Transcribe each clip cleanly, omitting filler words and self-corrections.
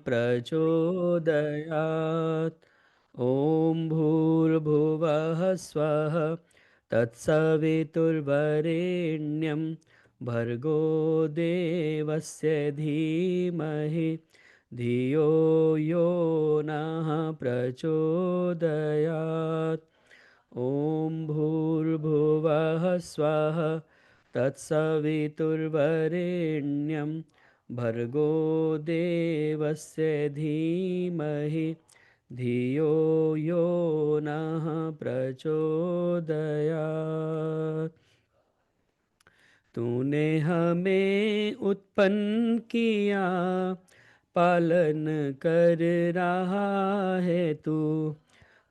प्रचोदयात्। ॐ भूर्भुवः स्वः तत्सवितुर्वरेण्यं भर्गो देवस्य धीमहि धियो यो नः प्रचोदयात्। ॐ भूर्भुवः स्वः तत्सवितुर्वरेण्यं भर्गो देवस्य धीमहि धियो यो नः प्रचोदयात्। तूने हमें उत्पन्न किया, पालन कर रहा है तू।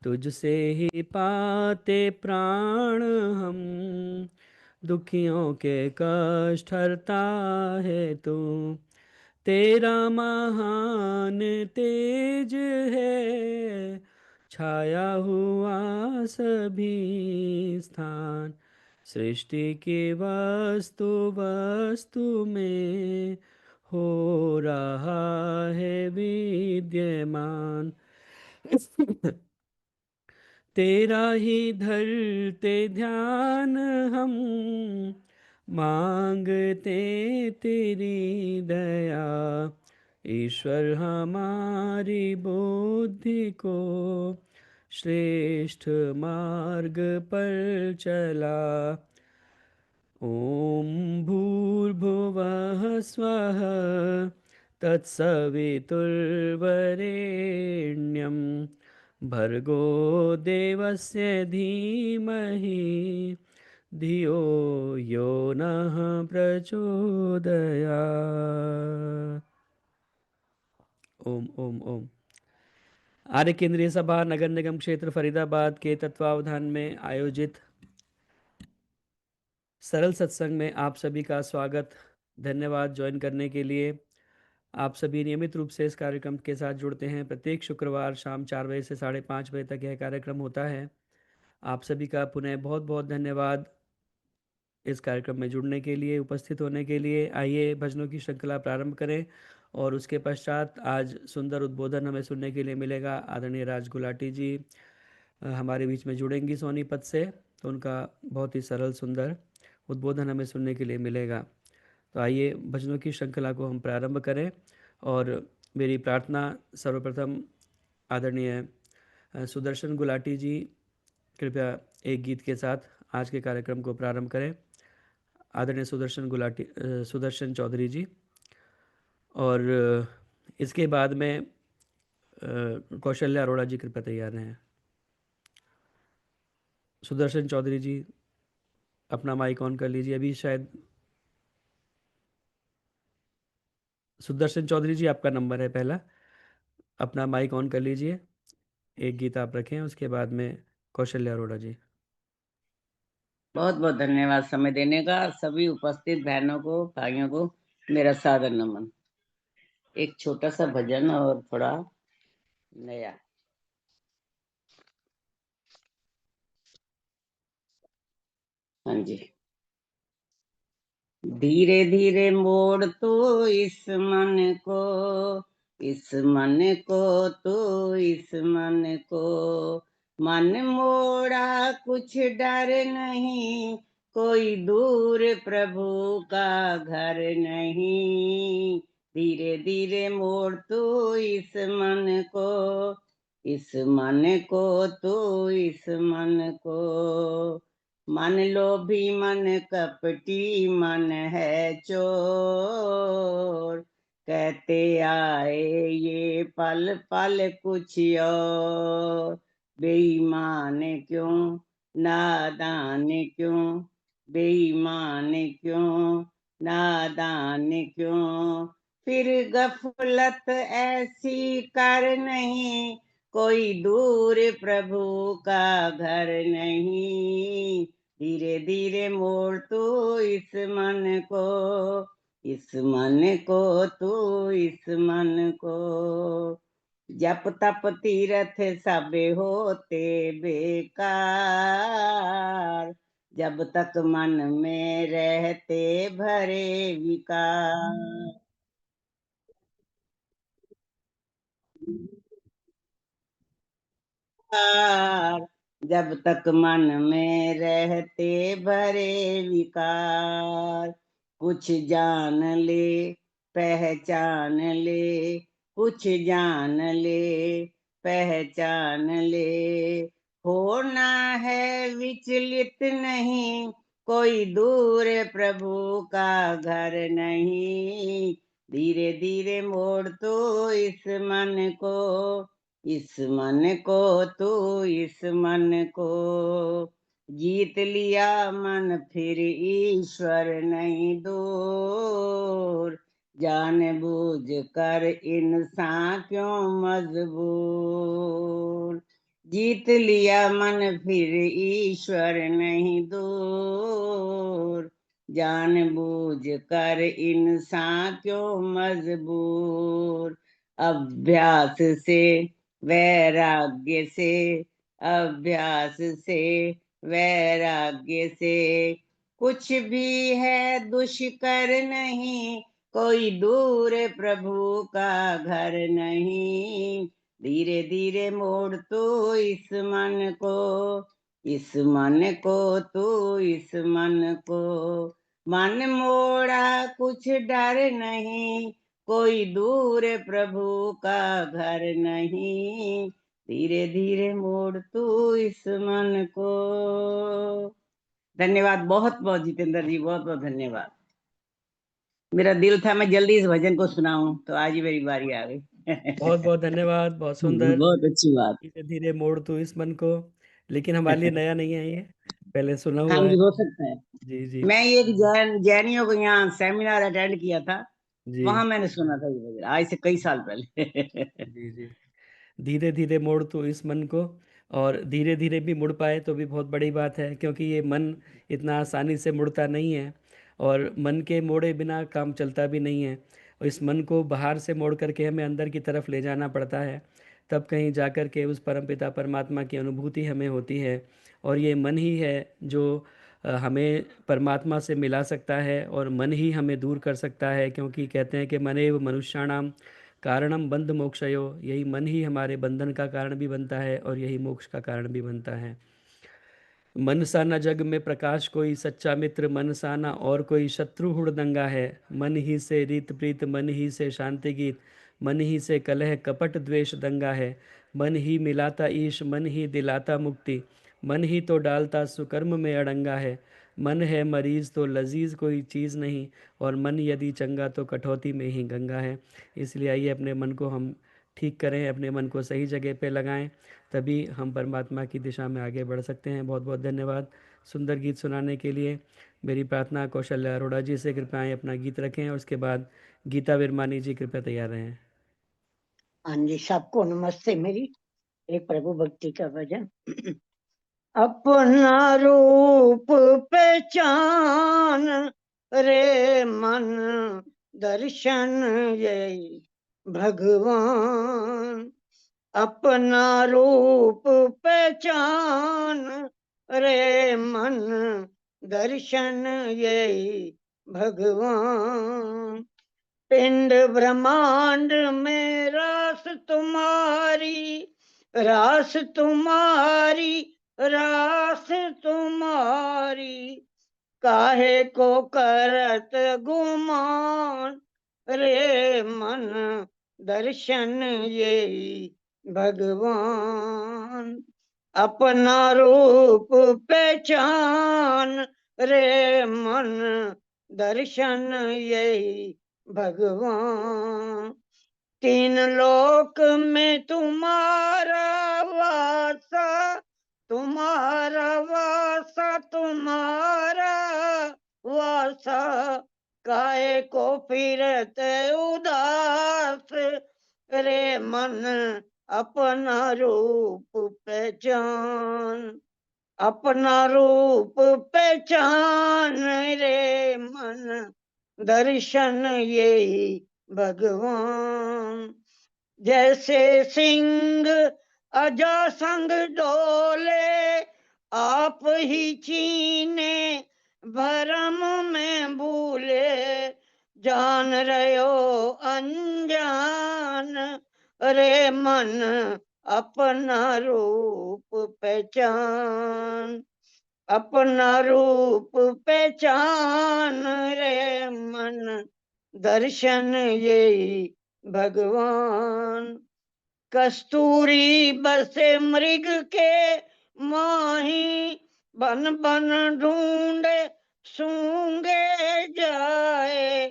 तुझसे ही पाते प्राण हम, दुखियों के कष्ट हरता है तू। तेरा महान तेज है, छाया हुआ सभी स्थान। सृष्टि की वस्तु वस्तु में हो रहा है विद्यमान। तेरा ही धरते ध्यान हम, मांगते तेरी दया। ईश्वर हमारी बुद्धि को श्रेष्ठ मार्ग पर चला। ॐ भूर्भुवः स्वः तत्सवितुर्वरेण्यं भर्गो देवस्य धीमहि धियो यो नः प्रचोदयात्। ओम ओम ओम। आर्य केंद्रीय सभा नगर निगम क्षेत्र फरीदाबाद के तत्वावधान में आयोजित सरल सत्संग में आप सभी का स्वागत। धन्यवाद ज्वाइन करने के लिए। आप सभी नियमित रूप से इस कार्यक्रम के साथ जुड़ते हैं। प्रत्येक शुक्रवार शाम 4 बजे से 5:30 बजे तक यह कार्यक्रम होता है। आप सभी का पुनः बहुत बहुत धन्यवाद इस कार्यक्रम में जुड़ने के लिए, उपस्थित होने के लिए। आइए भजनों की श्रृंखला प्रारंभ करें और उसके पश्चात आज सुंदर उद्बोधन हमें सुनने के लिए मिलेगा। आदरणीय राज गुलाटी जी हमारे बीच में जुड़ेंगी सोनीपत से, तो उनका बहुत ही सरल सुंदर उद्बोधन हमें सुनने के लिए मिलेगा। तो आइए भजनों की श्रृंखला को हम प्रारंभ करें। और मेरी प्रार्थना सर्वप्रथम आदरणीय सुदर्शन गुलाटी जी कृपया एक गीत के साथ आज के कार्यक्रम को प्रारंभ करें। आदरणीय सुदर्शन चौधरी जी। और इसके बाद में कौशल्या अरोड़ा जी कृपया तैयार हैं। सुदर्शन चौधरी जी अपना माइक ऑन कर लीजिए। अभी शायद सुदर्शन चौधरी जी आपका नंबर है पहला, अपना माइक ऑन कर लीजिए। एक गीत आप रखें, उसके बाद में कौशल्या अरोड़ा जी। बहुत बहुत धन्यवाद समय देने का। सभी उपस्थित बहनों को, भाइयों को मेरा सादर नमन। एक छोटा सा भजन और थोड़ा नया। हाँ जी। धीरे धीरे मोड़ तो इस मन को, इस मन को तो इस मन को। मन मोड़ा कुछ डर नहीं, कोई दूर प्रभु का घर नहीं। धीरे धीरे मोड़ तो इस मन को, इस मन को तो इस मन को। मन लोभी मन कपटी मन है चोर, कहते आए ये पल पल कुछ और। बेईमान क्यों, नादान क्यों, बेईमान क्यों, नादान क्यों। फिर गफलत ऐसी कर नहीं, कोई दूर प्रभु का घर नहीं। धीरे धीरे मोड़ तू इस मन को, इस मन को तू इस मन को। जप तप तीरथ सब होते बेकार, जब तक मन में रहते भरे विकार। जब तक मन में रहते भरे विकार। कुछ जान ले पहचान ले, कुछ जान ले पहचान ले, होना है विचलित नहीं, कोई दूर प्रभु का घर नहीं। धीरे धीरे मोड़ तो इस मन को, इस मन को तू, इस मन को। जीत लिया मन फिर ईश्वर नहीं दूर, जान बूझ कर इंसान क्यों मजबूर। जीत लिया मन फिर ईश्वर नहीं दूर, जान बूझ कर इंसान क्यों मजबूर। अभ्यास से वैराग्य से, अभ्यास से वैराग्य से, कुछ भी है दुष्कर नहीं, कोई दूर प्रभु का घर नहीं। धीरे धीरे मोड़ तू इस मन को, इस मन को तू, इस मन को। मन मोड़ा कुछ डर नहीं, कोई दूर प्रभु का घर नहीं। धीरे धीरे मोड़ तू इस मन को। धन्यवाद, बहुत बहुत जितेंद्र जी, बहुत बहुत धन्यवाद। मेरा दिल था मैं जल्दी इस भजन को सुनाऊं, तो आज ही मेरी बारी आ गई। बहुत बहुत धन्यवाद, बहुत सुंदर। बहुत अच्छी बात। धीरे धीरे मोड़ तू इस मन को, लेकिन हमारे लिए नया नहीं है ये, पहले सुना हाँ हुआ है। जी, हो सकता है। जी जी मैं एक जैनियों को यहाँ सेमिनार अटेंड किया था, जी वहां मैंने सुना था ये भजन, आज से कई साल पहले। जी जी। धीरे धीरे मोड़ तो इस मन को, और धीरे धीरे भी मुड़ पाए तो भी बहुत बड़ी बात है, क्योंकि ये मन इतना आसानी से मुड़ता नहीं है, और मन के मोड़े बिना काम चलता भी नहीं है। और इस मन को बाहर से मोड़ करके हमें अंदर की तरफ ले जाना पड़ता है, तब कहीं जा कर के उस परमपिता परमात्मा की अनुभूति हमें होती है। और ये मन ही है जो हमें परमात्मा से मिला सकता है, और मन ही हमें दूर कर सकता है, क्योंकि कहते हैं कि मनेव मनुष्याणाम कारणम बंध मोक्षयो, यही मन ही हमारे बंधन का कारण भी बनता है और यही मोक्ष का कारण भी बनता है। मन सा न जग में प्रकाश कोई सच्चा मित्र, मन सा न और कोई शत्रु हुड़दंगा है। मन ही से रीत प्रीत, मन ही से शांति गीत, मन ही से कलह कपट द्वेष दंगा है। मन ही मिलाता ईश, मन ही दिलाता मुक्ति, मन ही तो डालता सुकर्म में अड़ंगा है। मन है मरीज तो लजीज कोई चीज़ नहीं, और मन यदि चंगा तो कठौती में ही गंगा है। इसलिए आइए अपने मन को हम ठीक करें, अपने मन को सही जगह पे लगाएं, तभी हम परमात्मा की दिशा में आगे बढ़ सकते हैं। बहुत बहुत धन्यवाद सुंदर गीत सुनाने के लिए। मेरी प्रार्थना कौशल्या अरोड़ा जी से, कृपया अपना गीत रखें, और उसके बाद गीता विरमानी जी कृपया तैयार रहें। हाँ जी, सबको नमस्ते मेरी। एक प्रभु भक्ति का भजन। अपना रूप पहचान रे मन, दर्शन ये भगवान। अपना रूप पहचान रे मन, दर्शन ये भगवान। पिंड ब्रह्मांड में रास तुम्हारी, रास तुम्हारी, रास तुम्हारी। काहे को करत गुमान रे मन, दर्शन ये भगवान। अपना रूप पहचान रे मन, दर्शन यही भगवान। तीन लोक में तुम्हारा वासा, तुम्हारा वासा, तुम्हारा वासा। काहे को फिरत उदास रे मन, अपना रूप पहचान। अपना रूप पहचान रे मन, दर्शन यही भगवान। जैसे सिंह अजासंग डोले, आप ही चीने भरम में भूले। जान रहे हो अनजान रे मन, अपना रूप पहचान, अपना रूप पहचान रे मन, दर्शन यही भगवान। कस्तूरी बसे मृग के माही, बन बन ढूंढे सूंघे जाए,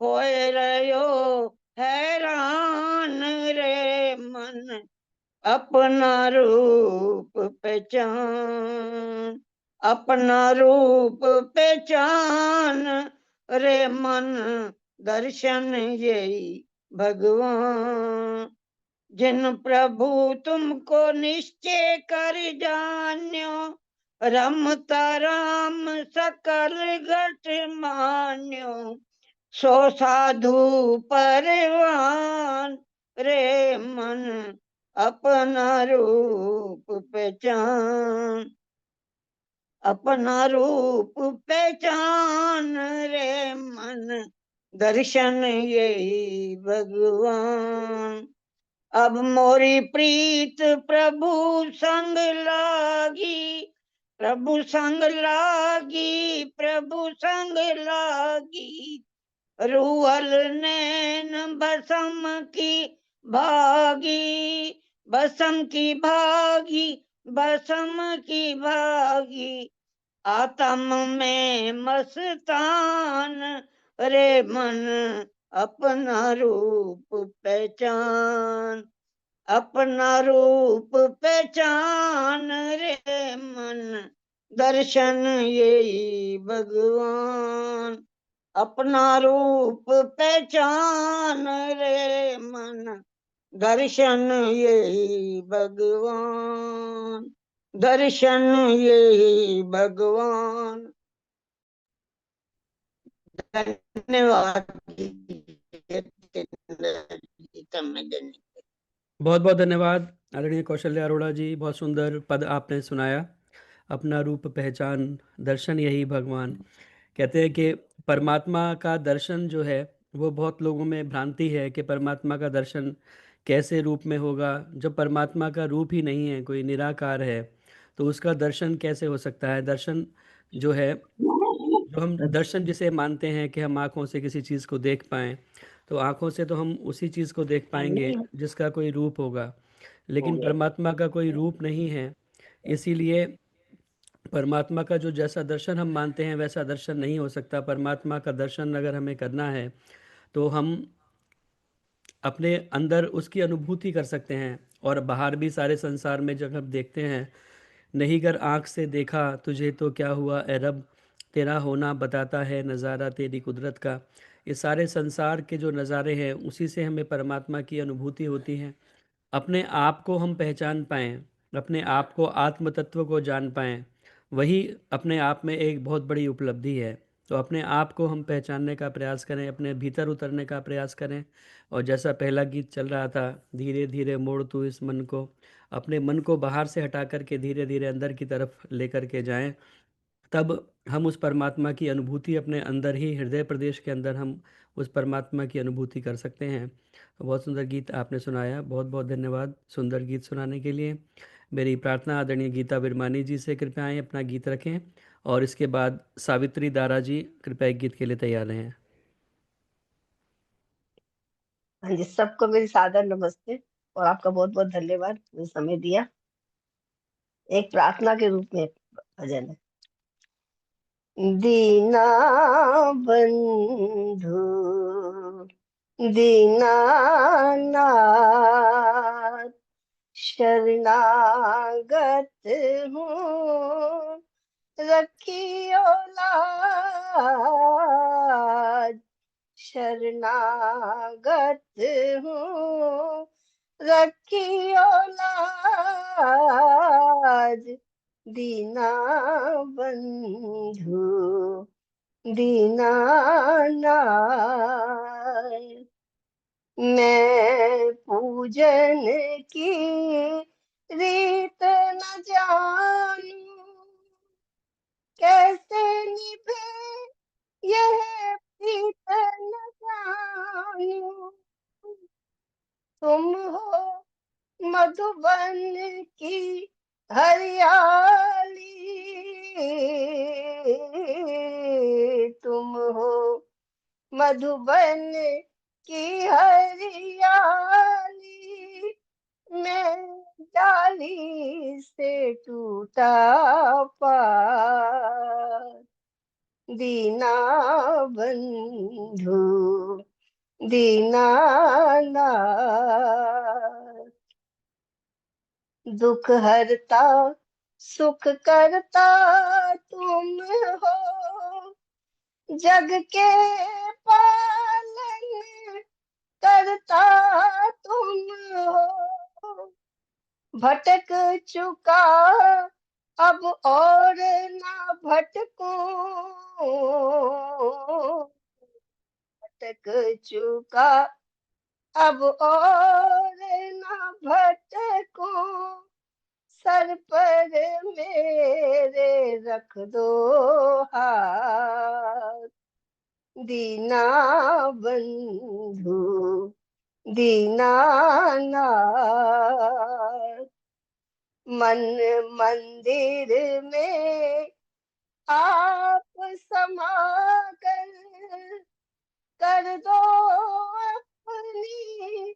होए रयो हैरान रे मन, अपना रूप पहचान, अपना रूप पहचान रे मन, दर्शन यही भगवान। जिन प्रभु तुमको निश्चय कर जान्यो, रमता राम सकल घट मान्यो, सो साधु परवान रे मन, अपना रूप पहचान, अपना रूप पहचान रे मन, दर्शन यही भगवान। अब मोरी प्रीत प्रभु संग लागी, प्रभु संग लागी, प्रभु संग लागी, रुअल नैन बसम की भागी, बसम की भागी, बसम की भागी, आत्म में मस्तान रे मन, अपना रूप पहचान, अपना रूप पहचान रे मन, दर्शन यही भगवान। अपना रूप पहचान रे मन, दर्शन यही भगवान, दर्शन यही भगवान। धन्यवाद। बहुत बहुत धन्यवाद आदरणीय कौशल्या अरोड़ा जी, बहुत सुंदर पद आपने सुनाया। अपना रूप पहचान, दर्शन यही भगवान। कहते हैं कि परमात्मा का दर्शन जो है वो बहुत लोगों में भ्रांति है कि परमात्मा का दर्शन कैसे रूप में होगा। जब परमात्मा का रूप ही नहीं है, कोई निराकार है, तो उसका दर्शन कैसे हो सकता है। दर्शन जो है, जो हम दर्शन जिसे मानते हैं कि हम आँखों से किसी चीज़ को देख पाएँ, तो आँखों से तो हम उसी चीज़ को देख पाएंगे जिसका कोई रूप होगा, लेकिन परमात्मा का कोई रूप नहीं है। इसीलिए परमात्मा का जो जैसा दर्शन हम मानते हैं वैसा दर्शन नहीं हो सकता। परमात्मा का दर्शन अगर हमें करना है तो हम अपने अंदर उसकी अनुभूति कर सकते हैं। और बाहर भी सारे संसार में जब हम देखते हैं, नहीं कर आँख से देखा तुझे तो क्या हुआ ए रब, तेरा होना बताता है नज़ारा तेरी कुदरत का। ये सारे संसार के जो नज़ारे हैं उसी से हमें परमात्मा की अनुभूति होती है। अपने आप को हम पहचान पाएँ, अपने आप को, आत्म तत्व को जान पाएँ, वही अपने आप में एक बहुत बड़ी उपलब्धि है। तो अपने आप को हम पहचानने का प्रयास करें, अपने भीतर उतरने का प्रयास करें। और जैसा पहला गीत चल रहा था, धीरे धीरे मोड़ तू इस मन को, अपने मन को बाहर से हटा करके धीरे धीरे अंदर की तरफ लेकर के जाएं। तब हम उस परमात्मा की अनुभूति अपने अंदर ही, हृदय प्रदेश के अंदर हम उस परमात्मा की अनुभूति कर सकते हैं। बहुत सुंदर गीत आपने सुनाया, बहुत बहुत धन्यवाद सुंदर गीत सुनाने के लिए। मेरी प्रार्थना आदरणीय गीता बिरमानी जी से, कृपया आएँ अपना गीत रखें। और इसके बाद सावित्री दारा जी कृपया एक गीत के लिए तैयार रहें। हाँ जी, सबको मेरी सादर नमस्ते और आपका बहुत बहुत धन्यवाद मुझे समय दिया। एक प्रार्थना के रूप में भजन है। दीना बंधु दीनानाथ, शरणागत हूँ रखियो लाज, शरणागत हूँ रखियो लाज, दीना बंधु दीनानाथ। मैं पूजन की रीत न जानू, कैसे निभे यह प्रीत न जानू, तुम हो मधुबन की हरियाली तुम हो, मधुबन की हरियाली मैं डाली से टूटा पात, दीना बंधु दीनानाथ, दुख हरता सुख करता तुम हो, जग के पालन करता तुम हो, भटक चुका अब और ना भटकूं, भटक चुका अब और ना भटकूं, सर पर मेरे रख दो हाथ, दीना बंधु दीनानाथ, मन मंदिर में आप समाकर कर दो अपनी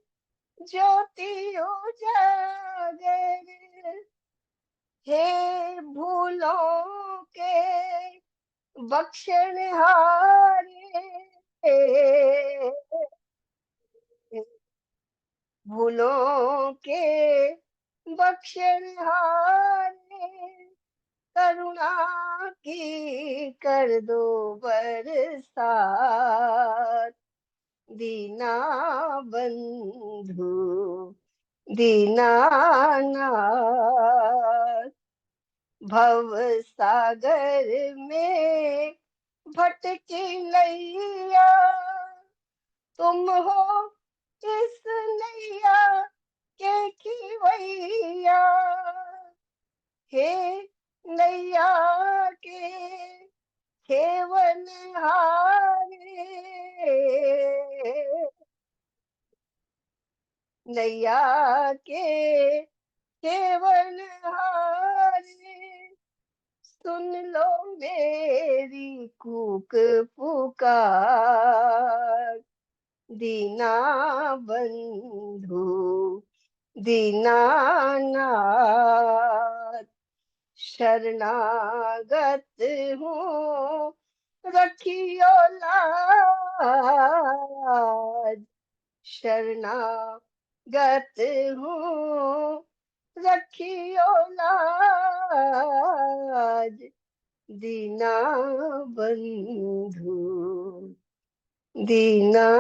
ज्योति उजागर, हे भूलों के बख्शनहारे, भूलों के बख्शनहारे, करुणा की कर दो बरसात, दीना बंधु दीनानाथ, भव सागर में भटकी नैया तुम हो, इस नैया के खिवैया, हे नैया के खेवनहारे, नैया के खेवनहारे, सुन लो मेरी कूक पुकार, दीना बंधु दीनानाथ, शरणागत हूँ रखियो लाज, शरणागत हूँ रखियो लाज, दीना बंधु दीनानाथ।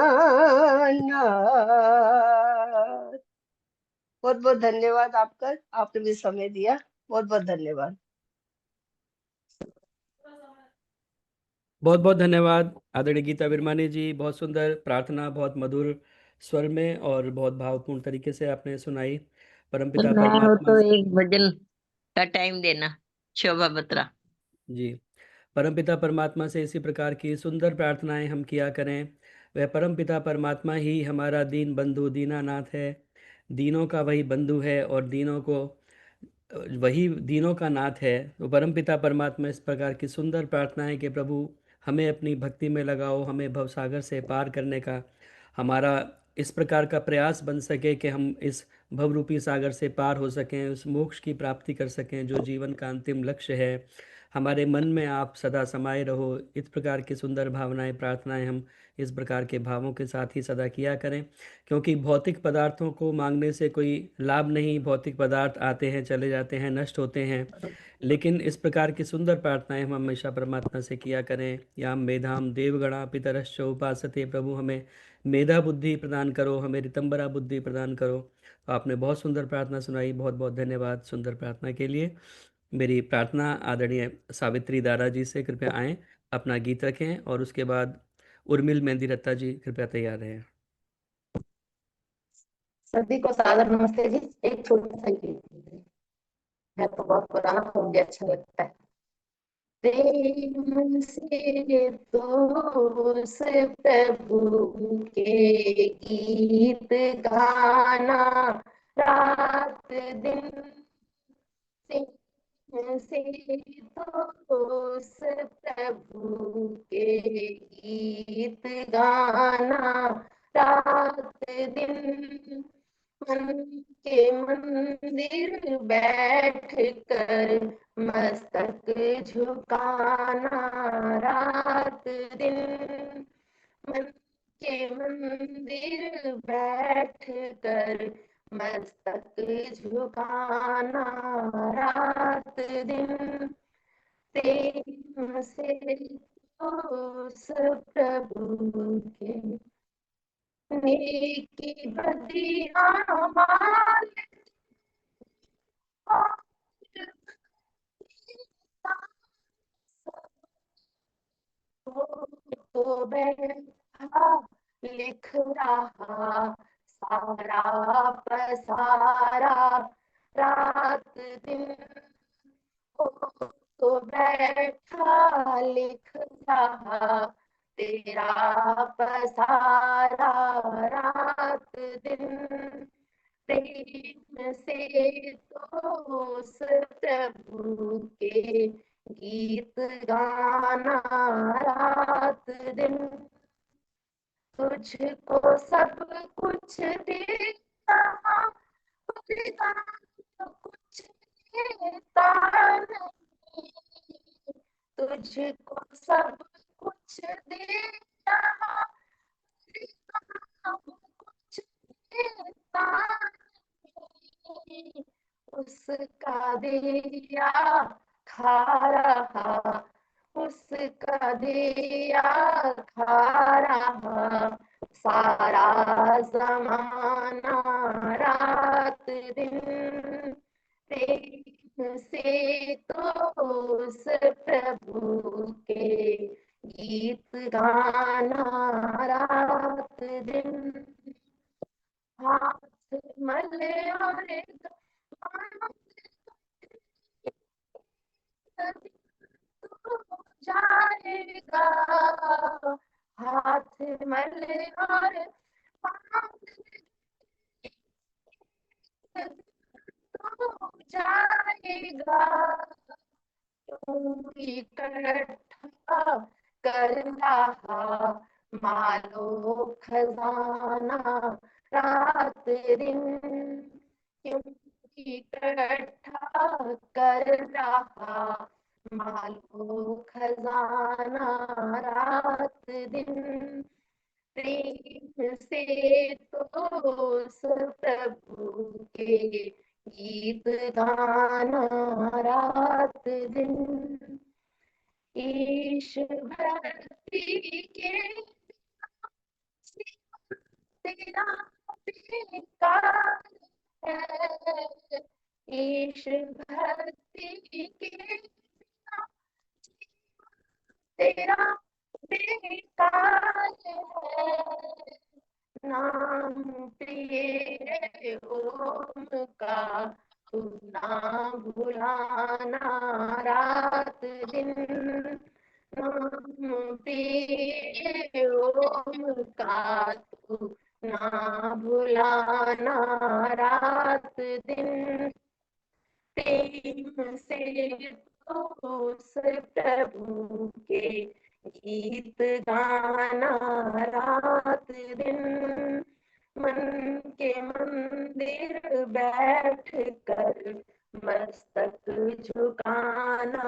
बहुत बहुत धन्यवाद आपका, आपने भी समय दिया, बहुत बहुत धन्यवाद। बहुत बहुत धन्यवाद आदरणीय गीता विरमानी जी, बहुत सुंदर प्रार्थना, बहुत मधुर स्वर में और बहुत भावपूर्ण तरीके से आपने सुनाई। परमपिता मैं हो परमात्मा तो एक भजन का टाइम देना, शोभा बत्रा। जी, परमपिता परमात्मा से इसी प्रकार की सुंदर प्रार्थनाएं हम किया करें। वह परमपिता परमात्मा ही हमारा दीन बंधु दीनानाथ है, दीनों का वही बंधु है और दीनों को वही दीनों का नाथ है। तो परमपिता परमात्मा इस प्रकार की सुंदर प्रार्थना है कि प्रभु हमें अपनी भक्ति में लगाओ, हमें भवसागर से पार करने का हमारा इस प्रकार का प्रयास बन सके कि हम इस भवरूपी सागर से पार हो सकें, उस मोक्ष की प्राप्ति कर सकें जो जीवन का अंतिम लक्ष्य है। हमारे मन में आप सदा समाये रहो, इस प्रकार की सुंदर भावनाएं प्रार्थनाएं हम इस प्रकार के भावों के साथ ही सदा किया करें, क्योंकि भौतिक पदार्थों को मांगने से कोई लाभ नहीं। भौतिक पदार्थ आते हैं, चले जाते हैं, नष्ट होते हैं, लेकिन इस प्रकार की सुंदर प्रार्थनाएं हम हमेशा परमात्मा से किया करें। याम मेधाम देवगणा पितरश्च उपासते, प्रभु हमें मेधा बुद्धि प्रदान करो, हमें रितंबरा बुद्धि प्रदान करो। तो आपने बहुत सुंदर प्रार्थना सुनाई, बहुत बहुत धन्यवाद सुंदर प्रार्थना के लिए। मेरी प्रार्थना आदरणीय सावित्री दारा जी से, कृपया आएँ, अपना गीत रखें और उसके बाद उर्मिल मेहंदी रत्ता जी कृपया तैयार रहें। सभी को सादर नमस्ते जी। एक छोटा सा गीत है तो बहुत पुराना, तो मुझे अच्छा लगता है। प्रेम से तो से प्रभु के गीत गाना, रात दिन से तो उस प्रभु के गीत गाना, रात दिन मन के मंदिर बैठ कर मस्तक झुकाना, रात दिन मन के मंदिर बैठ कर मस्तक झुकाना, रात दिन प्रेम से उस प्रभु के नेकी बदिया माल तो बैठा लिख रहा सारा पसारा, रात दिन तो बैठा लिख रहा तेरा पसारा, रात दिन प्रेम से तो उस प्रभु के गीत गाना, रात दिन तुझको सब कुछ देता खुदा तो कुछ देता नहीं, तुझको सब कुछ देता खुदा कुछ देता नहीं, उसका दिया खा रहा, उसका दिया खा रहा सारा जमाना, रात दिन प्रेम से तो उस प्रभु के गीत गाना, रात दिन हाथ मले और जाएगा, हाथ मले और तो जाएगा, तू इकट्ठा कर रहा मालो खजाना, रात दिन क्यों इकट्ठा कर रहा मालो खजाना, रात दिन प्रेम से तो उस प्रभु के गीत गाना, रात दिन ईश भक्ति के तेरा बेकार है, ईश भक्ति के तेरा बेकार है, नाम प्रिय ओम का तू ना भुलाना, रात दिन नाम प्रिय ओम का तू ना भुलाना, रात दिन प्रेम से तो उस प्रभु के गीत गाना, रात दिन मन के मंदिर बैठ कर मस्तक झुकाना,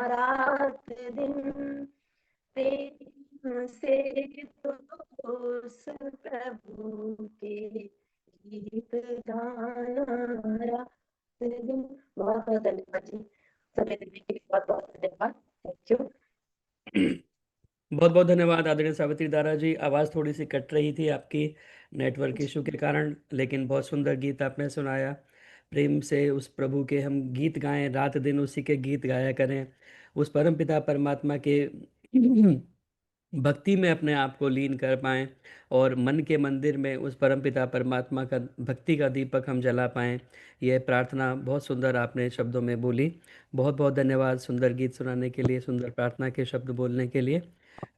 रात दिन प्रेम से तो उस प्रभु के गीत गाना, रात दिन। बहुत बहुत धन्यवाद जी, समय देने के लिए बहुत बहुत धन्यवाद, थैंक यू। बहुत बहुत धन्यवाद आदरणीय सावित्री दारा जी। आवाज़ थोड़ी सी कट रही थी आपकी नेटवर्क इशू के कारण, लेकिन बहुत सुंदर गीत आपने सुनाया। प्रेम से उस प्रभु के हम गीत गाएं, रात दिन उसी के गीत गाया करें, उस परमपिता परमात्मा के भक्ति में अपने आप को लीन कर पाएं और मन के मंदिर में उस परमपिता परमात्मा का भक्ति का दीपक हम जला पाएं। यह प्रार्थना बहुत सुंदर आपने शब्दों में बोली। बहुत बहुत धन्यवाद सुंदर गीत सुनाने के लिए, सुंदर प्रार्थना के शब्द बोलने के लिए।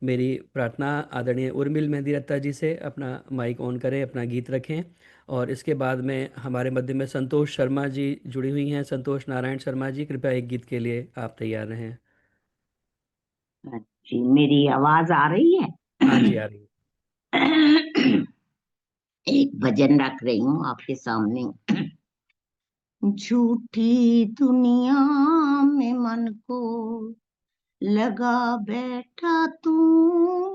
मेरी प्रार्थना आदरणीय उर्मिल मेहंदी रत्ता जी से अपना माइक ऑन करें, अपना गीत रखें। और इसके बाद में हमारे मध्य में संतोष शर्मा जी जुड़ी हुई हैं। संतोष नारायण शर्मा जी, कृपया एक गीत के लिए आप तैयार रहें। जी, मेरी आवाज आ रही है? हाँ जी, आ रही है। एक भजन रख रही हूँ आपके सामने। झूठी दुनिया में मन को लगा बैठा तू,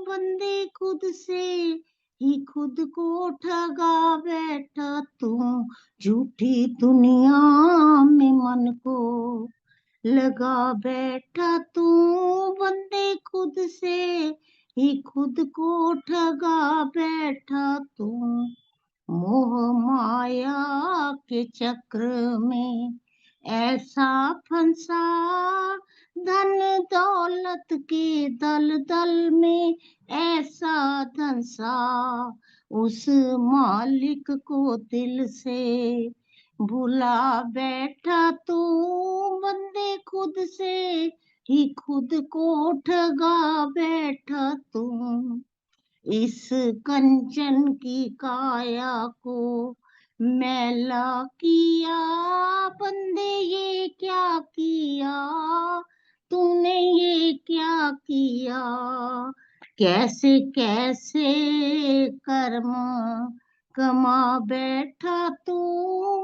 बंदे खुद से ही खुद को ठगा बैठा तू। झूठी दुनिया में मन को लगा बैठा तू, बंदे खुद से ही खुद को ठगा बैठा तू। मोह माया के चक्र में ऐसा फंसा, धन दौलत के दल दल में ऐसा धंसा। उस मालिक को दिल से भुला बैठा तू, बंदे खुद से ही खुद को ठगा बैठा तू। इस कंचन की काया को मैला किया, बंदे ये क्या किया, तूने ये क्या किया। कैसे कैसे कर्म कमा बैठा तू,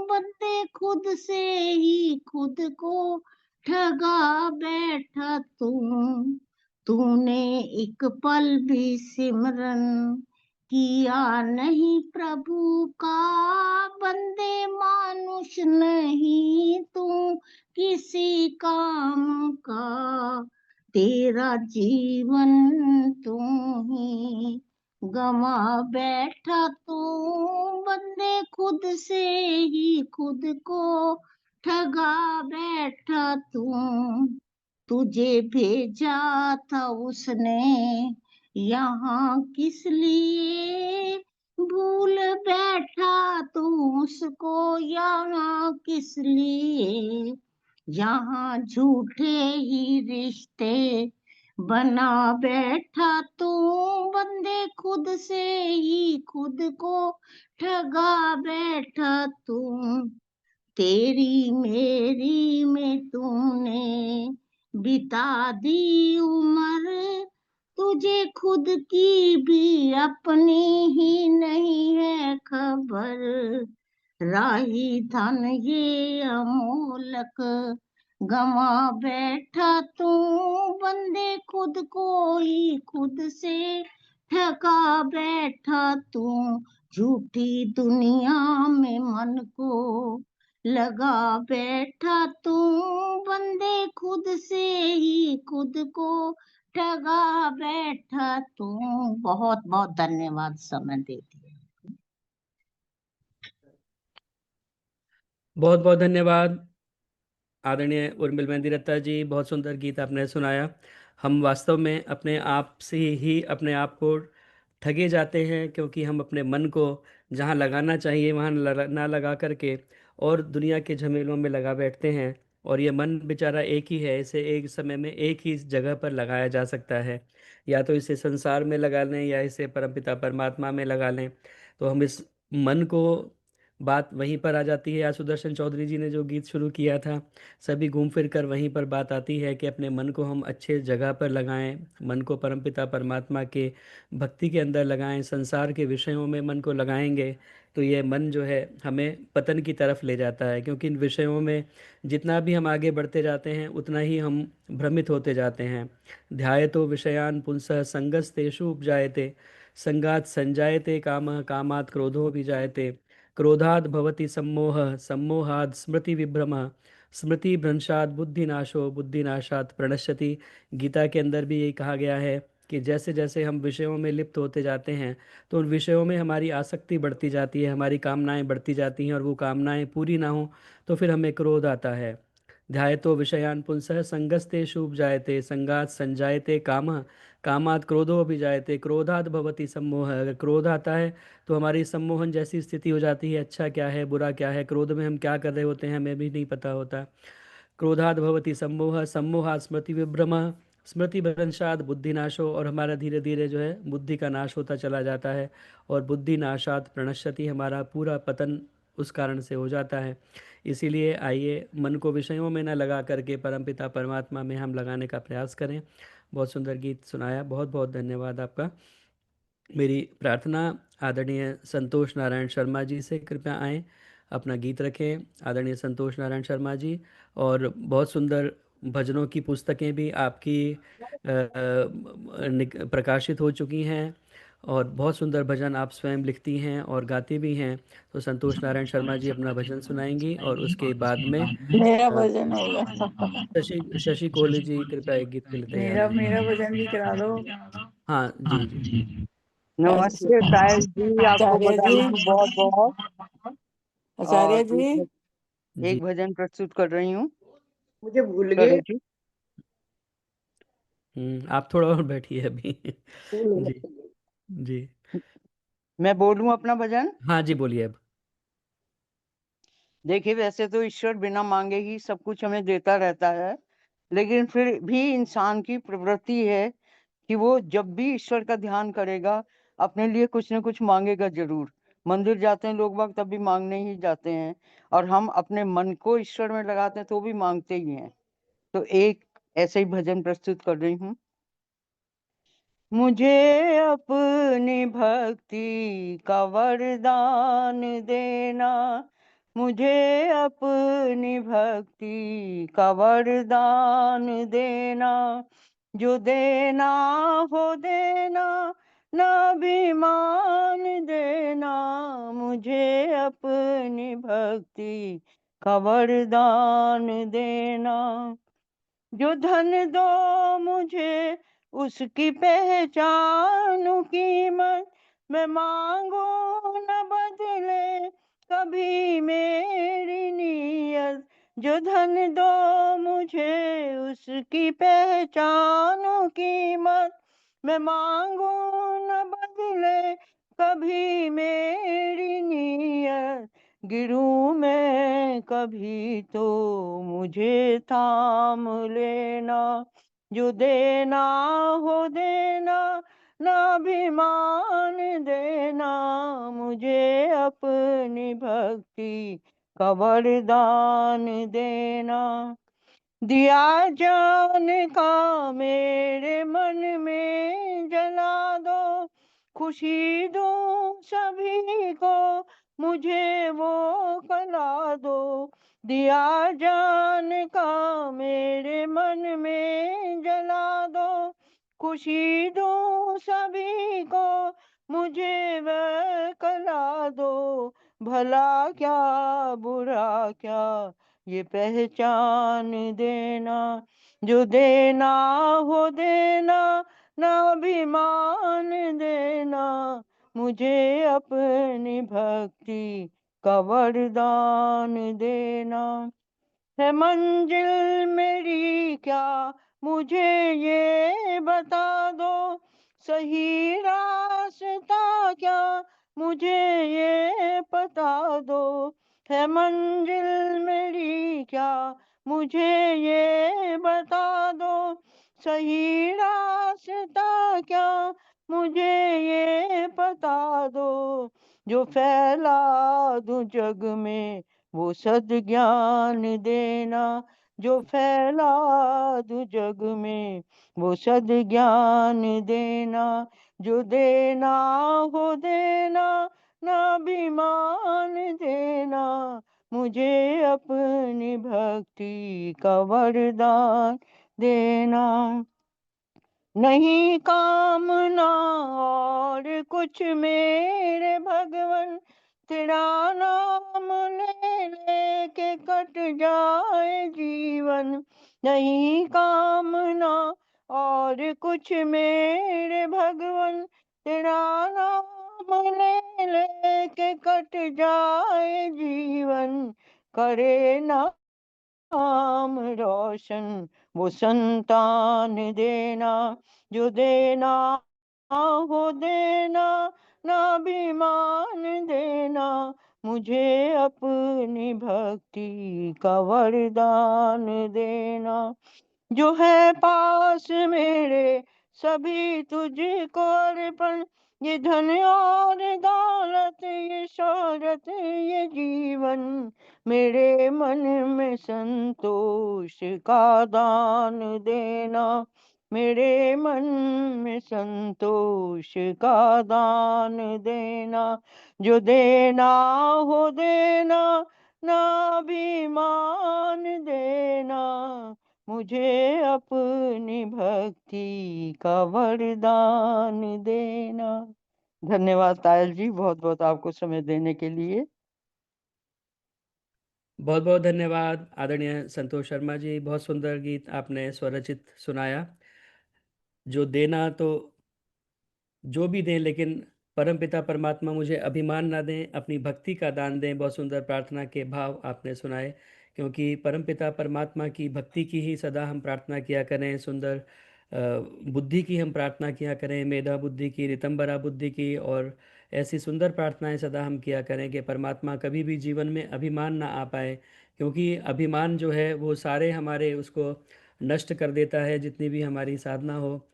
बंदे खुद से ही खुद को ठगा बैठा तू। तूने एक पल भी सिमरन किया नहीं प्रभु का, बंदे मानुष नहीं तू किसी काम का। तेरा जीवन तू ही गवा बैठा तू, बंदे खुद से ही खुद को ठगा बैठा तू। तुझे भेजा था उसने यहाँ किस लिए, भूल बैठा तू उसको यहाँ किस लिए। यहाँ झूठे ही रिश्ते बना बैठा तू, बंदे खुद से ही खुद को ठगा बैठा तू। तेरी मेरी में तूने बिता दी उम्र, तुझे खुद की भी अपनी ही नहीं है खबर। राही धन ये अमोलक गवा बैठा तू, बंदे खुद को ही खुद से ठगा बैठा तू। झूठी दुनिया में मन को लगा बैठा तू, बंदे खुद से ही खुद को ठगा बैठा तू। बहुत बहुत धन्यवाद समय देती। बहुत बहुत धन्यवाद आदरणीय उर्मिल मेहंदी रत्ता जी, बहुत सुंदर गीत आपने सुनाया। हम वास्तव में अपने आप से ही अपने आप को ठगे जाते हैं, क्योंकि हम अपने मन को जहाँ लगाना चाहिए वहाँ ना लगा करके और दुनिया के झमेलों में लगा बैठते हैं। और ये मन बेचारा एक ही है, इसे एक समय में एक ही जगह पर लगाया जा सकता है। या तो इसे संसार में लगा लें या इसे परमपिता परमात्मा में लगा लें। तो हम इस मन को, बात वहीं पर आ जाती है। आज सुदर्शन चौधरी जी ने जो गीत शुरू किया था, सभी घूम फिर कर वहीं पर बात आती है कि अपने मन को हम अच्छे जगह पर लगाएं, मन को परमपिता परमात्मा के भक्ति के अंदर लगाएं। संसार के विषयों में मन को लगाएंगे तो ये मन जो है हमें पतन की तरफ ले जाता है, क्योंकि इन विषयों में जितना भी हम आगे बढ़ते जाते हैं उतना ही हम भ्रमित होते जाते हैं। ध्यायतो विषयान पुंसः संगस्तेषु उपजायते, संगात संजायते कामः, कामात् क्रोधो विजायते, क्रोधाद् भवति सम्मोहः, सम्मोहाद् स्मृति विभ्रमः, स्मृति भ्रंशात् बुद्धिनाशो, बुद्धिनाशात् प्रणश्यति। गीता के अंदर भी यही कहा गया है कि जैसे जैसे हम विषयों में लिप्त होते जाते हैं तो उन विषयों में हमारी आसक्ति बढ़ती जाती है, हमारी कामनाएं बढ़ती जाती हैं, और वो कामनाएं पूरी ना हो तो फिर हमें क्रोध आता है। ध्यायतो विषयान पुंसः संगस्तेषु उपजायते, संगात् संजायते कामः, कामात् क्रोधो अभिजायते, क्रोधात् भवति सम्मोहः। अगर क्रोध आता है तो हमारी सम्मोहन जैसी स्थिति हो जाती है, अच्छा क्या है बुरा क्या है, क्रोध में हम क्या कर रहे होते हैं हमें भी नहीं पता होता। क्रोधाद् भवति सम्मोहः, सम्मोहात् स्मृति विभ्रमः, स्मृति भ्रंशात बुद्धि नाशो, और हमारा धीरे धीरे जो है बुद्धि का नाश होता चला जाता है, और बुद्धि नाशात प्रणश्यति, हमारा पूरा पतन उस कारण से हो जाता है। इसीलिए आइए मन को विषयों में न लगा करके परमपिता परमात्मा में हम लगाने का प्रयास करें। बहुत सुंदर गीत सुनाया, बहुत बहुत धन्यवाद आपका। मेरी प्रार्थना आदरणीय संतोष नारायण शर्मा जी से, कृपया आएँ, अपना गीत रखें। आदरणीय संतोष नारायण शर्मा जी, और बहुत सुंदर भजनों की पुस्तकें भी आपकी प्रकाशित हो चुकी हैं, और बहुत सुंदर भजन आप स्वयं लिखती हैं और गाती भी हैं। तो संतोष नारायण शर्मा जी अपना भजन सुनाएंगी, और उसके बाद में मेरा अ, भजन होगा। शशि शशि कोहली जी कृपया एक गीत के लिए तैयार मेरा हैं। मेरा भजन भी करा दो। हाँ जी जी। नमस्ते साहिल जी, आपको आचार्य बधाई जी, हो बहुत बहुत। और आचार्य जी, जी एक भजन प्रस्तुत कर रही हूँ। मुझे भूल कर गए। रही थी। आप थोड़ा और बैठिए अभी। जी जी। मैं बोलूं अपना भजन? हाँ जी, बोलिए अब। देखिए, वैसे तो ईश्वर बिना मांगे ही सब कुछ हमें देता रहता है, लेकिन फिर भी इंसान की प्रवृत्ति है कि वो जब भी ईश्वर का ध्यान करेगा, अपने लिए कुछ न कुछ मांगेगा जरूर। मंदिर जाते हैं लोग बाग, तब भी मांगने ही जाते हैं, और हम अपने मन को ईश्वर में लगाते हैं तो भी मांगते ही हैं। तो एक ऐसे ही भजन प्रस्तुत कर रही हूँ। मुझे अपनी भक्ति का वरदान देना, मुझे अपनी भक्ति का वरदान देना, जो देना हो देना, न अभिमान देना, मुझे अपनी भक्ति का वरदान देना। जो धन दो मुझे उसकी पहचानू कीमत, मैं मांगू न बदले कभी मेरी नीयत। जो धन दो मुझे उसकी पहचानू कीमत, मैं मांगू न बदले कभी मेरी नीयत। गिरूं मैं कभी तो मुझे थाम लेना, जो देना हो देना, न अभिमान देना, मुझे अपनी भक्ति का वरदान देना। दिया जान का मेरे मन में जला दो, खुशी दूं सभी को मुझे वो खला दो। दिया जान का मेरे मन में जला दो, खुशी दूं सभी को मुझे वह खला दो। भला क्या बुरा क्या ये पहचान देना, जो देना हो देना, न अभिमान देना, मुझे अपनी भक्ति का वरदान देना। है मंजिल मेरी क्या मुझे ये बता दो, सही रास्ता क्या मुझे ये पता दो। है मंजिल मेरी क्या मुझे ये बता दो, सही रास्ता क्या मुझे ये पता दो। जो फैला दूं जग में वो सद्ज्ञान देना, जो फैला दूं जग में वो सद्ज्ञान देना। जो देना हो देना, न अभिमान देना, मुझे अपनी भक्ति का वरदान देना। नहीं कामना और कुछ मेरे भगवन, तेरा नाम ले ले के कट जाए जीवन। नहीं कामना और कुछ मेरे भगवन, तेरा नाम ले ले के कट जाए जीवन। करे ना नाम रोशन वो संतान देना, जो देना हो देना, न अभिमान देना, मुझे अपनी भक्ति का वरदान देना। जो है पास मेरे सभी तुझको अर्पण। ये धन और दौलत, ये शोहरत, ये जीवन, मेरे मन में संतोष का दान देना। मेरे मन में संतोष का दान देना। जो देना हो देना, ना अभिमान देना, मुझे अपनी भक्ति का वरदान देना। धन्यवाद तायल जी, बहुत बहुत आपको समय देने के लिए। बहुत बहुत धन्यवाद आदरणीय संतोष शर्मा जी, बहुत सुंदर गीत आपने स्वरचित सुनाया। जो देना तो जो भी दें, लेकिन परमपिता परमात्मा मुझे अभिमान ना दें, अपनी भक्ति का दान दें। बहुत सुंदर प्रार्थना के भाव आपने सुनाए, क्योंकि परमपिता परमात्मा की भक्ति की ही सदा हम प्रार्थना किया करें। सुंदर बुद्धि की हम प्रार्थना किया करें, मेधा बुद्धि की, रितंबरा बुद्धि की, और ऐसी सुंदर प्रार्थनाएं सदा हम किया करें कि परमात्मा कभी भी जीवन में अभिमान ना आ पाए, क्योंकि अभिमान जो है वो सारे हमारे उसको नष्ट कर देता है, जितनी भी हमारी साधना हो।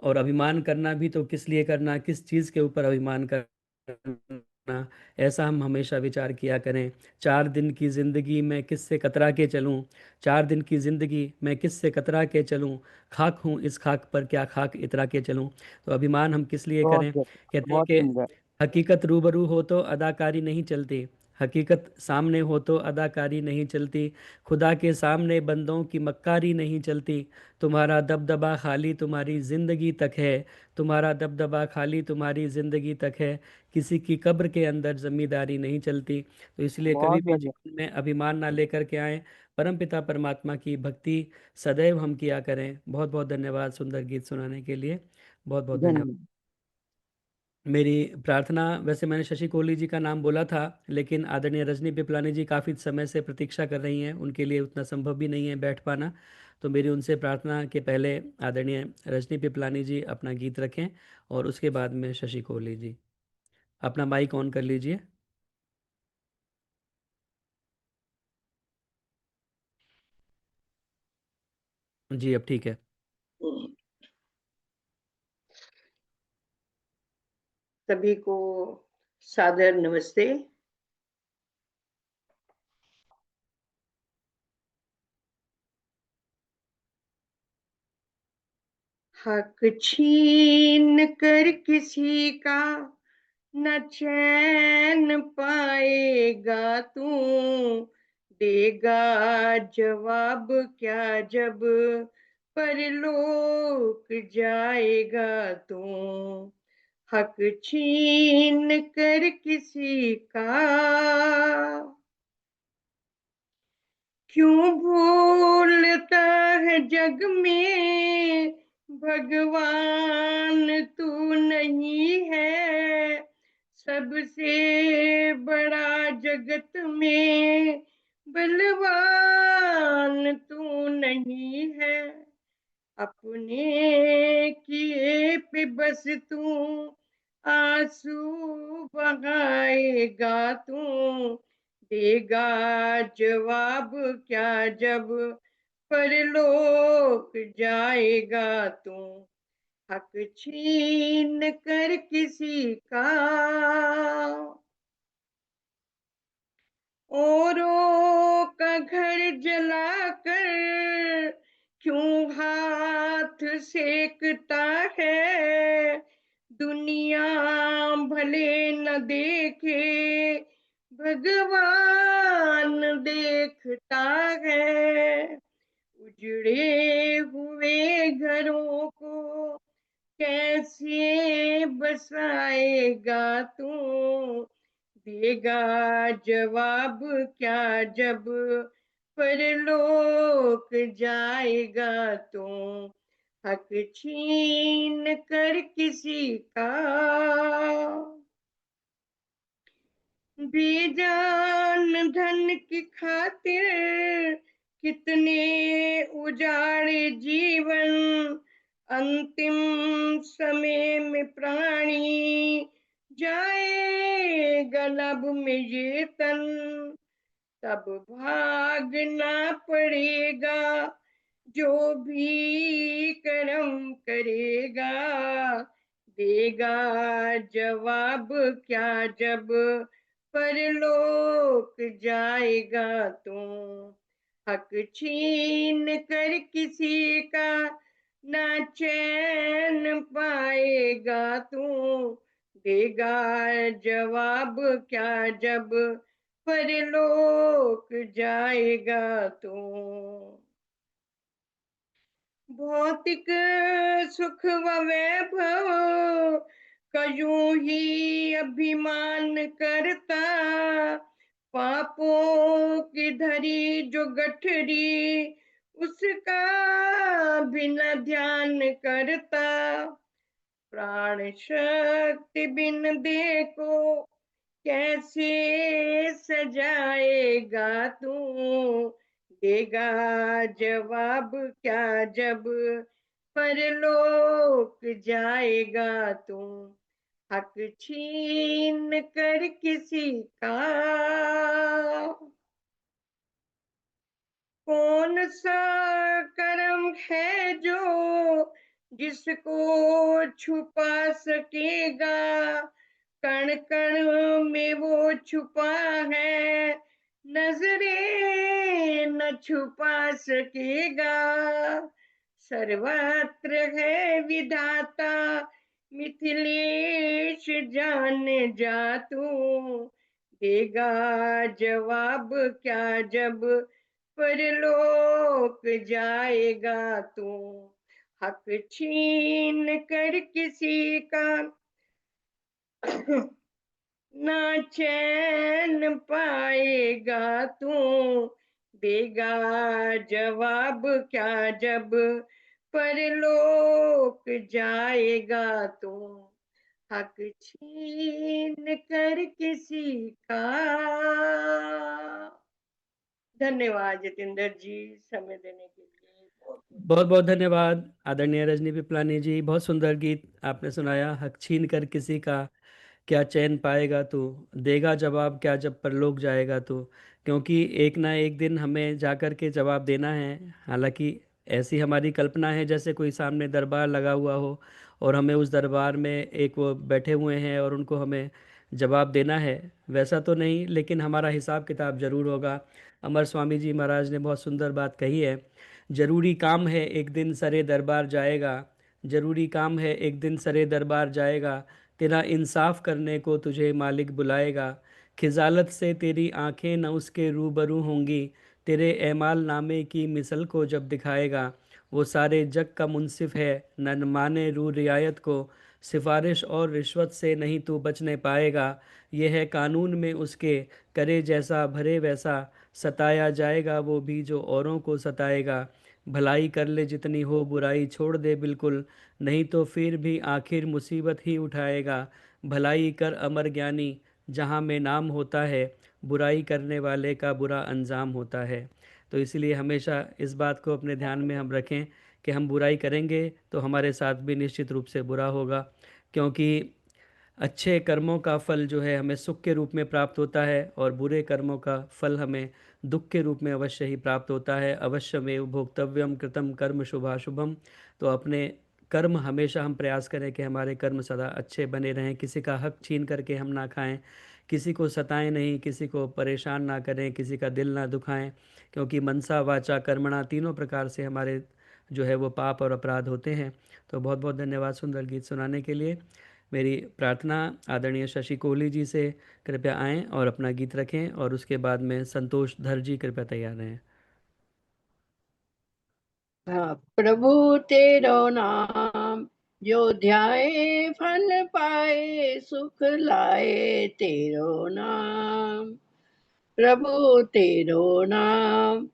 और अभिमान करना भी तो किस लिए करना, किस चीज़ के ऊपर अभिमान करना, ऐसा हम हमेशा विचार किया करें। 4 दिन की ज़िंदगी में किससे कतरा के चलूं, 4 दिन की ज़िंदगी मैं किससे कतरा के चलूं, खाक हूँ इस खाक पर क्या खाक इतरा के चलूं। तो अभिमान हम किस लिए बहुत करें? कहते हैं बहुत कि सुंदर। हकीकत रूबरू हो तो अदाकारी नहीं चलती, हकीकत सामने हो तो अदाकारी नहीं चलती, खुदा के सामने बंदों की मक्कारी नहीं चलती। तुम्हारा दबदबा खाली तुम्हारी ज़िंदगी तक है, तुम्हारा दबदबा खाली तुम्हारी ज़िंदगी तक है, किसी की कब्र के अंदर ज़मींदारी नहीं चलती। तो इसलिए कभी बहुत भी बढ़िया। जीवन में अभिमान ना लेकर के आए, परमपिता परमात्मा की भक्ति सदैव हम किया करें। बहुत बहुत धन्यवाद सुंदर गीत सुनाने के लिए, बहुत बहुत धन्यवाद। धन्यवाद। मेरी प्रार्थना, वैसे मैंने शशि कोहली जी का नाम बोला था, लेकिन आदरणीय रजनी पिपलानी जी काफ़ी समय से प्रतीक्षा कर रही हैं, उनके लिए उतना संभव भी नहीं है बैठ पाना। तो मेरी उनसे प्रार्थना के पहले आदरणीय रजनी पिपलानी जी अपना गीत रखें, और उसके बाद में शशि कोहली जी। अपना माइक ऑन कर लीजिए। जी अब ठीक है। सभी को सादर नमस्ते। हक छीन कर किसी का न चैन पाएगा तू, देगा जवाब क्या जब परलोक जाएगा तू। हक छीन कर किसी का क्यों भूलता है जग में, भगवान तू नहीं है, सबसे बड़ा जगत में बलवान तू नहीं है। अपने किए पे बस तू आंसू बहाएगा तू, देगा जवाब क्या जब परलोक जाएगा तू। हक छीन कर किसी का औरों का घर जलाकर क्यों हाथ सेकता है, दुनिया भले न देखे भगवान देखता है। उजड़े हुए घरों को कैसे बसाएगा तू, देगा जवाब क्या जब परलोक जाएगा तू। हक छीन कर किसी का बेजान धन की खातिर कितने उजाड़े जीवन, अंतिम समय में प्राणी जाएगा लब में ये तन, तब भागना पड़ेगा जो भी कर्म करेगा देगा जवाब क्या जब परलोक जाएगा तू। हक छीन कर किसी का ना चैन पाएगा तू। देगा जवाब क्या जब परलोक जाएगा तू। भौतिक सुख व वैभव का यूं ही अभिमान करता। पापों की धरी जो गठरी उसका बिना ध्यान करता। प्राण शक्ति बिन देखो कैसे सजाएगा तू। देगा जवाब क्या जब परलोक जाएगा तू। हक छीन कर किसी का कौन सा कर्म है जो जिसको छुपा सकेगा। कण कण में वो छुपा है नजरे न छुपा सकेगा। सर्वत्र है विधाता मिथिलेश जान जा तू। देगा जवाब क्या जब परलोक जाएगा तू। हक छीन कर किसी का ना चैन पाएगा तू। देगा जवाब क्या जब परलोक जाएगा तू। हक छीन कर किसी का। धन्यवाद जितेंद्र जी समय देने के लिए। बहुत बहुत धन्यवाद आदरणीय रजनी पिपलानी जी, बहुत सुंदर गीत आपने सुनाया। हक छीन कर किसी का क्या चैन पाएगा तू, देगा जवाब क्या जब परलोक जाएगा तू। क्योंकि एक ना एक दिन हमें जाकर के जवाब देना है। हालांकि ऐसी हमारी कल्पना है जैसे कोई सामने दरबार लगा हुआ हो और हमें उस दरबार में एक वो बैठे हुए हैं और उनको हमें जवाब देना है। वैसा तो नहीं, लेकिन हमारा हिसाब किताब जरूर होगा। अमर स्वामी जी महाराज ने बहुत सुंदर बात कही है, जरूरी काम है एक दिन सरे दरबार जाएगा। जरूरी काम है एक दिन सरे दरबार जाएगा, तेरा इंसाफ करने को तुझे मालिक बुलाएगा। खिजालत से तेरी आंखें न उसके रूबरू होंगी, तेरे एमाल नामे की मिसल को जब दिखाएगा। वो सारे जग का मुंसिफ है न माने रू रियायत को, सिफारिश और रिश्वत से नहीं तू बचने पाएगा। यह है कानून में उसके, करे जैसा भरे वैसा, सताया जाएगा वो भी जो औरों को सताएगा। भलाई कर ले जितनी हो बुराई छोड़ दे बिल्कुल, नहीं तो फिर भी आखिर मुसीबत ही उठाएगा। भलाई कर अमर ज्ञानी जहाँ में नाम होता है, बुराई करने वाले का बुरा अंजाम होता है। तो इसलिए हमेशा इस बात को अपने ध्यान में हम रखें कि हम बुराई करेंगे तो हमारे साथ भी निश्चित रूप से बुरा होगा। क्योंकि अच्छे कर्मों का फल जो है हमें सुख के रूप में प्राप्त होता है और बुरे कर्मों का फल हमें दुख के रूप में अवश्य ही प्राप्त होता है। अवश्यमेव भोक्तव्यम कृतम कर्म शुभाशुभम। तो अपने कर्म हमेशा हम प्रयास करें कि हमारे कर्म सदा अच्छे बने रहें, किसी का हक छीन करके हम ना खाएं, किसी को सताएं नहीं, किसी को परेशान ना करें, किसी का दिल ना दुखाएं। क्योंकि मनसा वाचा कर्मणा तीनों प्रकार से हमारे जो है वो पाप और अपराध होते हैं। तो बहुत बहुत धन्यवाद सुंदर गीत सुनाने के लिए। मेरी प्रार्थना आदरणीय शशि कोहली जी से कृपया आएं और अपना गीत रखें, और उसके बाद में संतोष धर जी कृपया तैयार रहें। हाँ, प्रभु तेरो नाम जो ध्याए फल पाए सुख लाए तेरो नाम। प्रभु तेरो नाम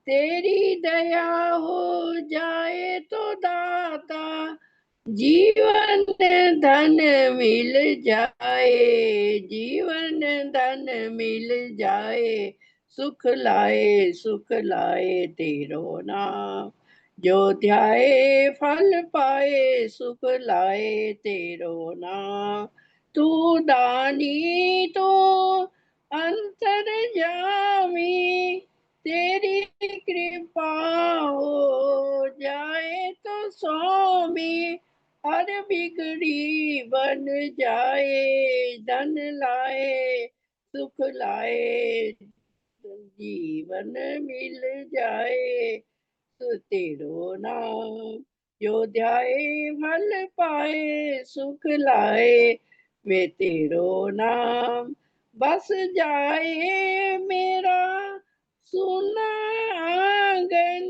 तेरी दया हो जाए तो दाता जीवन धन मिल जाए, जीवन धन मिल जाए, सुख लाए तेरो नाम। जो ध्याए फल पाए सुख लाए तेरो नाम। तू दानी तो अंतर्यामी तेरी कृपा हो बन जाए, धन लाए सुख लाए, जीवन मिल जाए, तो तेरो नाम जो ध्याए फल पाए, सुख लाए वे तेरो नाम। बस जाए मेरा सुना आंगन,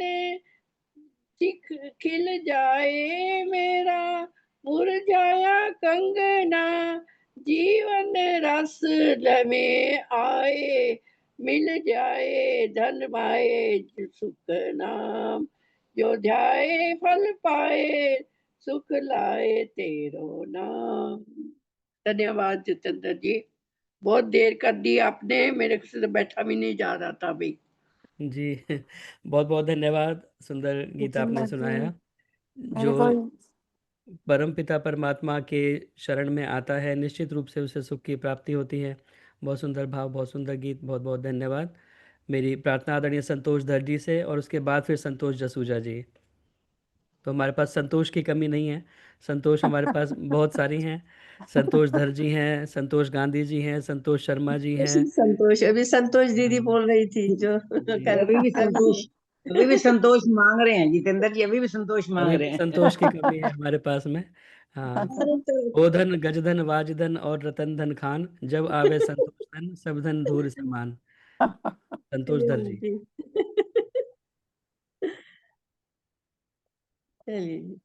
खिल जाए मेरा मुरझाया कंगना, जीवन रस में आए, मिल जाए धन माए सुख नाम, जो ध्याए फल पाए, सुख लाए तेरो नाम। धन्यवाद जितेंद्र जी, बहुत देर कर दी आपने, मेरे से बैठा भी नहीं जा रहा था अभी। जी बहुत बहुत धन्यवाद, सुंदर गीत आपने सुनाया। जो परम पिता परमात्मा के शरण में आता है निश्चित रूप से उसे सुख की प्राप्ति होती है। बहुत सुंदर भाव, बहुत सुंदर गीत, बहुत बहुत धन्यवाद। मेरी प्रार्थना आदरणीय संतोष दर्जी से और उसके बाद फिर संतोष जसूजा जी। तो हमारे पास संतोष की कमी नहीं है, संतोष हमारे पास बहुत सारी हैं। संतोष धर जी हैं, संतोष गांधी जी हैं, संतोष शर्मा जी हैं। संतोष, अभी संतोष दीदी हाँ बोल रही थी जो जी, कर अभी भी संतोष मांग रहे हैं जितेंद्र जी, अभी भी संतोष मांग अभी रहे भी हैं। संतोष की कमी है हमारे पास में। हाँ, गोधन गजधन वाजधन और रतन धन खान, जब आवे संतोष धन सब धन धूर समान। संतोष धर जी। चलिए,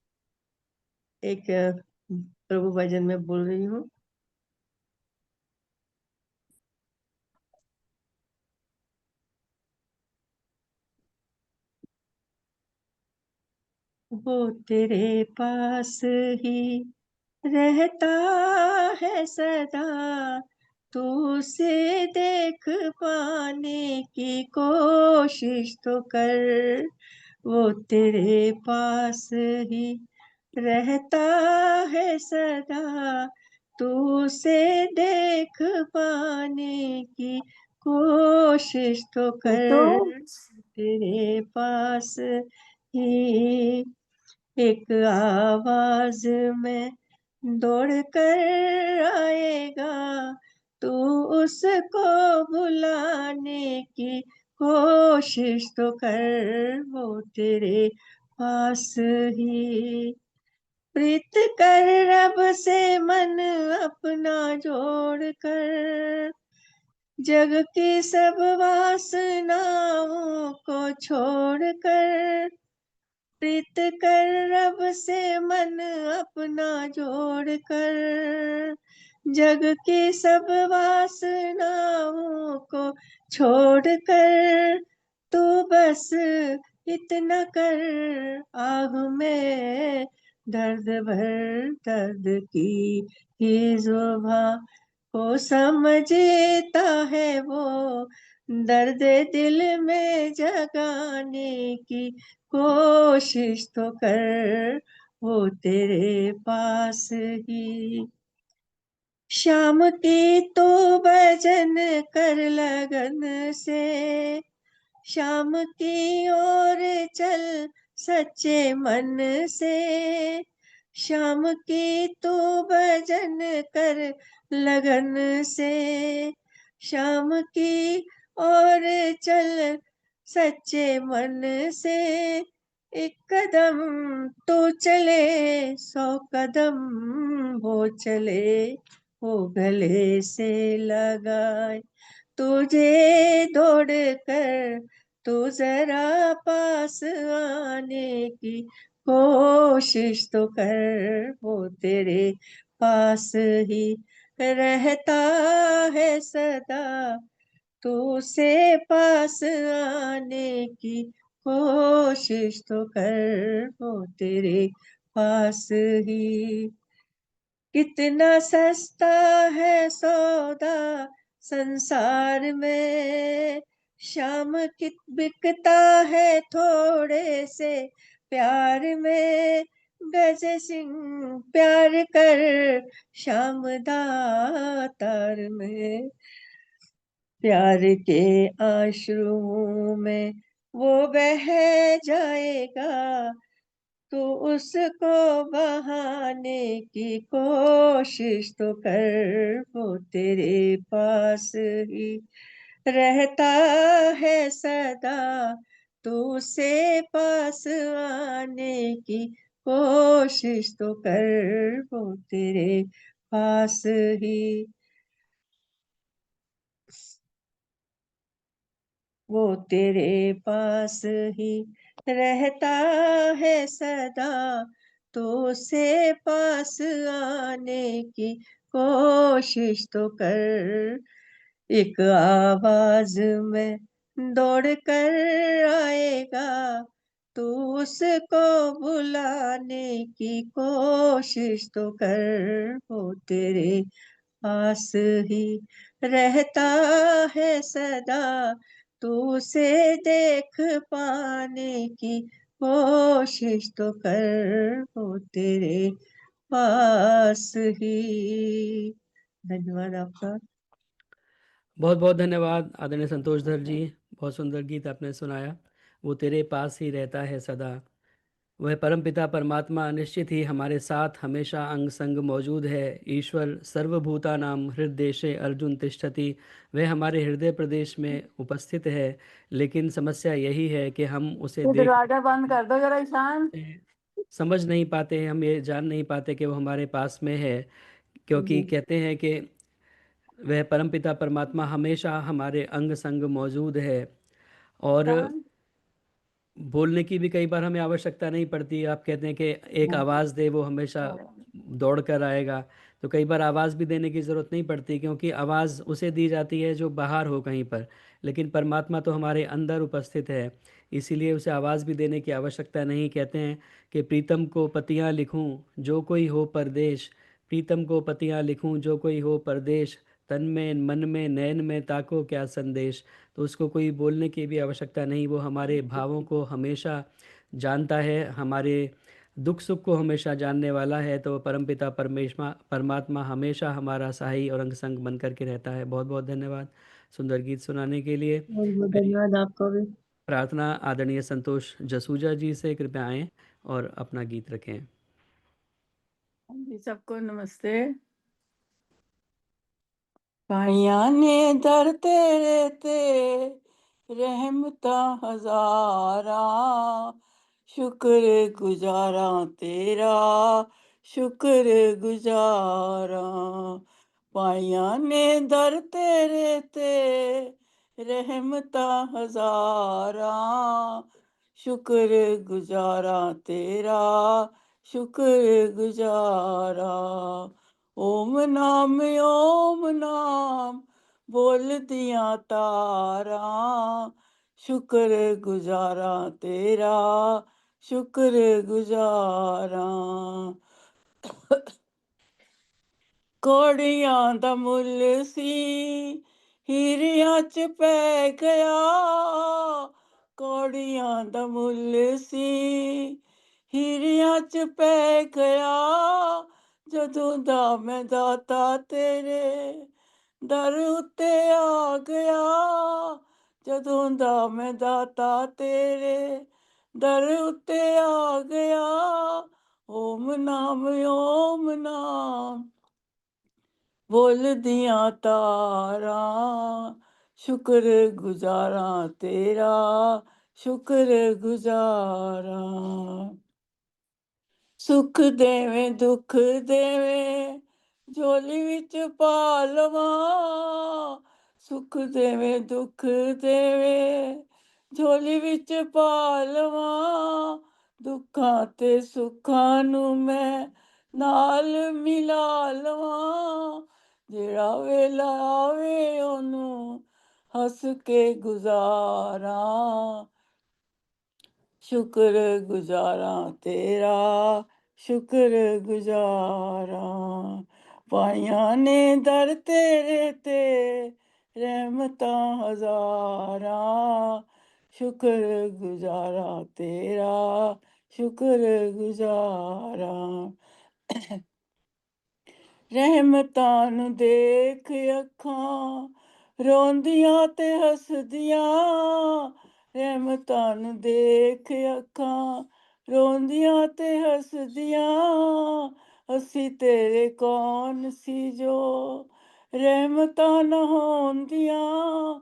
एक प्रभु भजन में बोल रही हूँ। वो तेरे पास ही रहता है सदा, तू उसे देख पाने की कोशिश तो कर। वो तेरे पास ही रहता है सदा, तू उसे देख पाने की कोशिश तो कर। तेरे पास ही एक आवाज में दौड़ कर आएगा, तू उसको बुलाने की कोशिश तो कर। वो तेरे पास ही प्रीत कर रब से मन अपना जोड़ कर, जग की सब वासनाओं को छोड़ कर। प्रीत कर रब से मन अपना जोड़ कर, जग की सब वासनाओं को छोड़ कर। तू बस इतना कर, आह में दर्द भर दर्द की ही जोभा को समझता है वो, दर्द दिल में जगाने की कोशिश तो कर। वो तेरे पास ही शाम की तो भजन कर लगन से, शाम की ओर चल सच्चे मन से। शाम की तो भजन कर लगन से, शाम की ओर चल सच्चे मन से। एक कदम तो चले 100 कदम वो चले, वो गले से लगाए तुझे दौड़ कर। तू जरा पास आने की कोशिश तो कर। वो तेरे पास ही रहता है सदा, तू उसे पास आने की कोशिश तो कर। वो तेरे पास ही कितना सस्ता है सौदा संसार में, शाम कित बिकता है थोड़े से प्यार में। गज सिंह प्यार कर श्याम दातार में, प्यार के आश्रुओं में वो बह जाएगा, तू उसको बहाने की कोशिश तो कर, वो तेरे पास ही रहता है सदा, तू उसे पास आने की कोशिश तो कर, वो तेरे पास ही वो तेरे पास ही रहता है सदा, तो उसे पास आने की कोशिश तो कर। एक आवाज में दौड़ कर आएगा, तू उसको बुलाने की कोशिश तो कर, वो तेरे पास ही रहता है सदा, तू उसे देख पाने की कोशिश तो कर, वो तेरे पास ही। धन्यवाद आपका। बहुत बहुत धन्यवाद आदरणीय संतोषधर जी। बहुत सुंदर गीत आपने सुनाया। वो तेरे पास ही रहता है सदा, वह परमपिता परमात्मा निश्चित ही हमारे साथ हमेशा अंग संग मौजूद है। ईश्वर सर्वभूतानां हृदयेशे अर्जुन तिष्ठति, वह हमारे हृदय प्रदेश में उपस्थित है। लेकिन समस्या यही है कि हम उसे देख दरवाजा बंद कर दो जरा ईशान। समझ नहीं पाते हैं, हम ये जान नहीं पाते कि वो हमारे पास में है, क्योंकि कहते हैं कि वह परमपिता परमात्मा हमेशा हमारे अंग संग मौजूद है। और बोलने की भी कई बार हमें आवश्यकता नहीं पड़ती। आप कहते हैं कि एक आवाज़ दे, वो हमेशा दौड़ कर आएगा। तो कई बार आवाज़ भी देने की ज़रूरत नहीं पड़ती, क्योंकि आवाज़ उसे दी जाती है जो बाहर हो कहीं पर। लेकिन परमात्मा तो हमारे अंदर उपस्थित है, इसीलिए उसे आवाज़ भी देने की आवश्यकता नहीं। कहते हैं कि प्रीतम को पतियाँ लिखूं जो कोई हो परदेश, प्रीतम को पतियाँ लिखूं जो कोई हो परदेश, तन में मन में नैन में ताको क्या संदेश। तो उसको कोई बोलने की भी आवश्यकता नहीं, वो हमारे भावों को हमेशा जानता है, हमारे दुख सुख को हमेशा जानने वाला है। तो परमपिता परमात्मा हमेशा हमारा सहाई और अंग संग बन करके रहता है। बहुत बहुत धन्यवाद सुंदर गीत सुनाने के लिए। बहुत बहुत मेरी धन्यवाद आपको भी। प्रार्थना आदरणीय संतोष जसूजा जी से, कृपया आएँ और अपना गीत रखें। जी सबको नमस्ते। पाइया ने दर तेरे ते रहमता हजारा, शुक्र गुजारा तेरा, शुक्र गुजारा। पाइया ने दर तेरे ते रहमता हजारा, शुक्र गुजारा तेरा, शुक्र गुजारा। ओम नाम बोल दिया तारा, शुक्र गुजारा तेरा, शुक्र गुजारा। कौड़ियां दा मुल्ल सी हीरियां च पै गया, कौड़ियां दा मुल्ल सी हीरियां च पै गया। जदों दा मैं दाता तेरे दर उत्ते आ गया, जदों दा मैं दाता तेरे दर उत्ते आ गया। ओम नाम बोल दिया तारा, शुक्र गुजारा तेरा, शुक्र गुजारा। सुख देवे दुख देवे झोली विच पा लवां, सुख देवे दुख देवे झोली विच पा लवां। दुखां ते सुखां नू मैं नाल मिला लवां, जेड़ा वेला आवे ओनू हंस के गुजारा, शुक्र गुजारा तेरा, शुक्र गुजारा। पाइया ने दर तेरे ते रहमता हजारा, शुक्र गुजारा तेरा, शुक्र गुजारा। रहमतां नू देख अखां रोंदियां ते हसदियां, रहमतां नू देख अखां रोंदियां ते हसदियां असी तेरे कौन सी जो रहमतां न होंदियां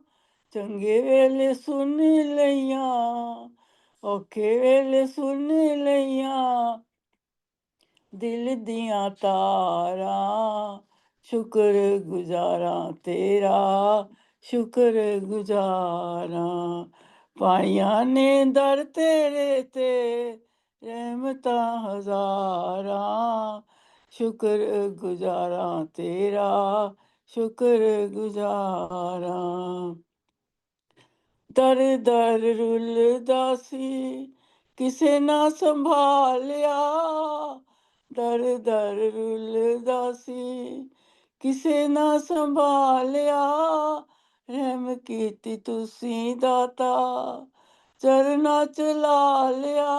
चंगे वेले सुन लइयां औखे वेले सुन लइयां दिल दियां तारां शुक्र गुजारां तेरा शुक्र गुजारां पाइयां ने दर तेरे ते रहमतां हजारां शुक्र गुजारां तेरा शुक्र गुजारां दर दर रुलदा सी किसे ना संभालिया दर दर रुलदा सी किसे ना संभालिया रहम कीती तुसी दाता चरना च ला लिया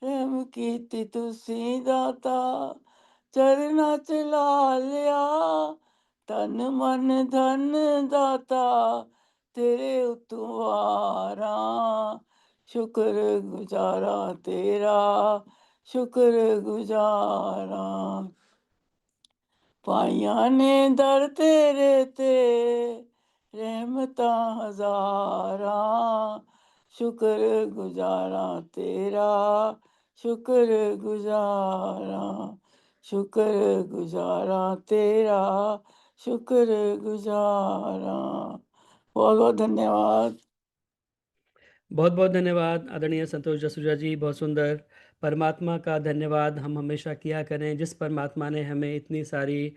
रहम कीती तुसी दाता चरना च ला लिया तन मन धन दाता तेरे उतवारा शुक्र गुजारा तेरा शुक्र गुजारा पाइयां ने दर तेरे ते रहमतां हजारां शुक्र गुजारा तेरा शुक्र गुजारा शुक्र गुजारा तेरा शुक्र गुजारा बहुत बहुत धन्यवाद। बहुत बहुत धन्यवाद आदरणीय संतोष जसूजा जी, बहुत सुंदर। परमात्मा का धन्यवाद हम हमेशा किया करें, जिस परमात्मा ने हमें इतनी सारी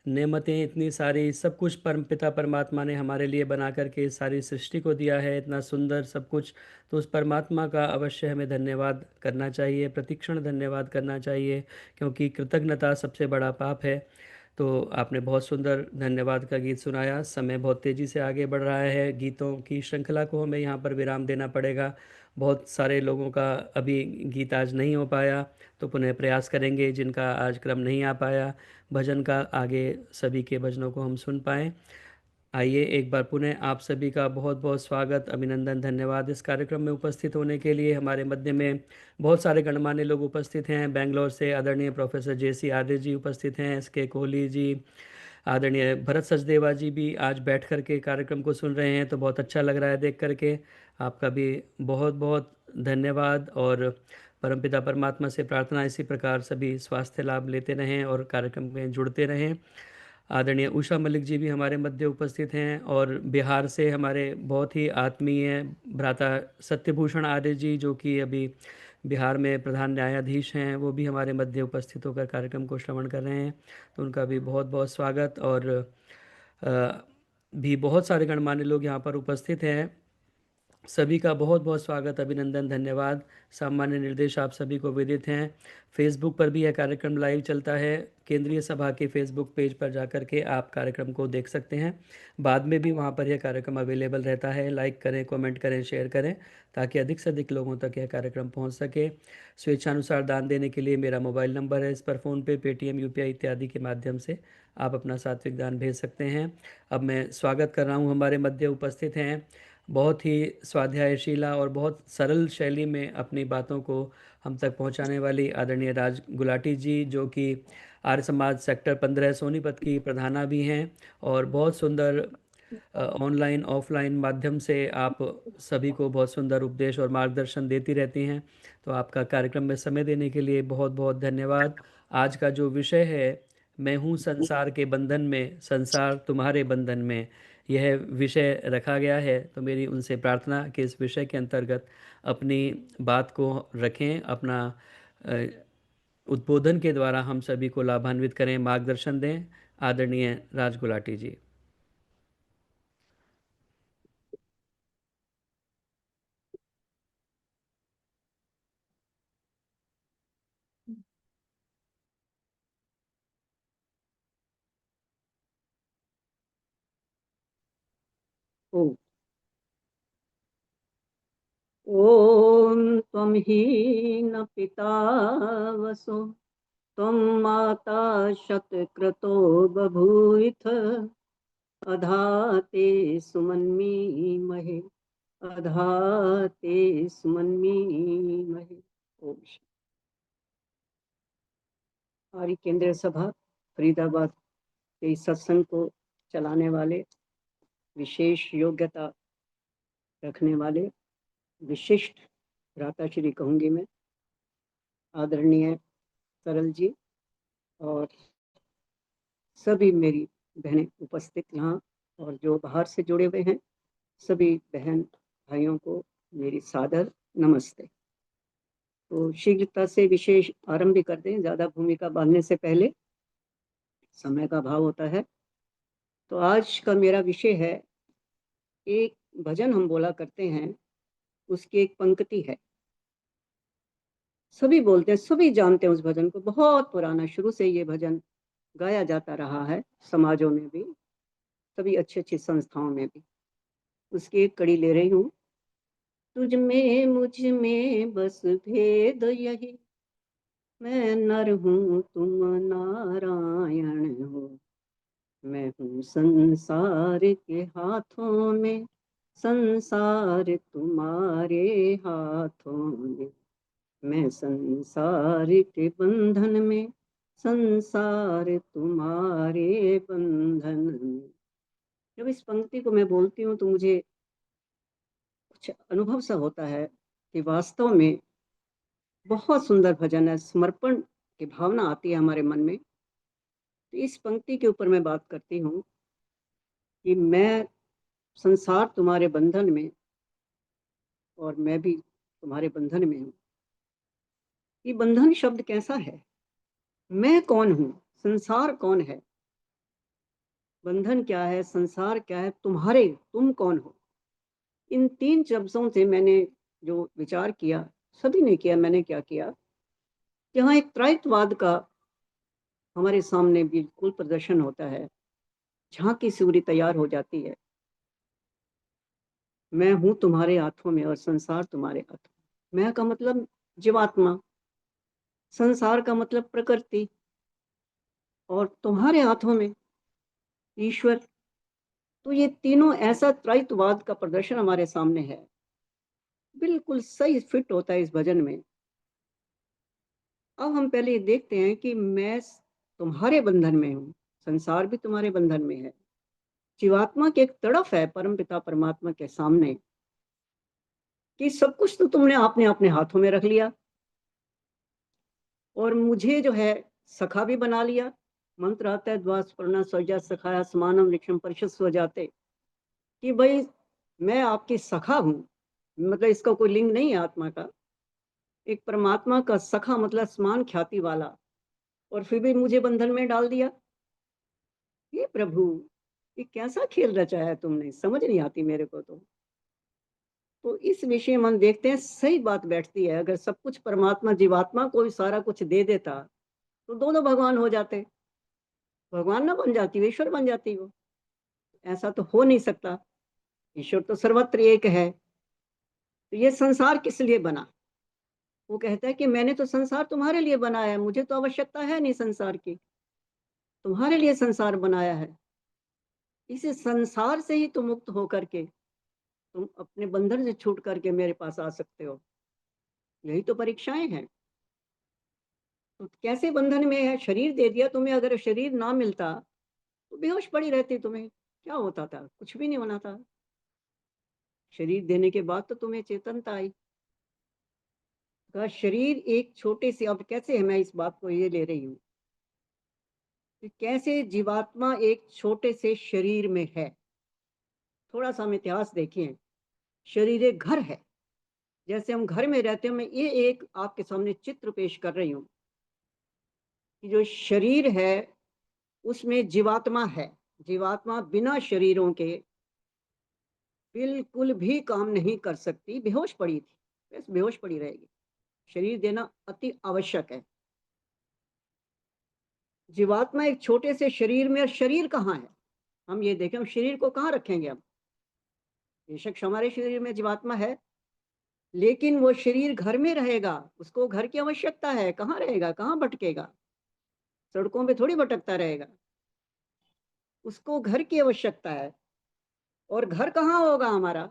नेमतें, इतनी सारी सब कुछ परमपिता परमात्मा ने हमारे लिए बना करके इस सारी सृष्टि को दिया है, इतना सुंदर सब कुछ। तो उस परमात्मा का अवश्य हमें धन्यवाद करना चाहिए, प्रतिक्षण धन्यवाद करना चाहिए, क्योंकि कृतज्ञता सबसे बड़ा पाप है। तो आपने बहुत सुंदर धन्यवाद का गीत सुनाया। समय बहुत तेज़ी से आगे बढ़ रहा है, गीतों की श्रृंखला को हमें यहाँ पर विराम देना पड़ेगा। बहुत सारे लोगों का अभी गीत आज नहीं हो पाया, तो पुनः प्रयास करेंगे। जिनका आज क्रम नहीं आ पाया भजन का, आगे सभी के भजनों को हम सुन पाएँ। आइए एक बार पुनः आप सभी का बहुत बहुत स्वागत, अभिनंदन, धन्यवाद इस कार्यक्रम में उपस्थित होने के लिए। हमारे मध्य में बहुत सारे गणमान्य लोग उपस्थित हैं। बेंगलोर से आदरणीय प्रोफेसर JC आर्य जी उपस्थित हैं, SK कोहली जी, आदरणीय भरत सचदेवा जी भी आज बैठ करके कार्यक्रम को सुन रहे हैं, तो बहुत अच्छा लग रहा है देख करके। आपका भी बहुत बहुत धन्यवाद, और परमपिता परमात्मा से प्रार्थना इसी प्रकार सभी स्वास्थ्य लाभ लेते रहें और कार्यक्रम में जुड़ते रहें। आदरणीय उषा मलिक जी भी हमारे मध्य उपस्थित हैं, और बिहार से हमारे बहुत ही आत्मीय भ्राता सत्यभूषण आर्य जी, जो कि अभी बिहार में प्रधान न्यायाधीश हैं, वो भी हमारे मध्य उपस्थित होकर कार्यक्रम को श्रवण कर रहे हैं, तो उनका भी बहुत बहुत स्वागत। और भी बहुत सारे गणमान्य लोग यहाँ पर उपस्थित हैं, सभी का बहुत बहुत स्वागत, अभिनंदन, धन्यवाद। सामान्य निर्देश आप सभी को विदित हैं। फेसबुक पर भी यह कार्यक्रम लाइव चलता है। केंद्रीय सभा के फेसबुक पेज पर जाकर के आप कार्यक्रम को देख सकते हैं। बाद में भी वहां पर यह कार्यक्रम अवेलेबल रहता है। लाइक करें, कमेंट करें, शेयर करें, ताकि अधिक से अधिक लोगों तक यह कार्यक्रम पहुंच सके। स्वेच्छानुसार दान देने के लिए मेरा मोबाइल नंबर है इस पर, फ़ोनपे, पेटीएम, UPI इत्यादि के माध्यम से आप अपना सात्विक दान भेज सकते हैं। अब मैं स्वागत कर रहा हूँ, हमारे मध्य उपस्थित हैं बहुत ही स्वाध्यायशीला और बहुत सरल शैली में अपनी बातों को हम तक पहुंचाने वाली आदरणीय राज गुलाटी जी, जो कि आर्य समाज सेक्टर 15 सोनीपत की प्रधाना भी हैं, और बहुत सुंदर ऑनलाइन ऑफलाइन माध्यम से आप सभी को बहुत सुंदर उपदेश और मार्गदर्शन देती रहती हैं। तो आपका कार्यक्रम में समय देने के लिए बहुत बहुत धन्यवाद। आज का जो विषय है, मैं हूँ संसार के बंधन में, संसार तुम्हारे बंधन में, यह विषय रखा गया है। तो मेरी उनसे प्रार्थना कि इस विषय के अंतर्गत अपनी बात को रखें, अपना उद्बोधन के द्वारा हम सभी को लाभान्वित करें, मार्गदर्शन दें। आदरणीय राज गुलाटी जी। ॐ त्वं हीन पिता वसो त्वं माता शतक्रतो बभूविथ अधाते सुमन्मीमहे अधाते सुमन्मीमहे। ओम शांति। हमारी केंद्रीय सभा फरीदाबाद के इस सत्संग को चलाने वाले, विशेष योग्यता रखने वाले, विशिष्ट भ्राताश्री कहूंगी मैं, आदरणीय सरल जी और सभी मेरी बहनें उपस्थित यहाँ और जो बाहर से जुड़े हुए हैं, सभी बहन भाइयों को मेरी सादर नमस्ते। तो शीघ्रता से विशेष आरंभ कर दें, ज़्यादा भूमिका बांधने से पहले, समय का अभाव होता है। तो आज का मेरा विषय है, एक भजन हम बोला करते हैं, उसकी एक पंक्ति है, सभी बोलते हैं, सभी जानते हैं उस भजन को, बहुत पुराना, शुरू से ये भजन गाया जाता रहा है, समाजों में भी, सभी अच्छी अच्छी संस्थाओं में भी। उसकी एक कड़ी ले रही हूँ। तुझ में मुझ में बस भेद यही, मैं नर हूँ तुम नारायण हो, मैं हूँ संसार के हाथों में, संसार तुम्हारे हाथों में, मैं संसार के बंधन में, संसार तुम्हारे बंधन में। जब इस पंक्ति को मैं बोलती हूँ तो मुझे कुछ अनुभव सा होता है कि वास्तव में बहुत सुंदर भजन है, समर्पण की भावना आती है हमारे मन में। तो इस पंक्ति के ऊपर मैं बात करती हूँ कि मैं संसार तुम्हारे बंधन में और मैं भी तुम्हारे बंधन में हूँ। ये बंधन शब्द कैसा है? मैं कौन हूँ, संसार कौन है, बंधन क्या है, संसार क्या है, तुम्हारे, तुम कौन हो। इन तीन शब्दों से मैंने जो विचार किया, सभी ने किया, मैंने क्या किया, यहाँ एक त्रैतवाद का हमारे सामने बिल्कुल प्रदर्शन होता है, झांकी सूरी तैयार हो जाती है। मैं हूं तुम्हारे हाथों में और संसार तुम्हारे हाथों में। मैं का मतलब जीवात्मा, संसार का मतलब प्रकृति, और तुम्हारे हाथों में ईश्वर। तो ये तीनों ऐसा त्रैतवाद का प्रदर्शन हमारे सामने है, बिल्कुल सही फिट होता है इस भजन में। अब हम पहले ये देखते हैं कि मैं तुम्हारे बंधन में हूँ, संसार भी तुम्हारे बंधन में है। जीवात्मा की एक तड़फ है परम पिता परमात्मा के सामने कि सब कुछ तो तुमने आपने अपने हाथों में रख लिया, और मुझे जो है सखा भी बना लिया। मंत्र आता है, द्वास्पर्णा स्वजा सखाया समानम वृक्षम परिषद स्वजाते, कि भाई मैं आपकी सखा हूँ, मतलब इसका कोई लिंग नहीं है आत्मा का, एक परमात्मा का सखा मतलब समान ख्याति वाला, और फिर भी मुझे बंधन में डाल दिया। ये प्रभु, ये कैसा खेल रचा है तुमने, समझ नहीं आती मेरे को। तो इस विषय में हम देखते हैं, सही बात बैठती है। अगर सब कुछ परमात्मा जीवात्मा को सारा कुछ दे देता तो दोनों भगवान हो जाते, भगवान ना बन जाती, ईश्वर बन जाती वो। ऐसा तो हो नहीं सकता, ईश्वर तो सर्वत्र एक है। तो ये संसार किस लिए बना? वो कहता है कि मैंने तो संसार तुम्हारे लिए बनाया है, मुझे तो आवश्यकता है नहीं संसार की, तुम्हारे लिए संसार बनाया है। इस संसार से ही तुम मुक्त होकर के तुम अपने बंधन से छूट करके मेरे पास आ सकते हो। यही तो परीक्षाएं हैं। तो कैसे बंधन में है? शरीर दे दिया तुम्हें, अगर शरीर ना मिलता तो बेहोश पड़ी रहती, तुम्हें क्या होता था? कुछ भी नहीं होना था। शरीर देने के बाद तो तुम्हें चेतनता आई। का शरीर एक छोटे से, अब कैसे है, मैं इस बात को ये ले रही हूँ कि कैसे जीवात्मा एक छोटे से शरीर में है। थोड़ा सा हम इतिहास देखें। शरीर एक घर है, जैसे हम घर में रहते हैं। मैं ये एक आपके सामने चित्र पेश कर रही हूँ कि जो शरीर है उसमें जीवात्मा है। जीवात्मा बिना शरीरों के बिल्कुल भी काम नहीं कर सकती, बेहोश पड़ी थी, बस बेहोश पड़ी रहेगी। शरीर देना अति आवश्यक है। जीवात्मा एक छोटे से शरीर में, और शरीर कहाँ है? हम ये देखें, हम शरीर को कहाँ रखेंगे? हम बेशक हमारे शरीर में जीवात्मा है, लेकिन वो शरीर घर में रहेगा, उसको घर की आवश्यकता है। कहाँ रहेगा, कहाँ भटकेगा? सड़कों पे थोड़ी भटकता रहेगा, उसको घर की आवश्यकता है। और घर कहाँ होगा हमारा?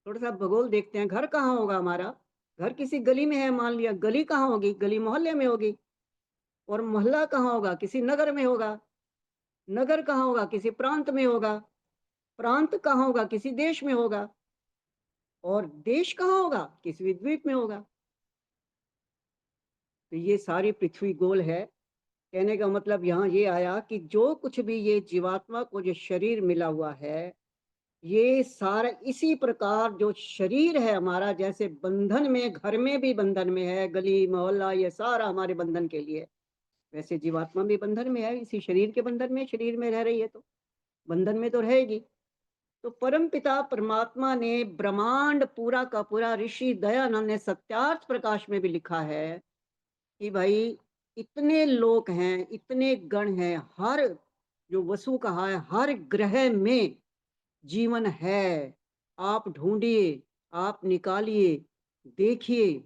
थोड़ा सा भूगोल देखते हैं, घर कहाँ होगा हमारा? घर किसी गली में है, मान लिया, गली कहाँ होगी? गली मोहल्ले में होगी। और मोहल्ला कहाँ होगा? किसी नगर में होगा। नगर कहाँ होगा? किसी प्रांत में होगा। प्रांत कहाँ होगा? किसी देश में होगा। और देश कहाँ होगा? किसी द्वीप में होगा। तो ये सारी पृथ्वी गोल है। कहने का मतलब यहाँ ये आया कि जो कुछ भी ये जीवात्मा को जो शरीर मिला हुआ है, ये सारा इसी प्रकार जो शरीर है हमारा, जैसे बंधन में, घर में भी बंधन में है, गली मोहल्ला ये सारा हमारे बंधन के लिए, वैसे जीवात्मा भी बंधन में है, इसी शरीर के बंधन में, शरीर में रह रही है तो बंधन में तो रहेगी। तो परमपिता परमात्मा ने ब्रह्मांड पूरा का पूरा, ऋषि दयानंद ने सत्यार्थ प्रकाश में भी लिखा है कि भाई इतने लोक हैं, इतने गण हैं, हर जो वसु कहा है, हर ग्रह में जीवन है। आप ढूंढिए, आप निकालिए, देखिए,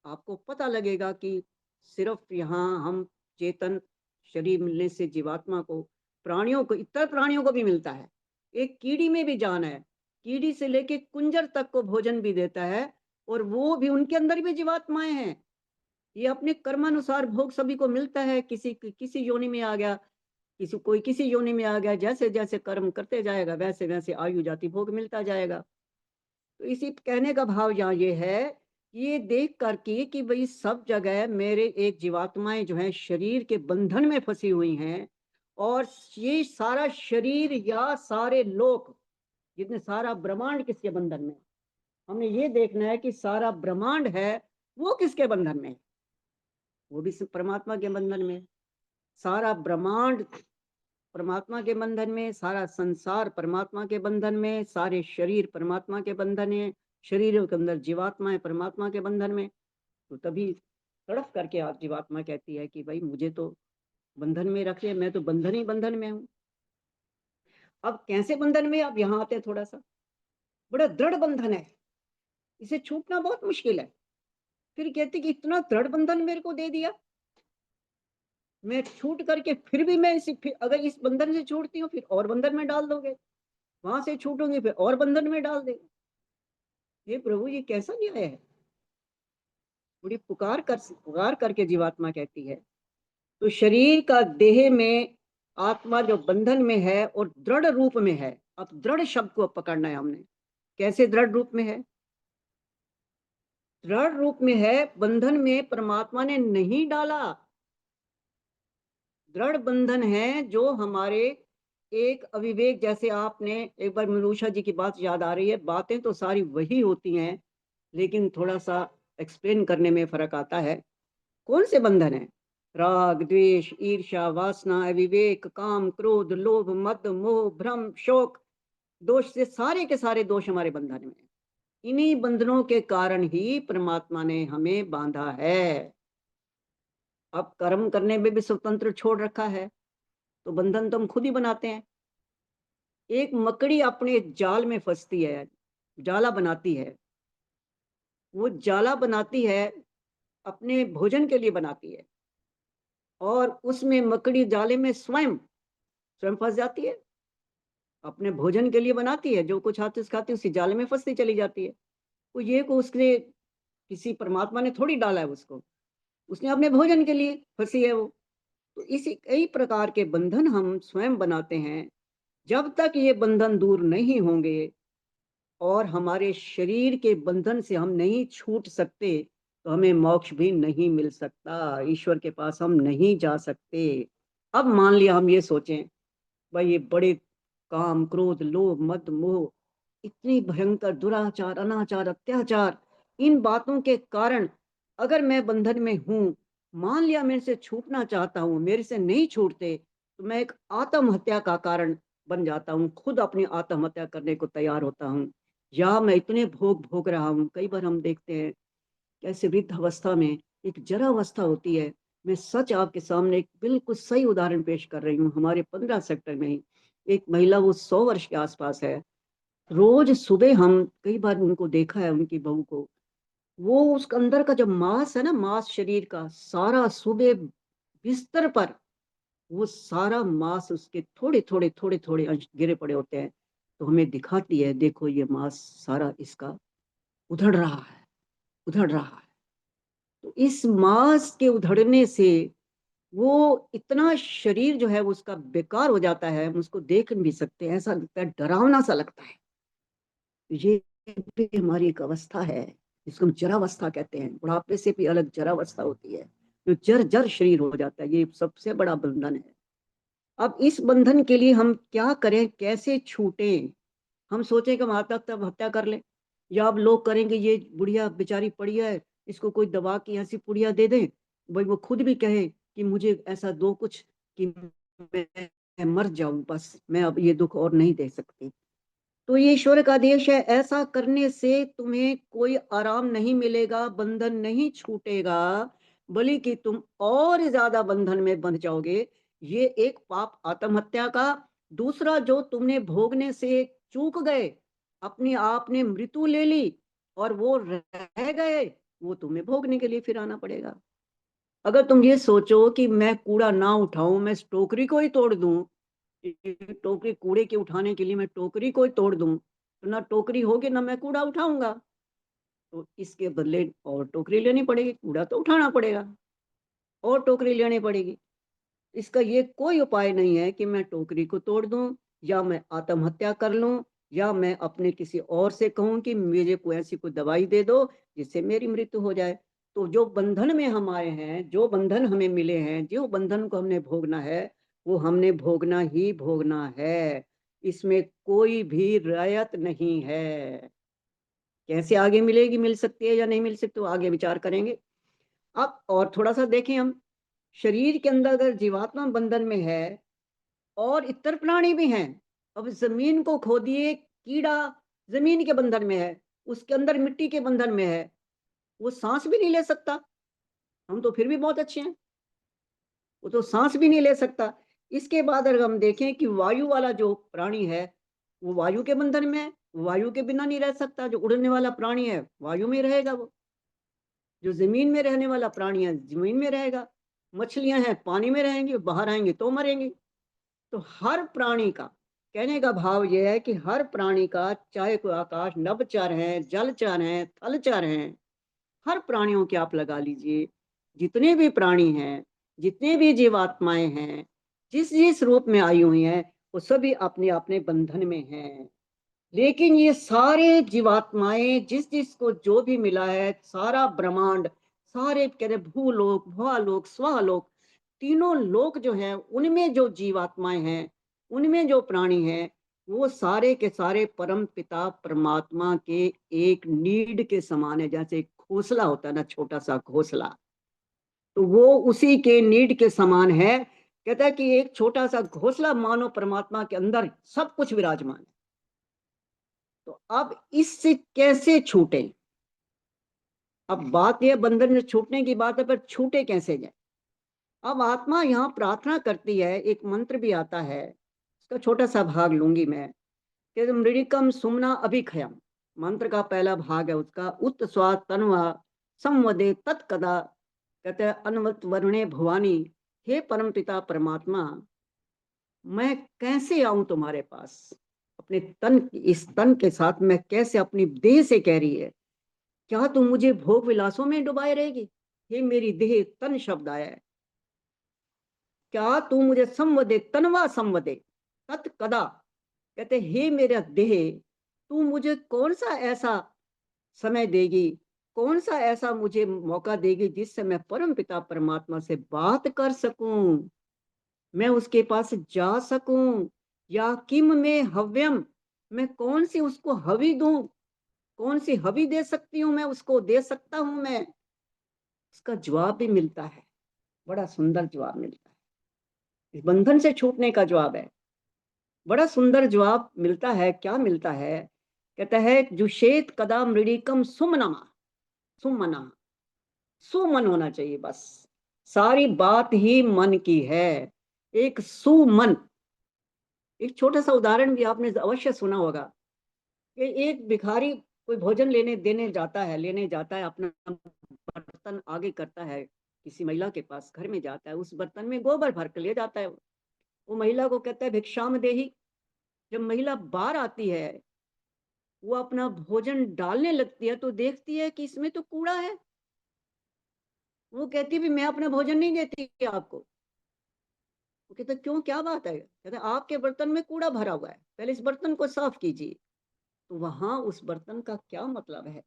आपको पता लगेगा कि सिर्फ यहाँ हम चेतन शरीर मिलने से जीवात्मा को, प्राणियों को, इतर प्राणियों को भी मिलता है। एक कीड़ी में भी जान है, कीड़ी से लेके कुंजर तक को भोजन भी देता है, और वो भी, उनके अंदर भी जीवात्माएं हैं। ये अपने कर्मानुसार भोग सभी को मिलता है। किसी योनि में आ गया, कोई किसी योनि में आ गया, जैसे जैसे कर्म करते जाएगा वैसे वैसे आयु जाति भोग मिलता जाएगा। तो इसी कहने का भाव यहाँ ये है, ये देख करके कि भाई सब जगह मेरे एक जीवात्माएं जो हैं शरीर के बंधन में फंसी हुई हैं, और ये सारा शरीर या सारे लोक, जितने सारा ब्रह्मांड किसके बंधन में, हमने ये देखना है कि सारा ब्रह्मांड है वो किसके बंधन में, वो भी परमात्मा के बंधन में। सारा ब्रह्मांड परमात्मा के बंधन में, सारा संसार परमात्मा के बंधन में, सारे शरीर परमात्मा के बंधन है, शरीरों के अंदर जीवात्मा है परमात्मा के बंधन में। तो तभी तड़प करके आप जीवात्मा कहती है कि भाई मुझे तो बंधन में रखे, मैं तो बंधन ही बंधन में हूँ। अब कैसे बंधन में? अब यहाँ आते थोड़ा सा, बड़ा दृढ़ बंधन है, इसे छूटना बहुत मुश्किल है। फिर कहती कि इतना दृढ़ बंधन मेरे को दे दिया, मैं छूट करके फिर भी मैं अगर इस बंधन से छूटती हूँ फिर और बंधन में डाल दोगे, वहां से छूटूंगी फिर और बंधन में डाल देगा। ये प्रभु ये कैसा न्याय है? बड़ी पुकार करके जीवात्मा कहती है। तो शरीर का देह में आत्मा जो बंधन में है और दृढ़ रूप में है। अब दृढ़ शब्द को पकड़ना है हमने। कैसे दृढ़ रूप में है? दृढ़ रूप में है, बंधन में परमात्मा ने नहीं डाला। दृढ़ बंधन है जो हमारे एक अविवेक, जैसे आपने एक बार मनुषा जी की बात याद आ रही है, बातें तो सारी वही होती हैं लेकिन थोड़ा सा एक्सप्लेन करने में फर्क आता है। कौन से बंधन है? राग द्वेष ईर्ष्या वासना अविवेक काम क्रोध लोभ मद मोह भ्रम शोक दोष, से सारे के सारे दोष हमारे बंधन में। इन्हीं बंधनों के कारण ही परमात्मा ने हमें बांधा है। अब कर्म करने में भी स्वतंत्र छोड़ रखा है, तो बंधन तो हम खुद ही बनाते हैं। एक मकड़ी अपने जाल में फंसती है, जाला बनाती है, वो जाला बनाती है अपने भोजन के लिए बनाती है, और उसमें मकड़ी जाले में स्वयं फंस जाती है। अपने भोजन के लिए बनाती है, जो कुछ आती खाती उसी जाले में फंसती चली जाती है। वो ये को उसने, किसी परमात्मा ने थोड़ी डाला है उसको, उसने अपने भोजन के लिए फंसी है वो। तो इसी कई प्रकार के बंधन हम स्वयं बनाते हैं। जब तक ये बंधन दूर नहीं होंगे और हमारे शरीर के बंधन से हम नहीं छूट सकते, तो हमें मोक्ष भी नहीं मिल सकता, ईश्वर के पास हम नहीं जा सकते। अब मान लिया हम ये सोचें, भाई ये बड़े काम क्रोध लोभ मद मोह, इतनी भयंकर दुराचार अनाचार अत्याचार, इन बातों के कारण अगर मैं बंधन में हूं, मान लिया मेरे से छूटना चाहता हूं, मेरे से नहीं छूटते, तो मैं एक आत्महत्या का कारण बन जाता हूं, खुद अपनी आत्महत्या करने को तैयार होता हूं, या मैं इतने भोग भोग रहा हूं। कई बार हम देखते हैं कैसे वृद्ध अवस्था में एक जरा अवस्था होती है। मैं सच आपके सामने एक बिल्कुल सही उदाहरण पेश कर रही हूँ। हमारे 15 सेक्टर में ही एक महिला, वो 100 वर्ष के आसपास है, रोज सुबह हम कई बार उनको देखा है, उनकी बहू को, वो उसके अंदर का जो मांस है ना, मांस शरीर का सारा सुबह बिस्तर पर वो सारा मांस, उसके थोड़े थोड़े थोड़े थोड़े अंश गिरे पड़े होते हैं। तो हमें दिखाती है, देखो ये मांस सारा इसका उधड़ रहा है, उधड़ रहा है। तो इस मांस के उधड़ने से वो इतना शरीर जो है वो उसका बेकार हो जाता है, हम उसको देख भी सकते हैं, ऐसा लगता है, डरावना सा लगता है। ये भी हमारी एक अवस्था है जिसको हम जरावस्था कहते हैं। बुढ़ापे से भी अलग जरावस्था होती है, जो जर जर शरीर हो जाता है। ये सबसे बड़ा बंधन है। अब इस बंधन के लिए हम क्या करें, कैसे छूटें? हम सोचें कि हम आता तब हत्या कर लें, या अब लोग करेंगे ये बुढ़िया बेचारी पड़ी है, इसको कोई दवा की ऐसी पुड़िया दे दें, भाई वो खुद भी कहे कि मुझे ऐसा दो कुछ कि मैं मर जाऊं, बस मैं अब ये दुख और नहीं दे सकती। तो ये ईश्वर का आदेश है, ऐसा करने से तुम्हें कोई आराम नहीं मिलेगा, बंधन नहीं छूटेगा, बल्कि तुम और ज्यादा बंधन में बंध जाओगे। ये एक पाप आत्महत्या का। दूसरा, जो तुमने भोगने से चूक गए, अपने आप ने मृत्यु ले ली और वो रह गए, वो तुम्हें भोगने के लिए फिर आना पड़ेगा। अगर तुम ये सोचो कि मैं कूड़ा ना उठाऊं, मैं इस टोकरी को ही तोड़ दूं, टोकरी कूड़े के उठाने के लिए मैं टोकरी को ही तोड़ दूं, तो ना टोकरी होगी ना मैं कूड़ा उठाऊंगा। तो इसके बदले और टोकरी लेनी पड़ेगी, कूड़ा तो उठाना पड़ेगा और टोकरी लेनी पड़ेगी। इसका ये कोई उपाय नहीं है कि मैं टोकरी को तोड़ दूं, या मैं आत्महत्या कर लूं, या मैं अपने किसी और से कहूं कि मुझे कोई ऐसी कोई दवाई दे दो जिससे मेरी मृत्यु हो जाए। तो जो बंधन में हम आए हैं, जो बंधन हमें मिले हैं, जो बंधन को हमने भोगना है, वो हमने भोगना ही भोगना है। इसमें कोई भी रियायत नहीं है। कैसे आगे मिलेगी, मिल सकती है या नहीं मिल सकती, तो आगे विचार करेंगे। अब और थोड़ा सा देखें हम, शरीर के अंदर अगर जीवात्मा बंधन में है और इतर प्राणी भी हैं। अब जमीन को खोदिए, कीड़ा जमीन के बंधन में है, उसके अंदर मिट्टी के बंधन में है, वो सांस भी नहीं ले सकता। हम तो फिर भी बहुत अच्छे हैं, वो तो सांस भी नहीं ले सकता। इसके बाद अगर हम देखें कि वायु वाला जो प्राणी है, वो वायु के बंधन में है, वायु के बिना नहीं रह सकता। जो उड़ने वाला प्राणी है वायु में रहेगा, वो जो जमीन में रहने वाला प्राणी है जमीन में रहेगा। मछलियां हैं पानी में रहेंगी, बाहर आएंगे तो मरेंगे। तो हर प्राणी का, कहने का भाव यह है कि हर प्राणी का, चाहे कोई आकाश नभचर है, जलचर है, थलचर है, हर प्राणियों के आप लगा लीजिए, जितने भी प्राणी हैं, जितने भी जीवात्माएं हैं, जिस जिस रूप में आई हुई हैं, वो सभी अपने अपने बंधन में हैं। लेकिन ये सारे जीवात्माएं, जिस जिसको जो भी मिला है, सारा ब्रह्मांड, सारे कह रहे भूलोक, भुआलोक, स्वालोक, तीनों लोक जो हैं, उनमें जो जीवात्माएं हैं, उनमें जो प्राणी हैं, वो सारे के सारे परम पिता परमात्मा के एक नीड के समान है। जैसे घोंसला होता है ना, छोटा सा घोंसला, तो वो उसी के नीड के समान है। कहता है कि एक छोटा सा घोंसला मानो परमात्मा के अंदर सब कुछ विराजमान है। तो अब इससे कैसे छूटे? अब बात यह बंधन से छूटने की बात है, पर छूटे कैसे जाए? अब आत्मा यहाँ प्रार्थना करती है, एक मंत्र भी आता है, इसका छोटा सा भाग लूंगी मैं, कि मृडिकम सुमना अभिखयम, मंत्र का पहला भाग है उसका। उत स्वा तन्वा संवदे तत्कदा, कहते हैं अनवत वर्णे भवानी, हे परम पिता परमात्मा, मैं कैसे आऊं तुम्हारे पास? अपने तन, इस तन के साथ मैं कैसे, अपनी देह से कह रही है, क्या तुम मुझे भोग विलासों में डुबाए रहेगी? हे मेरी देह, तन शब्द आया है, क्या तू मुझे संवदे, तनवा संवदे तत् कदा, कहते हे मेरा देह, तू मुझे कौन सा ऐसा समय देगी, कौन सा ऐसा मुझे मौका देगी जिससे मैं परम पिता परमात्मा से बात कर सकूं, मैं उसके पास जा सकूं। या किम में हव्यम, मैं कौन सी उसको हवि दूं, कौन सी हवि दे सकती हूं, मैं उसको दे सकता हूं मैं? उसका जवाब भी मिलता है, बड़ा सुंदर जवाब मिलता है। इस बंधन से छूटने का जवाब है, बड़ा सुंदर जवाब मिलता है। क्या मिलता है? कहता है जुशेत कदा मृडिकम सुमना, सुमना, सुमन होना चाहिए बस। सारी बात ही मन की है, एक सुमन। एक छोटा सा उदाहरण भी आपने अवश्य सुना होगा कि एक भिखारी कोई भोजन लेने जाता है, अपना बर्तन आगे करता है, किसी महिला के पास घर में जाता है, उस बर्तन में गोबर भर कर ले जाता है। वो महिला को कहता है भिक्षाम देही। जब महिला बाहर आती है, वो अपना भोजन डालने लगती है तो देखती है कि इसमें तो कूड़ा है। वो कहती भी मैं अपना भोजन नहीं देती आपको। वो कहते क्यों, क्या बात है? कहते आपके बर्तन में कूड़ा भरा हुआ है, पहले इस बर्तन को साफ कीजिए। तो वहां उस बर्तन का क्या मतलब है?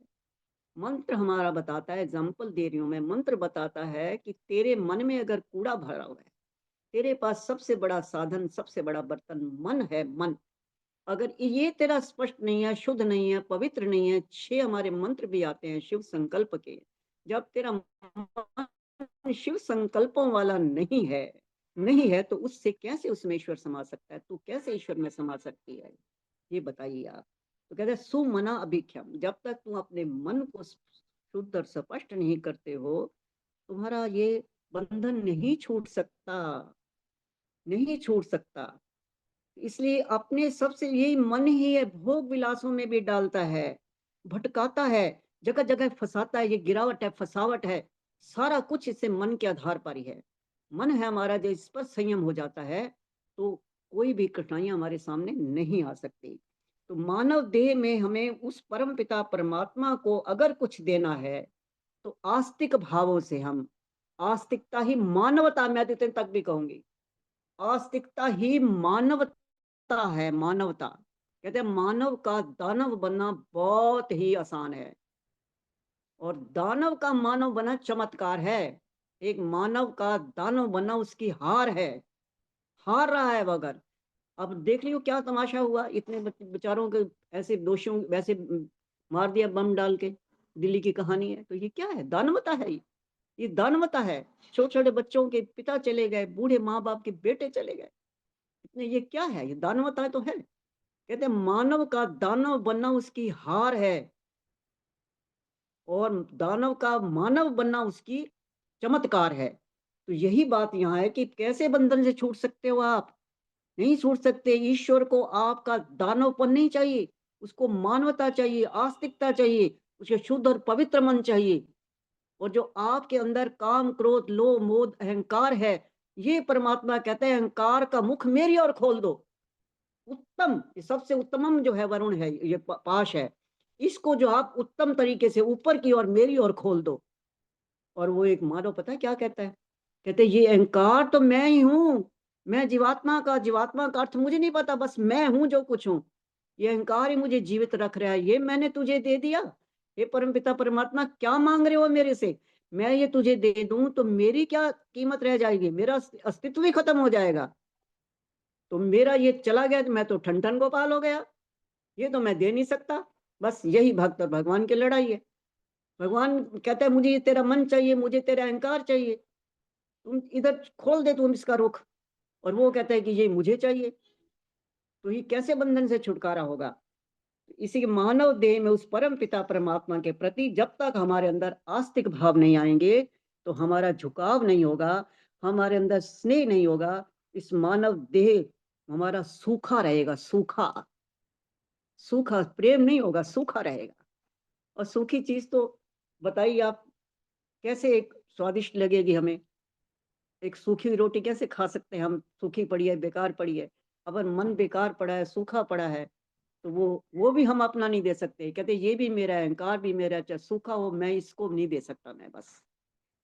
मंत्र हमारा बताता है, एग्जाम्पल दे रही हूं मैं, मंत्र बताता है कि तेरे मन में अगर कूड़ा भरा हुआ है, तेरे पास सबसे बड़ा साधन, सबसे बड़ा बर्तन मन है। मन अगर ये तेरा स्पष्ट नहीं है, शुद्ध नहीं है, पवित्र नहीं है, 6 हमारे मंत्र भी आते हैं शिव संकल्प के, जब तेरा मन शिव संकल्पों वाला नहीं है तो उससे कैसे उसमें ईश्वर समा सकता है? तू कैसे ईश्वर में समा सकती है? ये बताइए आप। तो कहते हैं सुमना अभिख्याम, जब तक तुम अपने मन को शुद्ध और स्पष्ट नहीं करते हो, तुम्हारा ये बंधन नहीं छूट सकता, नहीं छूट सकता। इसलिए अपने सबसे, यही मन ही है, भोग विलासों में भी डालता है, भटकाता है, जगह जगह फंसाता है। ये गिरावट है, फसावट है, सारा कुछ इससे मन के आधार पर ही है। मन है हमारा, जो इस पर संयम हो जाता है तो कोई भी कठिनाइयां हमारे सामने नहीं आ सकती। तो मानव देह में हमें उस परम पिता परमात्मा को अगर कुछ देना है तो आस्तिक भावों से, हम आस्तिकता ही मानवता, मैं तो इतने तक भी कहूंगी, आस्तिकता ही मानवता है, मानवता। कहते हैं मानव का दानव बनना बहुत ही आसान है, और दानव का मानव बना चमत्कार है। एक मानव का दानव बनना उसकी हार है, हार रहा है वगर। अब देख लियो क्या तमाशा हुआ, इतने बेचारों के ऐसे दोषियों वैसे मार दिया बम डाल के। दिल्ली की कहानी है, तो ये क्या है? दानवता है ये दानवता है। छोटे छोटे बच्चों के पिता चले गए, बूढ़े माँ बाप के बेटे चले गए, इतने, ये क्या है? ये दानवता तो है। कहते हैं मानव का दानव बनना उसकी हार है, और दानव का मानव बनना उसकी चमत्कार है। तो यही बात यहाँ है कि कैसे बंधन से छूट सकते हो आप? नहीं छूट सकते। ईश्वर को आपका दानवपन नहीं चाहिए, उसको मानवता चाहिए, आस्तिकता चाहिए, उसके शुद्ध और पवित्र मन चाहिए। और जो आपके अंदर काम क्रोध लोभ मोह अहंकार है, ये परमात्मा कहते हैं अहंकार का मुख मेरी ओर खोल दो। उत्तम, ये सबसे उत्तमम जो है वरुण है, ये पाश है, इसको जो आप उत्तम तरीके से ऊपर की ओर मेरी ओर खोल दो। और वो एक मानव पता है क्या कहता है? कहते ये अहंकार तो मैं ही हूँ, मैं जीवात्मा का अर्थ मुझे नहीं पता, बस मैं हूँ जो कुछ हूँ। ये अहंकार ही मुझे जीवित रख रहा है, ये मैंने तुझे दे दिया। हे परमपिता परमात्मा, क्या मांग रहे हो मेरे से? मैं ये तुझे दे दूं तो मेरी क्या कीमत रह जाएगी? मेरा अस्तित्व ही खत्म हो जाएगा। तो मेरा ये चला गया तो मैं तो ठन ठन गोपाल हो गया, ये तो मैं दे नहीं सकता। बस यही भक्त और भगवान की लड़ाई है। भगवान कहता है मुझे ये तेरा मन चाहिए, मुझे तेरा अहंकार चाहिए, तुम इधर खोल दे तुम इसका रुख। और वो कहता है कि ये मुझे चाहिए। तो ये कैसे बंधन से छुटकारा होगा? इसी मानव देह में उस परम पिता परमात्मा के प्रति जब तक हमारे अंदर आस्तिक भाव नहीं आएंगे, तो हमारा झुकाव नहीं होगा, हमारे अंदर स्नेह नहीं होगा। इस मानव देह हमारा सूखा रहेगा, सूखा सूखा, प्रेम नहीं होगा, सूखा रहेगा। और सूखी चीज तो बताइए आप, कैसे एक स्वादिष्ट लगेगी हमें? एक सूखी रोटी कैसे खा सकते हैं हम? सूखी पड़ी है, बेकार पड़ी है। अगर मन बेकार पड़ा है, सूखा पड़ा है, तो वो भी हम अपना नहीं दे सकते। कहते ये भी मेरा है, अहंकार भी मेरा है, चाहे सूखा हो, मैं इसको नहीं दे सकता। मैं बस,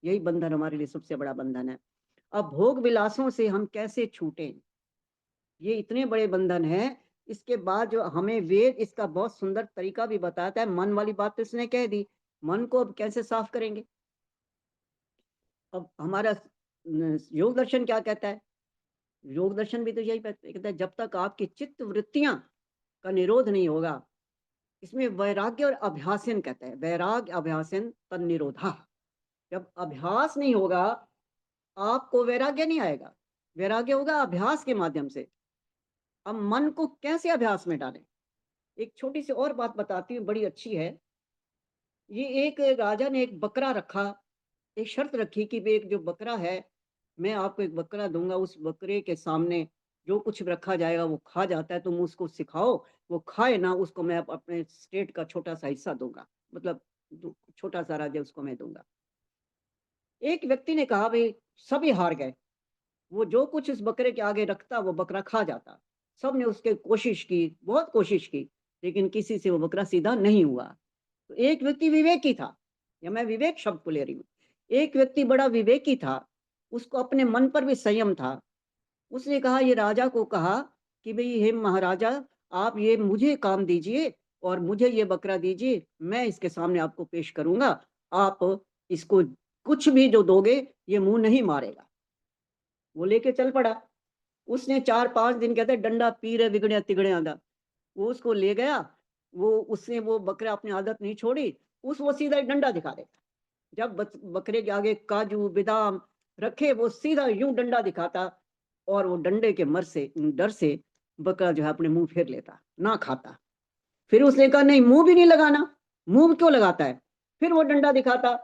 यही बंधन हमारे लिए सबसे बड़ा बंधन है। अब भोग विलासों से हम कैसे छूटें? ये इतने बड़े बंधन है। इसके बाद जो हमें वेद इसका बहुत सुंदर तरीका भी बताता है। मन वाली बात तो इसने कह दी, मन को अब कैसे साफ करेंगे? अब हमारा योग दर्शन क्या कहता है? योग दर्शन भी तो यही कहता है, जब तक आपकी चित्त वृत्तियां का निरोध नहीं होगा। इसमें वैराग्य और अभ्यासन कहता है, वैराग्य अभ्यासन तन निरोधा। जब अभ्यास नहीं होगा, आपको वैराग्य नहीं आएगा। वैराग्य होगा अभ्यास के माध्यम से। अब मन को कैसे अभ्यास में डालें? एक छोटी सी और बात बताती हूँ, बड़ी अच्छी है। ये एक राजा ने एक बकरा रखा, एक शर्त रखी कि एक जो बकरा है, मैं आपको एक बकरा दूंगा, उस बकरे के सामने जो कुछ रखा जाएगा वो खा जाता है, तुम उसको सिखाओ, वो खाए ना, उसको मैं अपने स्टेट का छोटा सा हिस्सा दूंगा, मतलब छोटा सा राज्य उसको मैं दूंगा। एक व्यक्ति ने कहा भाई सभी हार गए, वो जो कुछ उस बकरे के आगे रखता वो बकरा खा जाता। सब ने उसके कोशिश की, बहुत कोशिश की, लेकिन किसी से वो बकरा सीधा नहीं हुआ। तो एक व्यक्ति विवेकी था, या मैं विवेक शब्द को ले रही हूँ, एक व्यक्ति बड़ा विवेकी था, उसको अपने मन पर भी संयम था। उसने कहा, ये राजा को कहा कि भाई हे महाराजा, आप ये मुझे काम दीजिए और मुझे ये बकरा दीजिए, मैं इसके सामने आपको पेश करूंगा, आप इसको कुछ भी जो दोगे ये मुंह नहीं मारेगा। वो लेके चल पड़ा। उसने 4-5 दिन कहते डंडा पीरे बिगड़े तिगड़े आंदा, वो उसको ले गया। उसने वो बकरा अपनी आदत नहीं छोड़ी, वो सीधा डंडा दिखा देता। जब बकरे के आगे काजू बादाम रखे, वो सीधा यूं डंडा दिखाता और वो डंडे के डर से बकरा जो है अपने मुंह फेर लेता, ना खाता। फिर उसने कहा नहीं, मुंह भी नहीं लगाना, मुंह क्यों लगाता है? फिर वो डंडा दिखाता,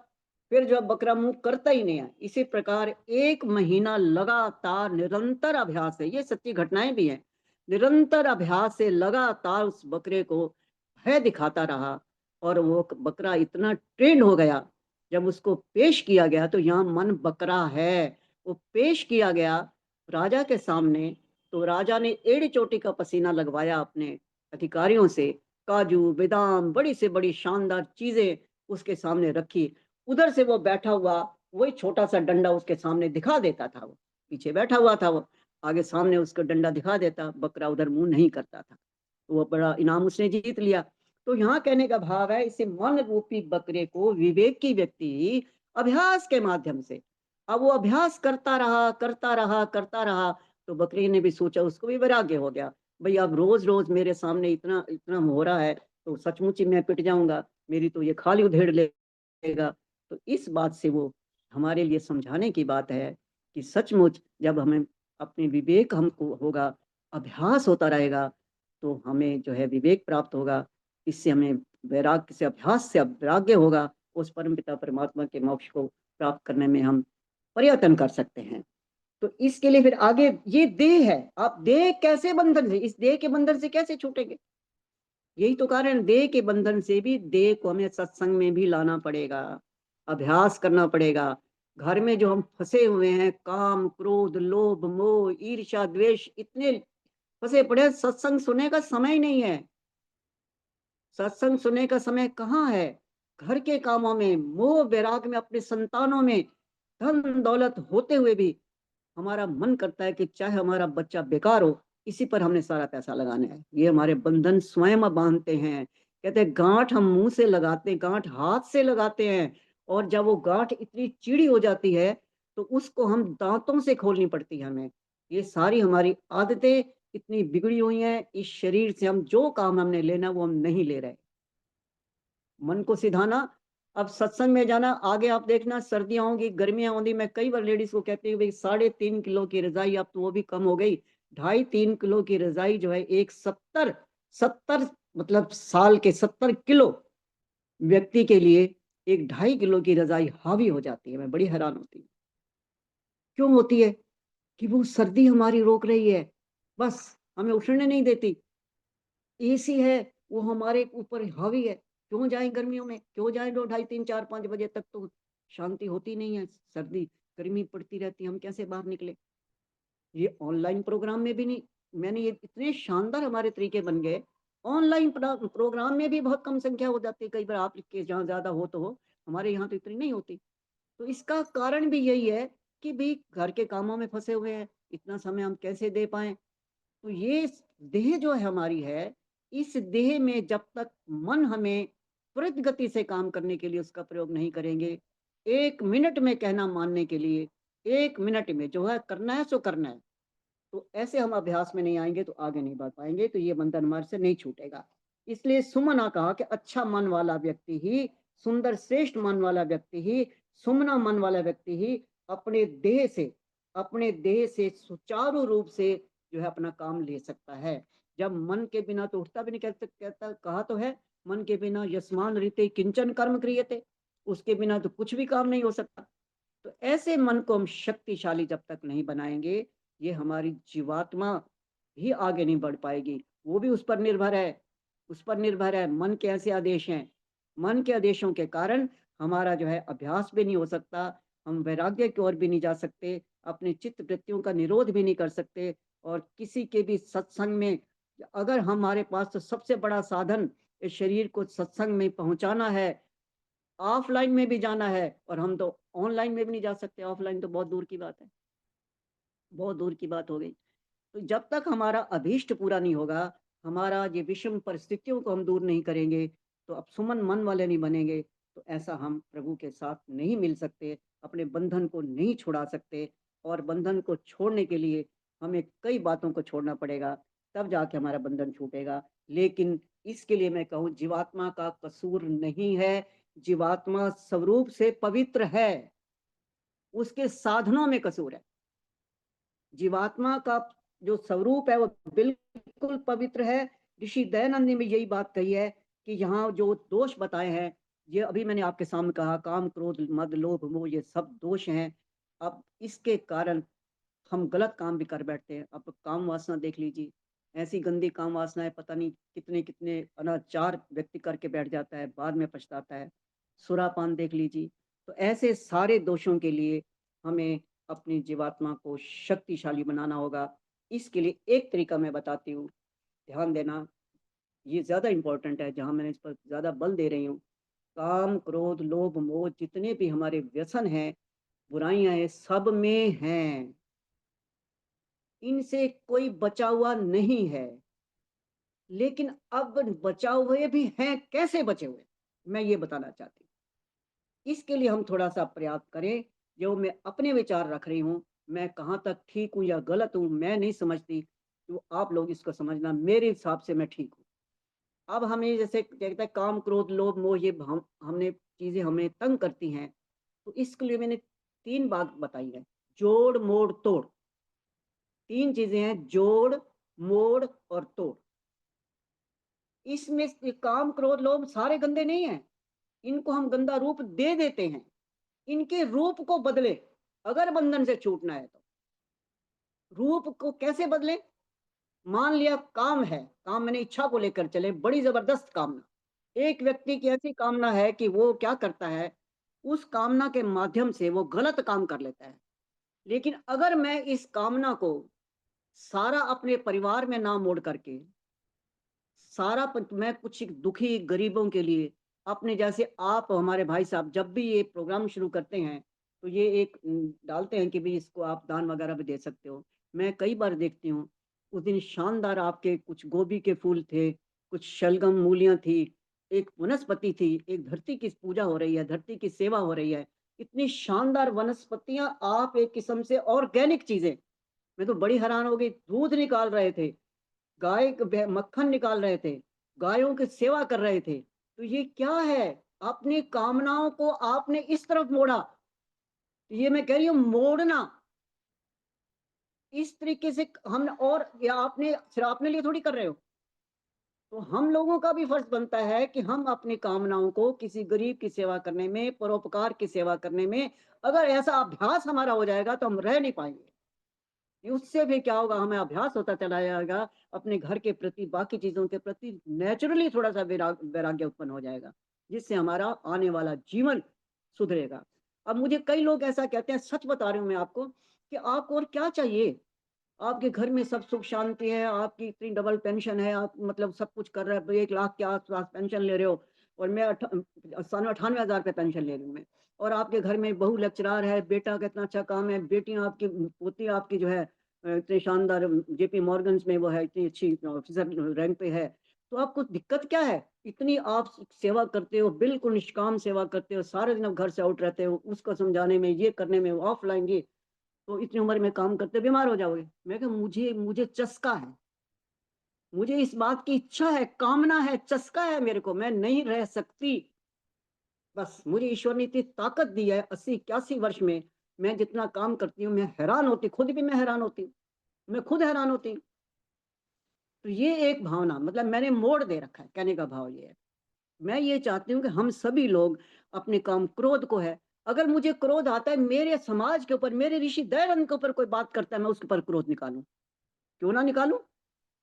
फिर जो बकरा मुंह करता ही नहीं है। इसी प्रकार 1 महीना लगातार निरंतर अभ्यास है, ये सच्ची घटनाएं भी हैं, निरंतर अभ्यास से लगातार उस बकरे को भय दिखाता रहा और वो बकरा इतना ट्रेंड हो गया। जब उसको पेश किया गया तो यहाँ मन बकरा है, वो पेश किया गया राजा के सामने, तो राजा ने एड़ी चोटी का पसीना लगवाया अपने अधिकारियों से, काजू बादाम बड़ी से बड़ी शानदार चीजें उसके सामने रखी। उधर से वो बैठा हुआ वही छोटा सा डंडा उसके सामने दिखा देता था, वो पीछे बैठा हुआ था, वो आगे सामने उसको डंडा दिखा देता, बकरा उधर मुंह नहीं करता था। तो वो बड़ा इनाम उसने जीत लिया। तो यहाँ कहने का भाव है, इसे मन रूपी बकरे को विवेकी व्यक्ति अभ्यास के माध्यम से, अब वो अभ्यास करता रहा करता रहा करता रहा, तो बकरी ने भी सोचा, उसको भी वैराग्य हो गया, भाई अब रोज रोज मेरे सामने इतना इतना हो रहा है तो सचमुच ही मैं पिट जाऊंगा, मेरी तो ये खाली उधेड़ लेगा। तो इस बात से वो हमारे लिए समझाने की बात है कि सचमुच जब हमें अपने विवेक हमको होगा, अभ्यास होता रहेगा, तो हमें जो है विवेक प्राप्त होगा। इससे हमें वैराग्य से, अभ्यास से वैराग्य होगा, उस परमपिता परमात्मा के मोक्ष को प्राप्त करने में हम प्रयत्न कर सकते हैं। तो इसके लिए फिर आगे ये देह है, आप देह कैसे बंधन से, इस देह के बंधन से कैसे छूटेंगे? यही तो कारण, देह के बंधन से भी देह को हमें सत्संग में भी लाना पड़ेगा, अभ्यास करना पड़ेगा। घर में जो हम फंसे हुए हैं, काम क्रोध लोभ मोह ईर्ष्या द्वेष, इतने फंसे पड़े, सत्संग सुनने का समय नहीं है। सत्संग सुनने का समय कहाँ है? घर के कामों में, मोह वैराग में, अपने संतानों में, धन दौलत होते हुए भी हमारा मन करता है कि चाहे हमारा बच्चा बेकार हो, इसी पर हमने सारा पैसा लगाना है। ये हमारे बंधन स्वयं बांधते हैं। कहते हैं गांठ हम मुंह से लगाते हैं, गांठ हाथ से लगाते हैं, और जब वो गांठ इतनी चीड़ी हो जाती है तो उसको हम दांतों से खोलनी पड़ती है हमें। ये सारी हमारी आदतें इतनी बिगड़ी हुई हैं, इस शरीर से हम जो काम हमने लेना वो हम नहीं ले रहे। मन को सिधाना, अब सत्संग में जाना, आगे आप देखना सर्दियां होंगी गर्मियां होंगी, मैं कई बार लेडीज को कहती हूँ भाई 3.5 किलो की रजाई, अब तो वो भी कम हो गई, 2.5-3 किलो की रजाई जो है, एक 70 मतलब साल के 70 किलो व्यक्ति के लिए एक 2.5 किलो की रजाई हावी हो जाती है। मैं बड़ी हैरान होती हूँ, क्यों होती है? कि वो सर्दी हमारी रोक रही है, बस हमें उठने नहीं देती। एसी है, वो हमारे ऊपर हावी है, क्यों जाए गर्मियों में, क्यों जाए 2, 2:30, 4, 5 बजे तक तो शांति होती नहीं है, सर्दी गर्मी पड़ती रहती है, हम कैसे बाहर निकले? ये ऑनलाइन प्रोग्राम में भी नहीं, मैंने ये इतने शानदार हमारे तरीके बन गए, ऑनलाइन प्रोग्राम में भी बहुत कम संख्या हो जाती है, कई बार आप के जहाँ ज्यादा हो तो हो, हमारे यहाँ तो इतनी नहीं होती। तो इसका कारण भी यही है कि भाई घर के कामों में फंसे हुए हैं, इतना समय हम कैसे दे पाए। तो ये देह जो है हमारी है, इस देह में जब तक मन हमें त्वरित गति से काम करने के लिए उसका प्रयोग नहीं करेंगे, 1 मिनट में कहना मानने के लिए, 1 मिनट में जो है करना है सो करना है, तो ऐसे हम अभ्यास में नहीं आएंगे तो आगे नहीं बढ़ पाएंगे, तो ये बंधन हमारे से नहीं छूटेगा। इसलिए सुमना कहा कि अच्छा मन वाला व्यक्ति ही, सुंदर श्रेष्ठ मन वाला व्यक्ति ही, सुमना मन वाला व्यक्ति ही अपने देह से सुचारू रूप से जो है अपना काम ले सकता है। जब मन के बिना तो उठता भी नहीं, कहता कहा तो है, मन के बिना यस्मान रीते किंचन कर्म क्रियते, उसके बिना तो कुछ भी काम नहीं हो सकता। तो ऐसे मन को हम शक्तिशाली जब तक नहीं बनाएंगे, ये हमारी जीवात्मा भी आगे नहीं बढ़ पाएगी, वो भी उस पर निर्भर है, उस पर निर्भर है। मन के ऐसे आदेश हैं, मन के आदेशों के कारण हमारा जो है अभ्यास भी नहीं हो सकता, हम वैराग्य की ओर भी नहीं जा सकते, अपने चित्त वृत्तियों का निरोध भी नहीं कर सकते, और किसी के भी सत्संग में कि अगर हमारे पास तो सबसे बड़ा साधन इस शरीर को सत्संग में पहुंचाना है, ऑफलाइन में भी जाना है, और हम तो ऑनलाइन में भी नहीं जा सकते, ऑफलाइन तो बहुत दूर की बात है, बहुत दूर की बात हो गई। तो जब तक हमारा अभीष्ट पूरा नहीं होगा, हमारा ये विषम परिस्थितियों को हम दूर नहीं करेंगे, तो अब सुमन मन वाले नहीं बनेंगे, तो ऐसा हम प्रभु के साथ नहीं मिल सकते, अपने बंधन को नहीं छुड़ा सकते। और बंधन को छोड़ने के लिए हमें कई बातों को छोड़ना पड़ेगा, तब जाके हमारा बंधन छूटेगा। लेकिन इसके लिए मैं कहूँ, जीवात्मा का कसूर नहीं है, जीवात्मा स्वरूप से पवित्र है, उसके साधनों में कसूर है। जीवात्मा का जो स्वरूप है वो बिल्कुल पवित्र है। ऋषि दयानंद ने भी यही बात कही है कि यहाँ जो दोष बताए हैं, ये अभी मैंने आपके सामने कहा, काम क्रोध मद लोभ मोह, ये सब दोष हैं। अब इसके कारण हम गलत काम भी कर बैठते हैं। अब काम वासना देख लीजिए, ऐसी गंदी काम वासना है, पता नहीं कितने कितने अनाचार व्यक्ति करके बैठ जाता है, बाद में पछताता है। सुरापान देख लीजिए। तो ऐसे सारे दोषों के लिए हमें अपनी जीवात्मा को शक्तिशाली बनाना होगा। इसके लिए एक तरीका मैं बताती हूँ, ध्यान देना, ये ज्यादा इंपॉर्टेंट है, जहां मैंने इस पर ज्यादा बल दे रही हूँ। काम क्रोध लोभ मोह जितने भी हमारे व्यसन हैं, बुराइयां हैं, सब में हैं, इनसे कोई बचा हुआ नहीं है। लेकिन अब बचा हुए भी हैं, कैसे बचे हुए, मैं ये बताना चाहती हूँ। इसके लिए हम थोड़ा सा प्रयास करें। जो मैं अपने विचार रख रही हूँ, मैं कहाँ तक ठीक हूँ या गलत हूँ मैं नहीं समझती, तो आप लोग इसको समझना, मेरे हिसाब से मैं ठीक हूँ। अब हमें जैसे कहते हैं काम क्रोध लोभ मोह, ये हमने चीजें हमें तंग करती हैं, तो इसके लिए मैंने 3 बात बताई है, जोड़ मोड़ तोड़। 3 चीजें हैं, जोड़ मोड़ और तोड़। इसमें काम क्रोध लोभ सारे गंदे नहीं हैं, इनको हम गंदा रूप दे देते हैं, इनके रूप को बदले। अगर बंधन से छूटना है तो रूप को कैसे बदले। मान लिया काम है, काम मैंने इच्छा को लेकर चले, बड़ी जबरदस्त कामना, एक व्यक्ति की ऐसी कामना है कि वो क्या करता है, उस कामना के माध्यम से वो गलत काम कर लेता है। लेकिन अगर मैं इस कामना को सारा अपने परिवार में ना मोड़ करके, मैं कुछ दुखी गरीबों के लिए, अपने जैसे आप हमारे भाई साहब जब भी ये प्रोग्राम शुरू करते हैं, तो ये एक डालते हैं कि भाई इसको आप दान वगैरह भी दे सकते हो। मैं कई बार देखती हूँ, उस दिन शानदार आपके कुछ गोभी के फूल थे, कुछ शलगम मूलियां थी, एक वनस्पति थी, एक धरती की पूजा हो रही है, धरती की सेवा हो रही है। इतनी शानदार वनस्पतियां, आप एक किस्म से ऑर्गेनिक चीजें, मैं तो बड़ी हैरान हो गई, दूध निकाल रहे थे, गाय मक्खन निकाल रहे थे, गायों की सेवा कर रहे थे। तो ये क्या है, अपनी कामनाओं को आपने इस तरफ मोड़ा। तो ये मैं कह रही हूँ, मोड़ना इस तरीके से हमने, और या आपने सिर्फ अपने लिए थोड़ी कर रहे हो, तो हम लोगों का भी फर्ज बनता है कि हम अपनी कामनाओं को किसी गरीब की सेवा करने में, परोपकार की सेवा करने में, अगर ऐसा अभ्यास हमारा हो जाएगा तो हम रह नहीं पाएंगे। उससे भी क्या होगा, हमें अभ्यास होता चला जाएगा, अपने घर के प्रति, बाकी चीजों के प्रति नेचुरली थोड़ा सा वैराग्य उत्पन्न हो जाएगा, जिससे हमारा आने वाला जीवन सुधरेगा। अब मुझे कई लोग ऐसा कहते हैं, सच बता रही हूँ मैं आपको, कि आपको और क्या चाहिए, आपके घर में सब सुख शांति है, आपकी इतनी डबल पेंशन है, आप मतलब सब कुछ कर रहे हैं, 1 लाख के आसपास पेंशन ले रहे हो, और मैं 98,000 पे पेंशन ले रही हूँ मैं। और आपके घर में बहू लेक्चरार है, बेटा का इतना अच्छा काम है, बेटियां आपकी, पोती आपकी जो है इतने शानदार जेपी मॉर्गन्स में वो है, इतनी अच्छी ऑफिसर रैंक पे है। तो आपको दिक्कत क्या है, इतनी आप सेवा करते हो, बिल्कुल निष्काम सेवा करते हो, सारे दिन आप घर से आउट रहते हो, उसको समझाने में, ये करने में, ऑफलाइन ये, तो इतनी उम्र में काम करते बीमार हो जाओगे। मैं कहा मुझे चस्का है, मुझे इस बात की इच्छा है, कामना है, चस्का है मेरे को, मैं नहीं रह सकती। बस मुझे ईश्वर ने इतनी ताकत दी है, 80-81 वर्ष में मैं जितना काम करती हूँ, मैं हैरान होती, खुद भी मैं हैरान होती हूँ, मैं खुद हैरान होती हूँ। तो ये एक भावना, मतलब मैंने मोड़ दे रखा है, कहने का भाव ये है। मैं ये चाहती हूँ कि हम सभी लोग अपने काम, क्रोध को है, अगर मुझे क्रोध आता है, मेरे समाज के ऊपर, मेरे ऋषि दयानंद के ऊपर कोई बात करता है, मैं उसके ऊपर क्रोध निकालूं, क्यों ना निकालूं।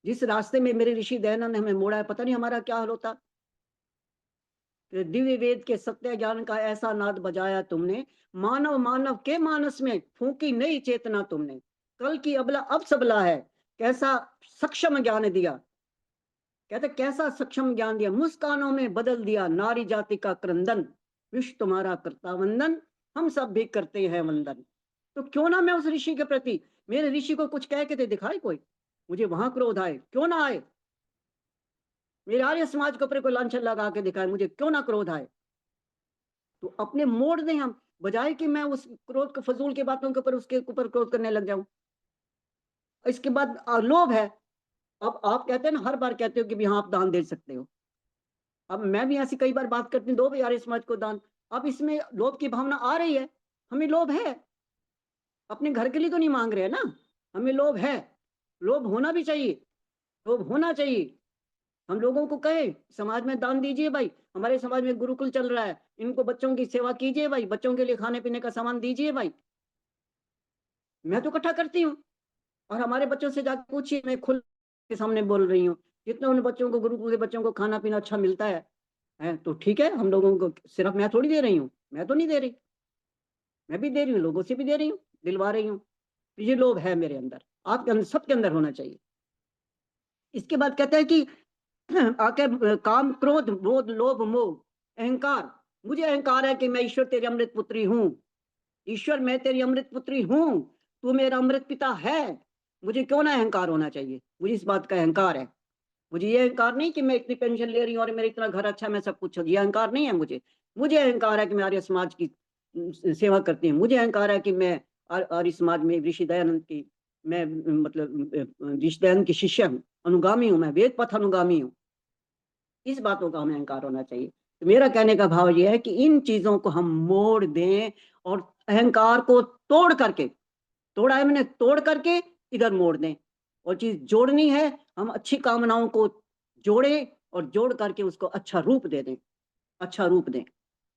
जिस रास्ते में मेरे ऋषि दयानंद ने हमें मोड़ा है, पता नहीं हमारा क्या हाल होता। दिव्य वेद के सत्य ज्ञान का ऐसा नाद बजाया तुमने, मानव मानव के मानस में फूंकी नई चेतना तुमने, कल की अबला अब सबला है, कैसा सक्षम ज्ञान दिया, कहते कैसा सक्षम ज्ञान दिया, मुस्कानों में बदल दिया नारी जाति का क्रंदन, विश्व तुम्हारा करता वंदन, हम सब भी करते हैं वंदन। तो क्यों ना मैं उस ऋषि के प्रति, मेरे ऋषि को कुछ कह के तो दिखाए कोई, मुझे वहां क्रोध आए, क्यों ना आए, मेरे आर्य समाज के ऊपर कोई लांछन लगा के दिखाए, मुझे क्यों ना क्रोध आए। तो अपने मोड़ दें हम, बजाय कि मैं उस क्रोध के फजूल की बातों के ऊपर उसके ऊपर क्रोध करने लग जाऊं। इसके बाद लोभ है। अब आप कहते हैं ना, हर बार कहते हो कि हाँ आप दान दे सकते हो। अब मैं भी ऐसी कई बार बात करती हूँ, दो भी आर्य समाज को दान। अब इसमें लोभ की भावना आ रही है, हमें लोभ है, अपने घर के लिए तो नहीं मांग रहे हैं ना, हमें लोभ है, लोभ होना भी चाहिए, लोभ होना चाहिए। हम लोगों को कहे समाज में दान दीजिए भाई, हमारे समाज में गुरुकुल चल रहा है, इनको बच्चों की सेवा कीजिए भाई, बच्चों के लिए खाने पीने का सामान दीजिए भाई। मैं तो इकट्ठा करती हूँ, और हमारे बच्चों से जाकर पूछिए, मैं खुल के सामने बोल रही हूँ, जितना उन बच्चों को, गुरुकुल के बच्चों को खाना पीना अच्छा मिलता है तो ठीक है। हम लोगों को सिर्फ मैं थोड़ी दे रही हूँ, मैं तो नहीं दे रही, मैं भी दे रही हूँ, लोगों से भी दे रही हूँ, दिलवा रही हूँ। तो ये लोभ है मेरे अंदर, आपके अंदर, सबके अंदर होना चाहिए। इसके बाद कहते हैं कि आके काम क्रोध बोध लोभ मोह अहंकार, मुझे अहंकार है कि मैं ईश्वर तेरी अमृत पुत्री हूँ, ईश्वर मैं तेरी अमृत पुत्री हूँ, तू मेरा अमृत पिता है। मुझे क्यों ना अहंकार होना चाहिए, मुझे इस बात का अहंकार है। मुझे ये अहंकार नहीं कि मैं इतनी पेंशन ले रही हूँ और मेरा इतना घर अच्छा, मैं सब कुछ, ये अहंकार नहीं है मुझे। मुझे अहंकार है कि मैं आर्य समाज की सेवा करती हूँ, मुझे अहंकार है कि मैं आर्य समाज में ऋषि दयानंद की, मैं मतलब ऋषि दयानंद की शिष्य हूँ, अनुगामी हूँ, मैं वेद पथ अनुगामी हूँ। इस बातों का हमें अहंकार होना चाहिए। तो मेरा कहने का भाव यह है कि इन चीजों को हम मोड़ दें, और अहंकार को तोड़ करके, तोड़ा है मैंने, तोड़ करके इधर मोड़ दें, और चीज जोड़नी है, हम अच्छी कामनाओं को जोड़े और जोड़ करके उसको अच्छा रूप दे दें, अच्छा रूप दें।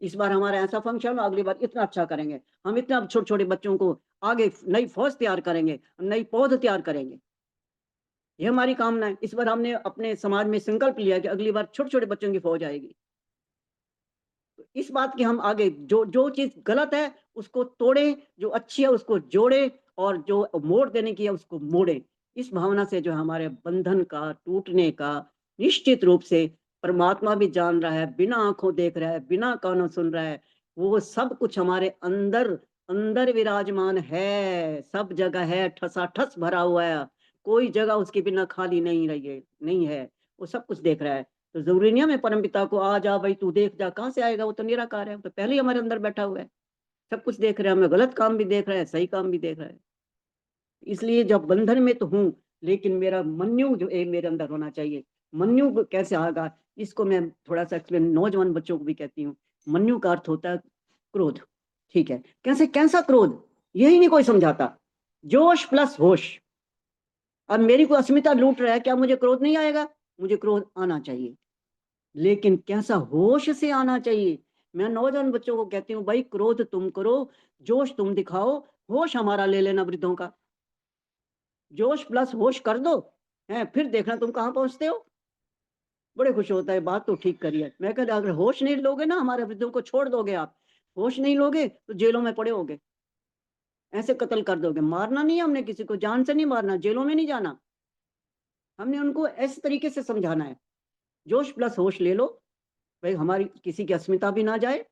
इस बार हमारा ऐसा फंक्शन, अगली बार इतना अच्छा करेंगे, हम इतना छोटे छोटे बच्चों को आगे नई फौज तैयार करेंगे, नई पौध तैयार करेंगे, ये हमारी कामना है। इस बार हमने अपने समाज में संकल्प लिया कि अगली बार छोटे छोटे बच्चों की फौज आएगी। तो इस बात की हम आगे, जो जो चीज गलत है उसको तोड़े, जो अच्छी है उसको जोड़े, और जो मोड़ देने की है उसको मोड़े। इस भावना से जो हमारे बंधन का टूटने का निश्चित रूप से परमात्मा भी जान रहा है, बिना आंखों देख रहा है, बिना कानों सुन रहा है, वो सब कुछ हमारे अंदर अंदर विराजमान है, सब जगह है, ठसाठस भरा हुआ है, कोई जगह उसके बिना खाली नहीं रही है, नहीं है, वो सब कुछ देख रहा है। तो जरूरी नहीं है मैं परम पिता को आ जा भाई तू देख जा, कहाँ से आएगा, वो तो निराकार है, वो तो पहले ही हमारे अंदर बैठा हुआ है, सब कुछ देख रहा है, हमें गलत काम भी देख रहा है, सही काम भी देख रहा है। इसलिए जब बंधन में तो हूँ, लेकिन मेरा मन्यु जो है मेरे अंदर होना चाहिए। मन्यु कैसे आएगा, इसको मैं थोड़ा सा एक्सप्लेन नौजवान बच्चों को भी कहती हूँ। मन्यु का अर्थ होता है क्रोध, ठीक है, कैसे, कैसा क्रोध, यही नहीं कोई समझाता। जोश प्लस होश। अब मेरी को अस्मिता लूट रहा है, क्या मुझे क्रोध नहीं आएगा? मुझे क्रोध आना चाहिए, लेकिन कैसा, होश से आना चाहिए। मैं नौजवान बच्चों को कहती हूँ भाई क्रोध तुम करो, जोश तुम दिखाओ, होश हमारा ले लेना वृद्धों का, जोश प्लस होश कर दो, है फिर देखना तुम कहाँ पहुंचते हो। बड़े खुश होता है, बात तो ठीक करिए। मैं कहता अगर होश नहीं लोगे ना, हमारे वृद्धों को छोड़ दोगे आप, होश नहीं लोगे तो जेलों में पड़े होगे, ऐसे कत्ल कर दोगे। मारना नहीं है हमने किसी को, जान से नहीं मारना, जेलों में नहीं जाना, हमने उनको इस तरीके से समझाना है। जोश प्लस होश ले लो भाई, हमारी किसी की अस्मिता भी ना जाए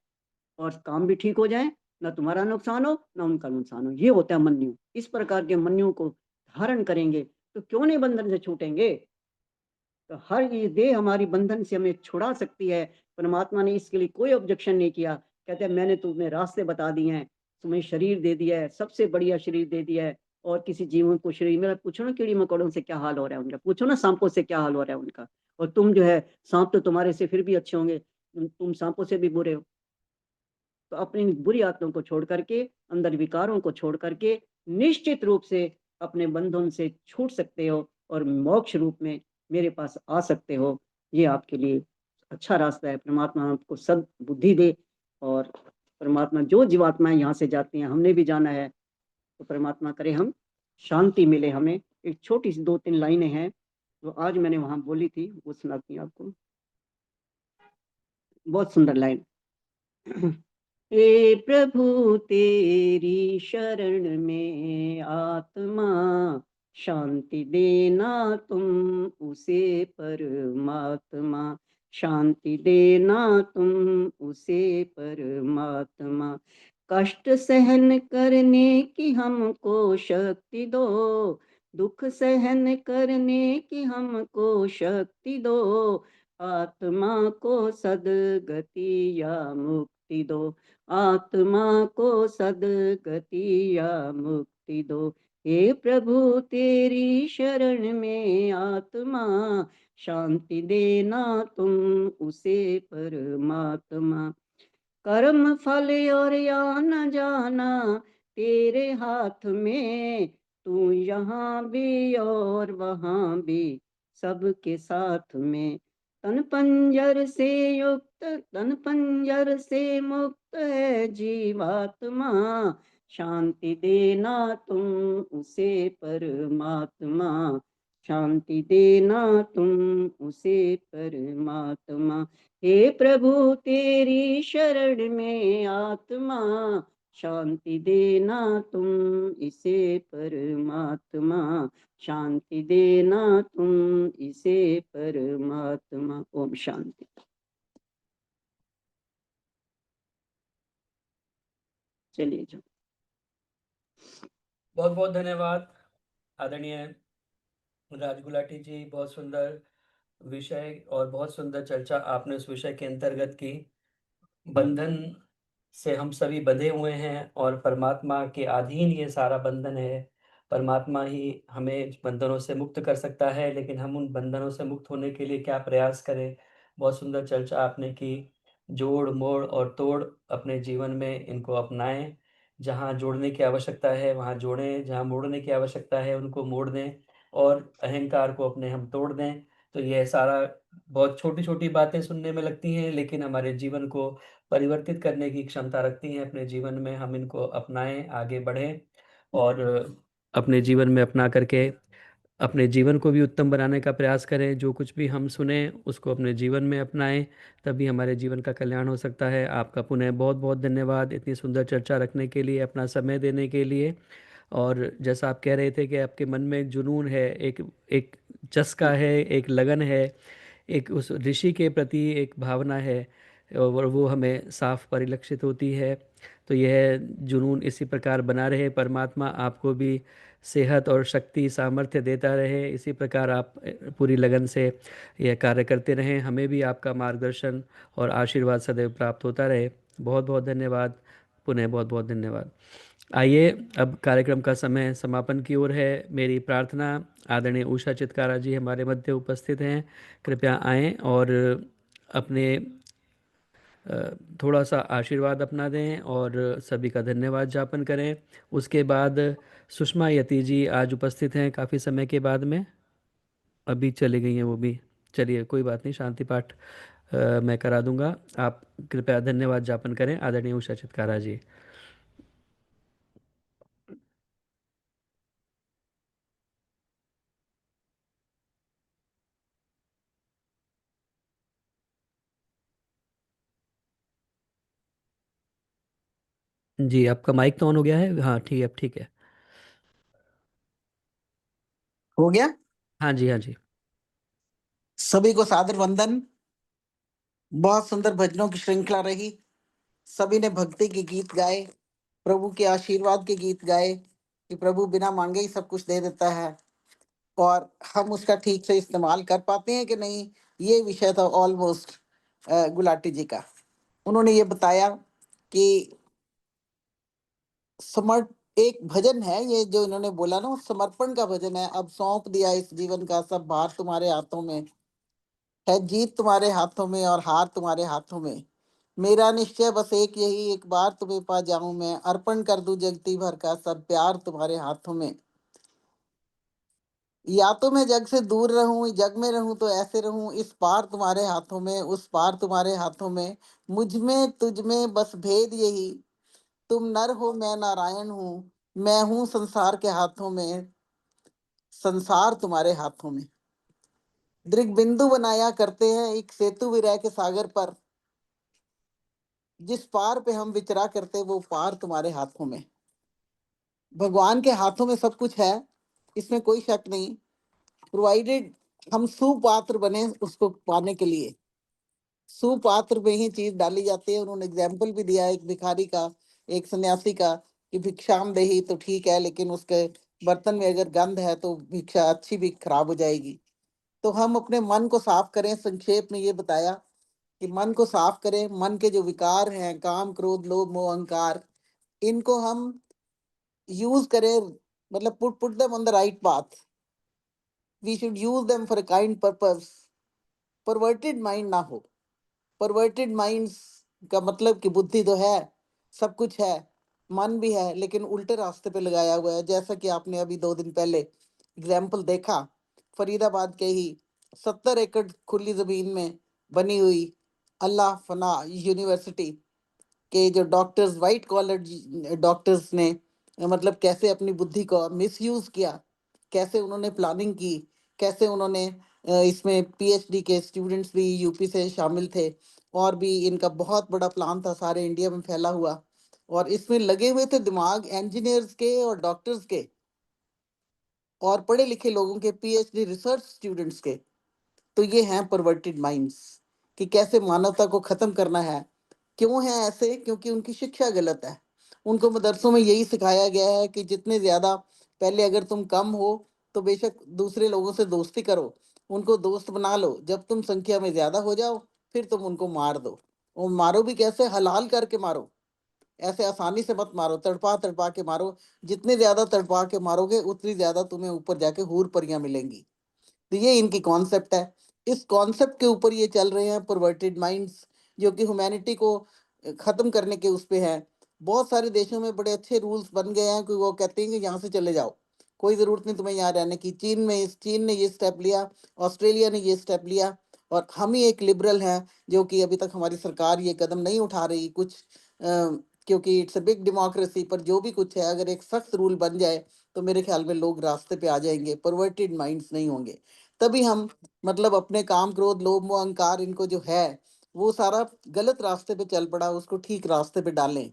और काम भी ठीक हो जाए, ना तुम्हारा नुकसान हो ना उनका नुकसान हो। ये होता है मन्यु। इस प्रकार के मन्यु को धारण करेंगे तो क्यों नहीं बंधन से छूटेंगे। तो हर ये देह हमारी बंधन से हमें छुड़ा सकती है। परमात्मा ने इसके लिए कोई ऑब्जेक्शन नहीं किया, कहते हैं मैंने तुम्हें रास्ते बता दिए हैं, तुम्हें शरीर दे दिया है, सबसे बढ़िया शरीर दे दिया है, और किसी जीवन को शरीर, मेरा पूछो ना कीड़ी मकोड़ों से क्या हाल हो रहा है उनका, पूछो ना सांपों से क्या हाल हो रहा है उनका, और तुम जो है, सांप तो तुम्हारे से फिर भी अच्छे होंगे, तुम सांपों से भी बुरे हो। तो अपनी बुरी आत्माओं को छोड़ करके, अंदर विकारों को छोड़ करके निश्चित रूप से अपने बंधन से छूट सकते हो और मोक्ष रूप में मेरे पास आ सकते हो। ये आपके लिए अच्छा रास्ता है। परमात्मा आपको सद बुद्धि दे, और परमात्मा जो जीवात्माएं यहाँ से जाती हैं, हमने भी जाना है, तो परमात्मा करे हम शांति मिले हमें। एक छोटी सी 2-3 लाइनें हैं जो आज मैंने वहां बोली थी, वो सुनाती हूँ आपको। बहुत सुंदर लाइन। हे प्रभु तेरी शरण में आत्मा शांति देना तुम उसे परमात्मा, शांति देना तुम उसे परमात्मा। कष्ट सहन करने की हमको शक्ति दो, दुख सहन करने की हमको शक्ति दो, आत्मा को सदगति या मुक्ति दो, आत्मा को सदगति या मुक्ति दो। हे प्रभु तेरी शरण में आत्मा, शांति देना तुम उसे परमात्मा। कर्म फल और या न जाना तेरे हाथ में, तू यहाँ भी और वहाँ भी सबके साथ में। तन पंजर से युक्त तन पंजर से मुक्त है जीवात्मा, शांति देना तुम उसे परमात्मा, शांति देना तुम उसे परमात्मा। हे प्रभु तेरी शरण में आत्मा, शांति देना तुम इसे परमात्मा, शांति देना तुम इसे परमात्मा। ओम शांति। चलिए जाओ। बहुत बहुत धन्यवाद आदरणीय राज गुलाटी जी, बहुत सुंदर विषय और बहुत सुंदर चर्चा आपने उस विषय के अंतर्गत की। बंधन से हम सभी बंधे हुए हैं और परमात्मा के अधीन ये सारा बंधन है। परमात्मा ही हमें बंधनों से मुक्त कर सकता है, लेकिन हम उन बंधनों से मुक्त होने के लिए क्या प्रयास करें। बहुत सुंदर चर्चा आपने की। जोड़ मोड़ और तोड़ अपने जीवन में इनको अपनाएं। जहाँ जोड़ने की आवश्यकता है वहाँ जोड़ें, जहाँ मोड़ने की आवश्यकता है उनको मोड़ दें और अहंकार को अपने हम तोड़ दें। तो यह सारा बहुत छोटी छोटी बातें सुनने में लगती हैं, लेकिन हमारे जीवन को परिवर्तित करने की क्षमता रखती हैं। अपने जीवन में हम इनको अपनाएं, आगे बढ़ें और अपने जीवन में अपना करके अपने जीवन को भी उत्तम बनाने का प्रयास करें। जो कुछ भी हम सुने उसको अपने जीवन में अपनाएं, तभी हमारे जीवन का कल्याण हो सकता है। आपका पुनः बहुत बहुत धन्यवाद इतनी सुंदर चर्चा रखने के लिए, अपना समय देने के लिए। और जैसा आप कह रहे थे कि आपके मन में जुनून है, एक एक चस्का है, एक लगन है, एक उस ऋषि के प्रति एक भावना है और वो हमें साफ परिलक्षित होती है। तो यह जुनून इसी प्रकार बना रहे। परमात्मा आपको भी सेहत और शक्ति सामर्थ्य देता रहे। इसी प्रकार आप पूरी लगन से यह कार्य करते रहें। हमें भी आपका मार्गदर्शन और आशीर्वाद सदैव प्राप्त होता रहे। बहुत बहुत धन्यवाद, पुनः बहुत बहुत धन्यवाद। आइए अब कार्यक्रम का समय समापन की ओर है। मेरी प्रार्थना, आदरणीय उषा चित्कारा जी हमारे मध्य उपस्थित हैं, कृपया आएं और अपने थोड़ा सा आशीर्वाद अपना दें और सभी का धन्यवाद ज्ञापन करें। उसके बाद सुषमा यति जी आज उपस्थित हैं काफ़ी समय के बाद में, अभी चली गई हैं वो भी। चलिए कोई बात नहीं, शांति पाठ मैं करा दूंगा। आप कृपया धन्यवाद ज्ञापन करें आदरणीय उषा चित्कारा जी। जी आपका माइक तो ऑन हो गया है। हाँ ठीक है, अब ठीक है। हो गया। हाँ जी, हाँ जी। सभी को सादर वंदन। बहुत सुंदर भजनों की श्रृंखला रही। सभी ने भक्ति के गीत गाए, प्रभु के आशीर्वाद के गीत गाए कि प्रभु बिना मांगे ही सब कुछ दे देता है और हम उसका ठीक से इस्तेमाल कर पाते हैं कि नहीं। ये विषय था ऑलमोस्ट गुलाटी जी का। उन्होंने ये बताया कि एक भजन है ये जो इन्होंने बोला ना, वो समर्पण का भजन है। अब सौंप दिया इस जीवन का सब भार तुम्हारे हाथों में है, जीत तुम्हारे हाथों में और हार तुम्हारे हाथों में। मेरा निश्चय बस एक यही, एक बार तुम्हें पा जाऊं मैं, अर्पण कर दूं जगती भर का सब प्यार तुम्हारे हाथों में। या तो मैं जग से दूर रहूं, जग में रहूं तो ऐसे रहूं, इस पार तुम्हारे हाथों में, उस पार तुम्हारे हाथों में। मुझ में तुझ में बस भेद यही, तुम नर हो मैं नारायण हूं, मैं हूं संसार के हाथों में, संसार तुम्हारे हाथों में। दृग बिंदु बनाया करते हैं एक सेतु विरह के सागर पर, जिस पार पे हम विचरा करते वो पार तुम्हारे हाथों में। भगवान के हाथों में सब कुछ है, इसमें कोई शक नहीं, प्रोवाइडेड हम सुपात्र बने उसको पाने के लिए। सुपात्र में ही चीज डाली जाती है। उन्होंने एग्जाम्पल भी दिया एक भिखारी का, एक सन्यासी का, कि भिक्षाम देही तो ठीक है, लेकिन उसके बर्तन में अगर गंध है तो भिक्षा अच्छी भी खराब हो जाएगी। तो हम अपने मन को साफ करें। संक्षेप में ये बताया कि मन को साफ करें। मन के जो विकार हैं, काम, क्रोध, लोभ, मोह, अहंकार, इनको हम यूज करें, मतलब put them on the right path. We should use them for a kind purpose. Perverted mind ना हो। परवर्टेड माइंड्स का मतलब कि बुद्धि तो है, सब कुछ है, मन भी है, लेकिन उल्टे रास्ते पे लगाया हुआ है। जैसा कि आपने अभी 2 दिन पहले एग्जाम्पल देखा, फरीदाबाद के ही 70 एकड़ खुली जमीन में बनी हुई अल्लाह फना यूनिवर्सिटी के जो डॉक्टर्स, वाइट कॉलर डॉक्टर्स ने मतलब कैसे अपनी बुद्धि को मिसयूज किया, कैसे उन्होंने प्लानिंग की, कैसे उन्होंने इसमें पीएचडी के स्टूडेंट्स भी यूपी से शामिल थे, और भी इनका बहुत बड़ा प्लान था सारे इंडिया में फैला हुआ, और इसमें लगे हुए थे दिमाग इंजीनियर्स के और डॉक्टर्स के और पढ़े लिखे लोगों के, पीएचडी रिसर्च स्टूडेंट्स के। तो ये हैं परवर्टेड माइंड्स, कि कैसे मानवता को खत्म करना है। क्यों है ऐसे? क्योंकि उनकी शिक्षा गलत है। उनको मदरसों में यही सिखाया गया है कि जितने ज्यादा, पहले अगर तुम कम हो तो बेशक दूसरे लोगों से दोस्ती करो, उनको दोस्त बना लो, जब तुम संख्या में ज्यादा हो जाओ फिर तुम उनको मार दो। और मारो भी कैसे? हलाल करके मारो। ऐसे आसानी से मत मारो, तड़पा तड़पा के मारो। जितने ज्यादा तड़पा के मारोगे उतनी ज्यादा तुम्हें ऊपर जाके हूर परियां मिलेंगी। तो ये इनकी कॉन्सेप्ट है। इस कॉन्सेप्ट के ऊपर ये चल रहे हैं परवर्टेड माइंड्स, जो कि ह्यूमैनिटी को खत्म करने के उस पे है। बहुत सारे देशों में बड़े अच्छे रूल्स बन गए हैं कि वो कहते हैं कि यहाँ से चले जाओ, कोई जरूरत नहीं तुम्हें यहाँ रहने की। चीन ने ये स्टेप लिया, ऑस्ट्रेलिया ने ये स्टेप लिया, और हम ही एक लिबरल हैं जो कि अभी तक हमारी सरकार ये कदम नहीं उठा रही कुछ, क्योंकि इट्स अ बिग डेमोक्रेसी। पर जो भी कुछ है, अगर एक सख्त रूल बन जाए तो मेरे ख्याल में लोग रास्ते पे आ जाएंगे, परवर्टेड माइंड्स नहीं होंगे। तभी हम मतलब अपने काम, क्रोध, लोभ, मोह, अहंकार, इनको जो है वो सारा गलत रास्ते पे चल पड़ा, उसको ठीक रास्ते पे डालें।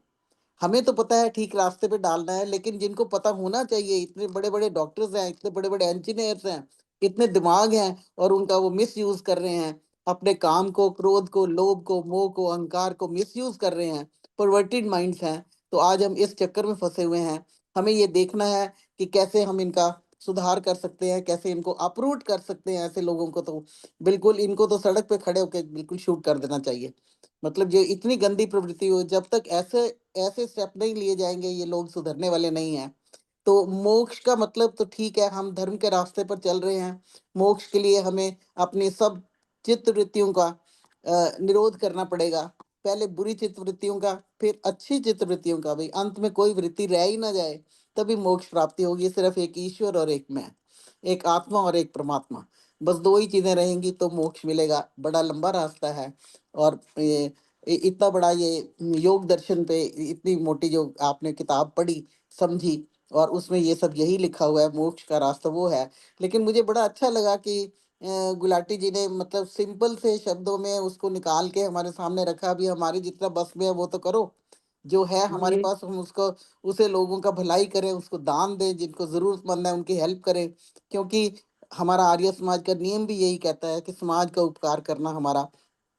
हमें तो पता है ठीक रास्ते पे डालना है, लेकिन जिनको पता होना चाहिए, इतने बड़े बड़े डॉक्टर्स हैं, इतने बड़े बड़े इंजीनियर्स हैं, इतने दिमाग हैं, और उनका वो मिस यूज कर रहे हैं। अपने काम को, क्रोध को, लोभ को, मोह को, अहंकार को मिस यूज कर रहे हैं, परवर्टेड माइंड्स हैं। तो आज हम इस चक्कर में फंसे हुए हैं। हमें ये देखना है कि कैसे हम इनका सुधार कर सकते हैं, कैसे इनको अप्रूट कर सकते हैं। ऐसे लोगों को तो बिल्कुल, इनको तो सड़क पे खड़े होकर बिल्कुल शूट कर देना चाहिए। मतलब जो इतनी गंदी प्रवृत्ति हो, जब तक ऐसे ऐसे स्टेप नहीं लिए जाएंगे, ये लोग सुधरने वाले नहीं हैं। तो मोक्ष का मतलब तो ठीक है, हम धर्म के रास्ते पर चल रहे हैं। मोक्ष के लिए हमें अपनी सब चित्त वृत्तियों का निरोध करना पड़ेगा। पहले बुरी चित्त वृत्तियों का, फिर अच्छी चित्त वृत्तियों का, भाई अंत में कोई वृत्ति रह ही ना जाए, तभी मोक्ष प्राप्ति होगी। सिर्फ एक ईश्वर और एक मैं, एक आत्मा और एक परमात्मा, बस दो ही चीजें रहेंगी तो मोक्ष मिलेगा। बड़ा लंबा रास्ता है, और इतना बड़ा ये योग दर्शन पे इतनी मोटी जो आपने किताब पढ़ी, समझी, और उसमें ये सब यही लिखा हुआ है, मोक्ष का रास्ता वो है। लेकिन मुझे बड़ा अच्छा लगा कि गुलाटी जी ने मतलब सिंपल से शब्दों में उसको निकाल के हमारे सामने रखा। अभी हमारी जितना बस में है वो तो करो, जो है हमारे जी पास हम उसको, उसे लोगों का भलाई करें, उसको दान दें, जिनको जरूरतमंद है उनकी हेल्प करें। क्योंकि हमारा आर्य समाज का नियम भी यही कहता है कि समाज का उपकार करना हमारा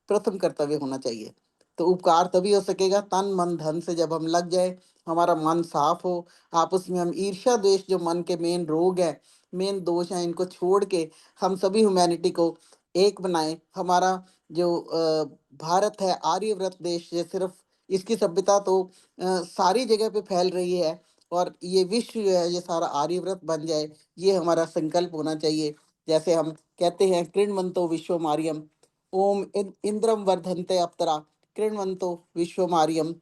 प्रथम कर्तव्य होना चाहिए। तो उपकार तभी हो सकेगा तन मन धन से, जब हम लग जाए, हमारा मन साफ हो, आपस में हम ईर्ष्या द्वेष, जो मन के मेन रोग है, मेन दोष है, इनको छोड़ के हम सभी ह्यूमैनिटी को एक बनाए। हमारा जो भारत है, आर्यव्रत देश, ये सिर्फ इसकी सभ्यता तो सारी जगह पे फैल रही है, और ये विश्व जो है ये सारा आर्यव्रत बन जाए, ये हमारा संकल्प होना चाहिए। जैसे हम कहते हैं कृण्वन्तो विश्वमार्यम, ओम इंद्रम वर्धन्ते अप्सरा, कृण्वन्तो विश्वमार्यम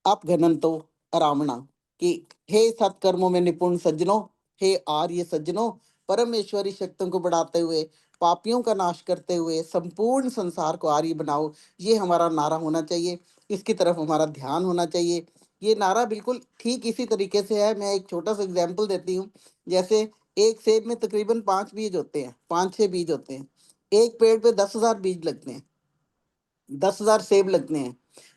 अपघनन्तो अरावणा। कि हे सत्कर्मों में निपुण सज्जनों, हे आर्य सज्जनों, परमेश्वरी शक्तियों को बढ़ाते हुए, पापियों का नाश करते हुए संपूर्ण संसार को आर्य बनाओ। ये हमारा नारा होना चाहिए, इसकी तरफ हमारा ध्यान होना चाहिए। ये नारा बिल्कुल ठीक इसी तरीके से है। मैं एक छोटा सा एग्जाम्पल देती हूँ। जैसे एक सेब में तकरीबन 5 बीज होते हैं, 5-6 बीज होते हैं। एक पेड़ पे 10,000 बीज लगते हैं, 10,000 सेब लगते हैं।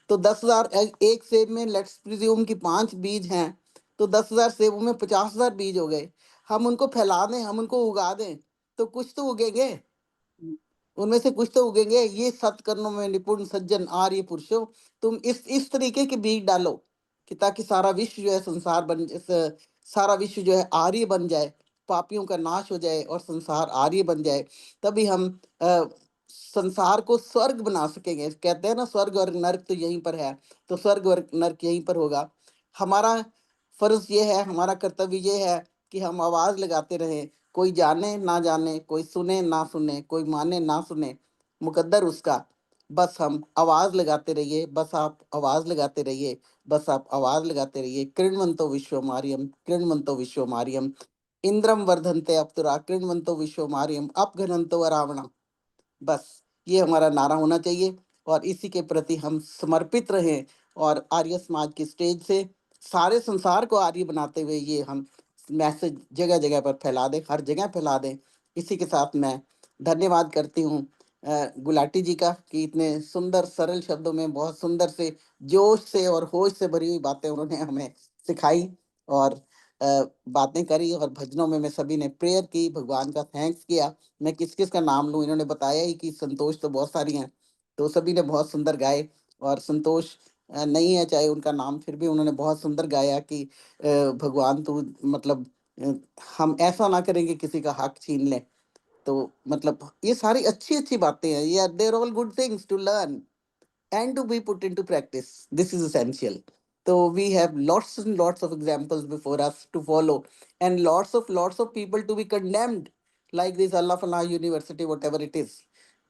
तो 10,000, एक सेब में लेट्स प्रिज्यूम कि 5 बीज हैं, तो 10,000 सेबों में 50,000 बीज हो गए। हम उनको फैला दें, हम उनको उगा दें, तो कुछ तो उगेंगे, उनमें से कुछ तो उगेंगे। ये सत्कर्मों में निपुण सज्जन आर्य पुरुषों, तुम इस तरीके के बीज डालो कि ताकि सारा विश्व जो है संसार सारा विश्व जो है आर्य बन जाए, पापियों का नाश हो जाए और संसार आर्य बन जाए। तभी हम संसार को स्वर्ग बना सकेंगे। कहते हैं ना, स्वर्ग और नर्क तो यहीं पर है, तो स्वर्ग और नर्क यहीं पर होगा। हमारा फर्ज ये है, हमारा कर्तव्य ये है कि हम आवाज लगाते रहें। कोई जाने ना जाने, कोई सुने ना सुने, कोई माने ना सुने, मुकद्दर उसका। बस हम आवाज लगाते रहिए, बस आप आवाज लगाते रहिए, बस आप आवाज लगाते रहिए। कृण्वन्तो विश्वमार्यम, कृण्वन्तो विश्वमार्यम, इंद्रम वर्धन्ते अप्सरा, कृण्वन्तो विश्वमार्यम, अपघ्नन्तो अरावणम। बस ये हमारा नारा होना चाहिए और इसी के प्रति हम समर्पित रहें और आर्य समाज की स्टेज से सारे संसार को आर्य बनाते हुए ये हम मैसेज जगह जगह पर फैला दें, हर जगह फैला दें। इसी के साथ मैं धन्यवाद करती हूँ गुलाटी जी का कि इतने सुंदर सरल शब्दों में बहुत सुंदर से जोश से और होश से भरी हुई बातें उन्होंने हमें सिखाई और बातें करी। और भजनों में मैं सभी ने प्रेयर की, भगवान का थैंक्स किया। मैं किस किस का नाम लूं, इन्होंने बताया ही कि संतोष तो बहुत सारी हैं, तो सभी ने बहुत सुंदर गाए। और संतोष नहीं है चाहे उनका नाम, फिर भी उन्होंने बहुत सुंदर गाया कि भगवान तू मतलब हम ऐसा ना करेंगे किसी का हक छीन लें। तो मतलब ये सारी अच्छी अच्छी बातें हैं, ये they're all good things to learn and to be put into practice. This is essential. So we have lots and lots of examples before us to follow, and lots of people to be condemned, like this Allah Falah University, whatever it is.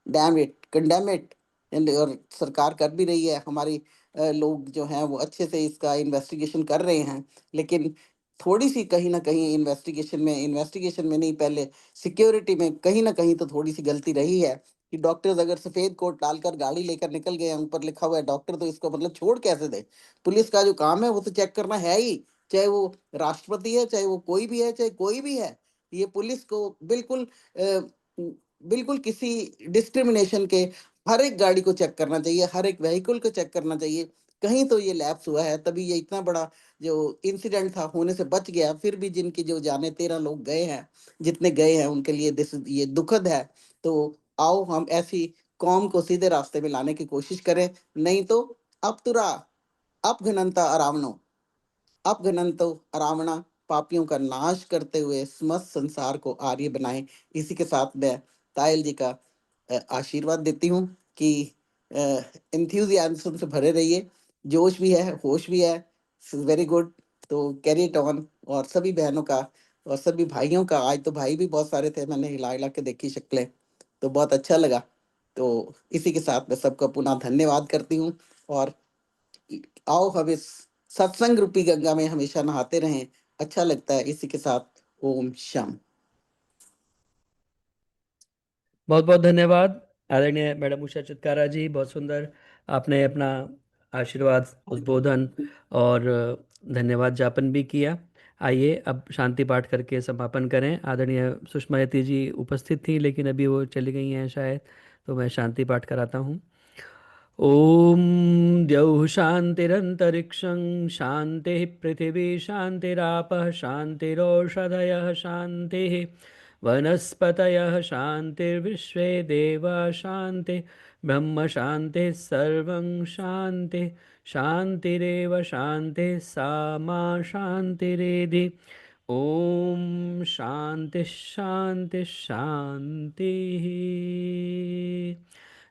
Damn it, condemn it. और सरकार कर भी रही है, हमारी लोग जो हैं वो अच्छे से इसका इन्वेस्टिगेशन कर रहे हैं। लेकिन थोड़ी सी कहीं ना कहीं इन्वेस्टिगेशन में नहीं, पहले सिक्योरिटी में कहीं ना कहीं तो थोड़ी सी गलती रही है कि डॉक्टर्स अगर सफेद कोट डालकर गाड़ी लेकर निकल गए, ऊपर लिखा हुआ है डॉक्टर, तो इसको मतलब छोड़ कैसे दे। पुलिस का जो काम है वो तो चेक करना है ही, चाहे वो राष्ट्रपति है, चाहे वो कोई भी है, चाहे कोई भी है। ये पुलिस को बिल्कुल किसी डिस्क्रिमिनेशन के हर एक गाड़ी को चेक करना चाहिए, हर एक व्हीकल को चेक करना चाहिए। कहीं तो ये लैप्स हुआ है, तभी ये इतना बड़ा जो इंसिडेंट था होने से बच गया। फिर भी जिनकी जो जाने 13 लोग गए हैं, जितने गए हैं उनके लिए ये दुखद है। तो आओ हम ऐसी कौम को सीधे रास्ते में लाने की कोशिश करें, नहीं तो अपतुरा अपघनंता अरावणो, अपघनंतो अरावणा, पापियों का नाश करते हुए समस्त संसार को आर्य बनाएं। इसी के साथ मैं तायल जी का आशीर्वाद देती हूँ कि एंथुसियाज्म से भरे रहिए, जोश भी है, होश भी है, वेरी गुड। तो कैरी इट ऑन। और सभी बहनों का और सभी भाइयों का, आज तो भाई भी बहुत सारे थे, मैंने हिला हिला के देखी शक्लें, तो बहुत अच्छा लगा। तो इसी के साथ मैं सबका पुनः धन्यवाद करती हूँ। और आओ हम इस सत्संग रूपी गंगा में हमेशा नहाते रहें, अच्छा लगता है। इसी के साथ ओम शाम। बहुत बहुत धन्यवाद आदरणीय मैडम उषा चित्कारा जी, बहुत सुंदर आपने अपना आशीर्वाद, उद्बोधन और धन्यवाद ज्ञापन भी किया। आइए अब शांति पाठ करके समापन करें। आदरणीय सुषमा यति जी उपस्थित थी लेकिन अभी वो चली गई हैं शायद, तो मैं शांति पाठ कराता हूँ। ओम द्यौः शान्तिरन्तरिक्षं शान्तिः, पृथिवी शान्तिरापः शान्तिरोषधयः शान्तिः, वनस्पतयः शान्तिर्विश्वे देवा शान्तिः, ब्रह्म शान्तिः, सर्वं शान्तिः, शान्तिरेव शान्तिः, सा मा शान्तिरेधि। ओम शांति शांति शांति।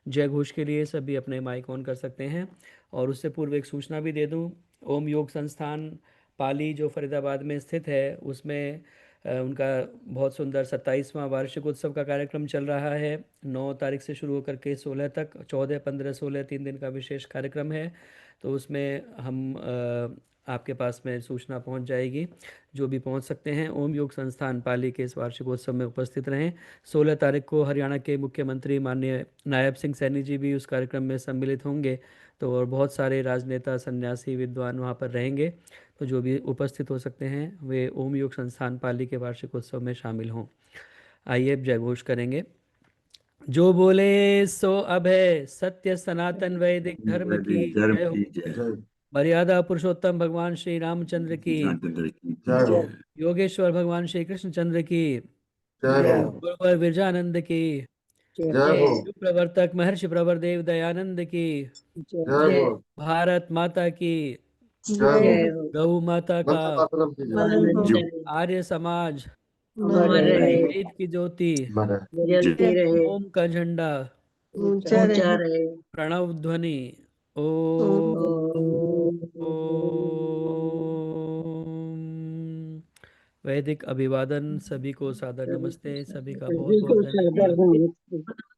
जय घोष के लिए सभी अपने माइक ऑन कर सकते हैं। और उससे पूर्व एक सूचना भी दे दूं, ओम योग संस्थान पाली जो फरीदाबाद में स्थित है, उसमें उनका बहुत सुंदर 27वां वार्षिक उत्सव का कार्यक्रम चल रहा है। 9 तारीख से शुरू होकर के 16 तक, 14, 15, 16 3 दिन का विशेष कार्यक्रम है। तो उसमें हम आपके पास में सूचना पहुंच जाएगी, जो भी पहुंच सकते हैं ओम योग संस्थान पाली के इस वार्षिकोत्सव में उपस्थित रहें। 16 तारीख को हरियाणा के मुख्यमंत्री माननीय नायब सिंह सैनी जी भी उस कार्यक्रम में सम्मिलित होंगे। तो और बहुत सारे राजनेता, सन्यासी, विद्वान वहाँ पर रहेंगे। तो जो भी उपस्थित हो सकते हैं वे ओम योग संस्थान पाली के वार्षिकोत्सव में शामिल हों। आइए अब जय घोष करेंगे। जो बोले सो अभय, सत्य सनातन वैदिक धर्म की जय हो। मर्यादा पुरुषोत्तम भगवान श्री रामचंद्र की, योगेश्वर भगवान श्री कृष्णचंद्र की, गुरुवर विरजानंद की, प्रवर्तक महर्षि प्रवर देव दयानंद की, भारत माता की, गौ माता का, आर्य समाज, वेद की ज्योति, ओम का झंडा, प्रणव ध्वनि, वैदिक अभिवादन। सभी को सादर नमस्ते। सभी का बहुत बहुत धन्यवाद।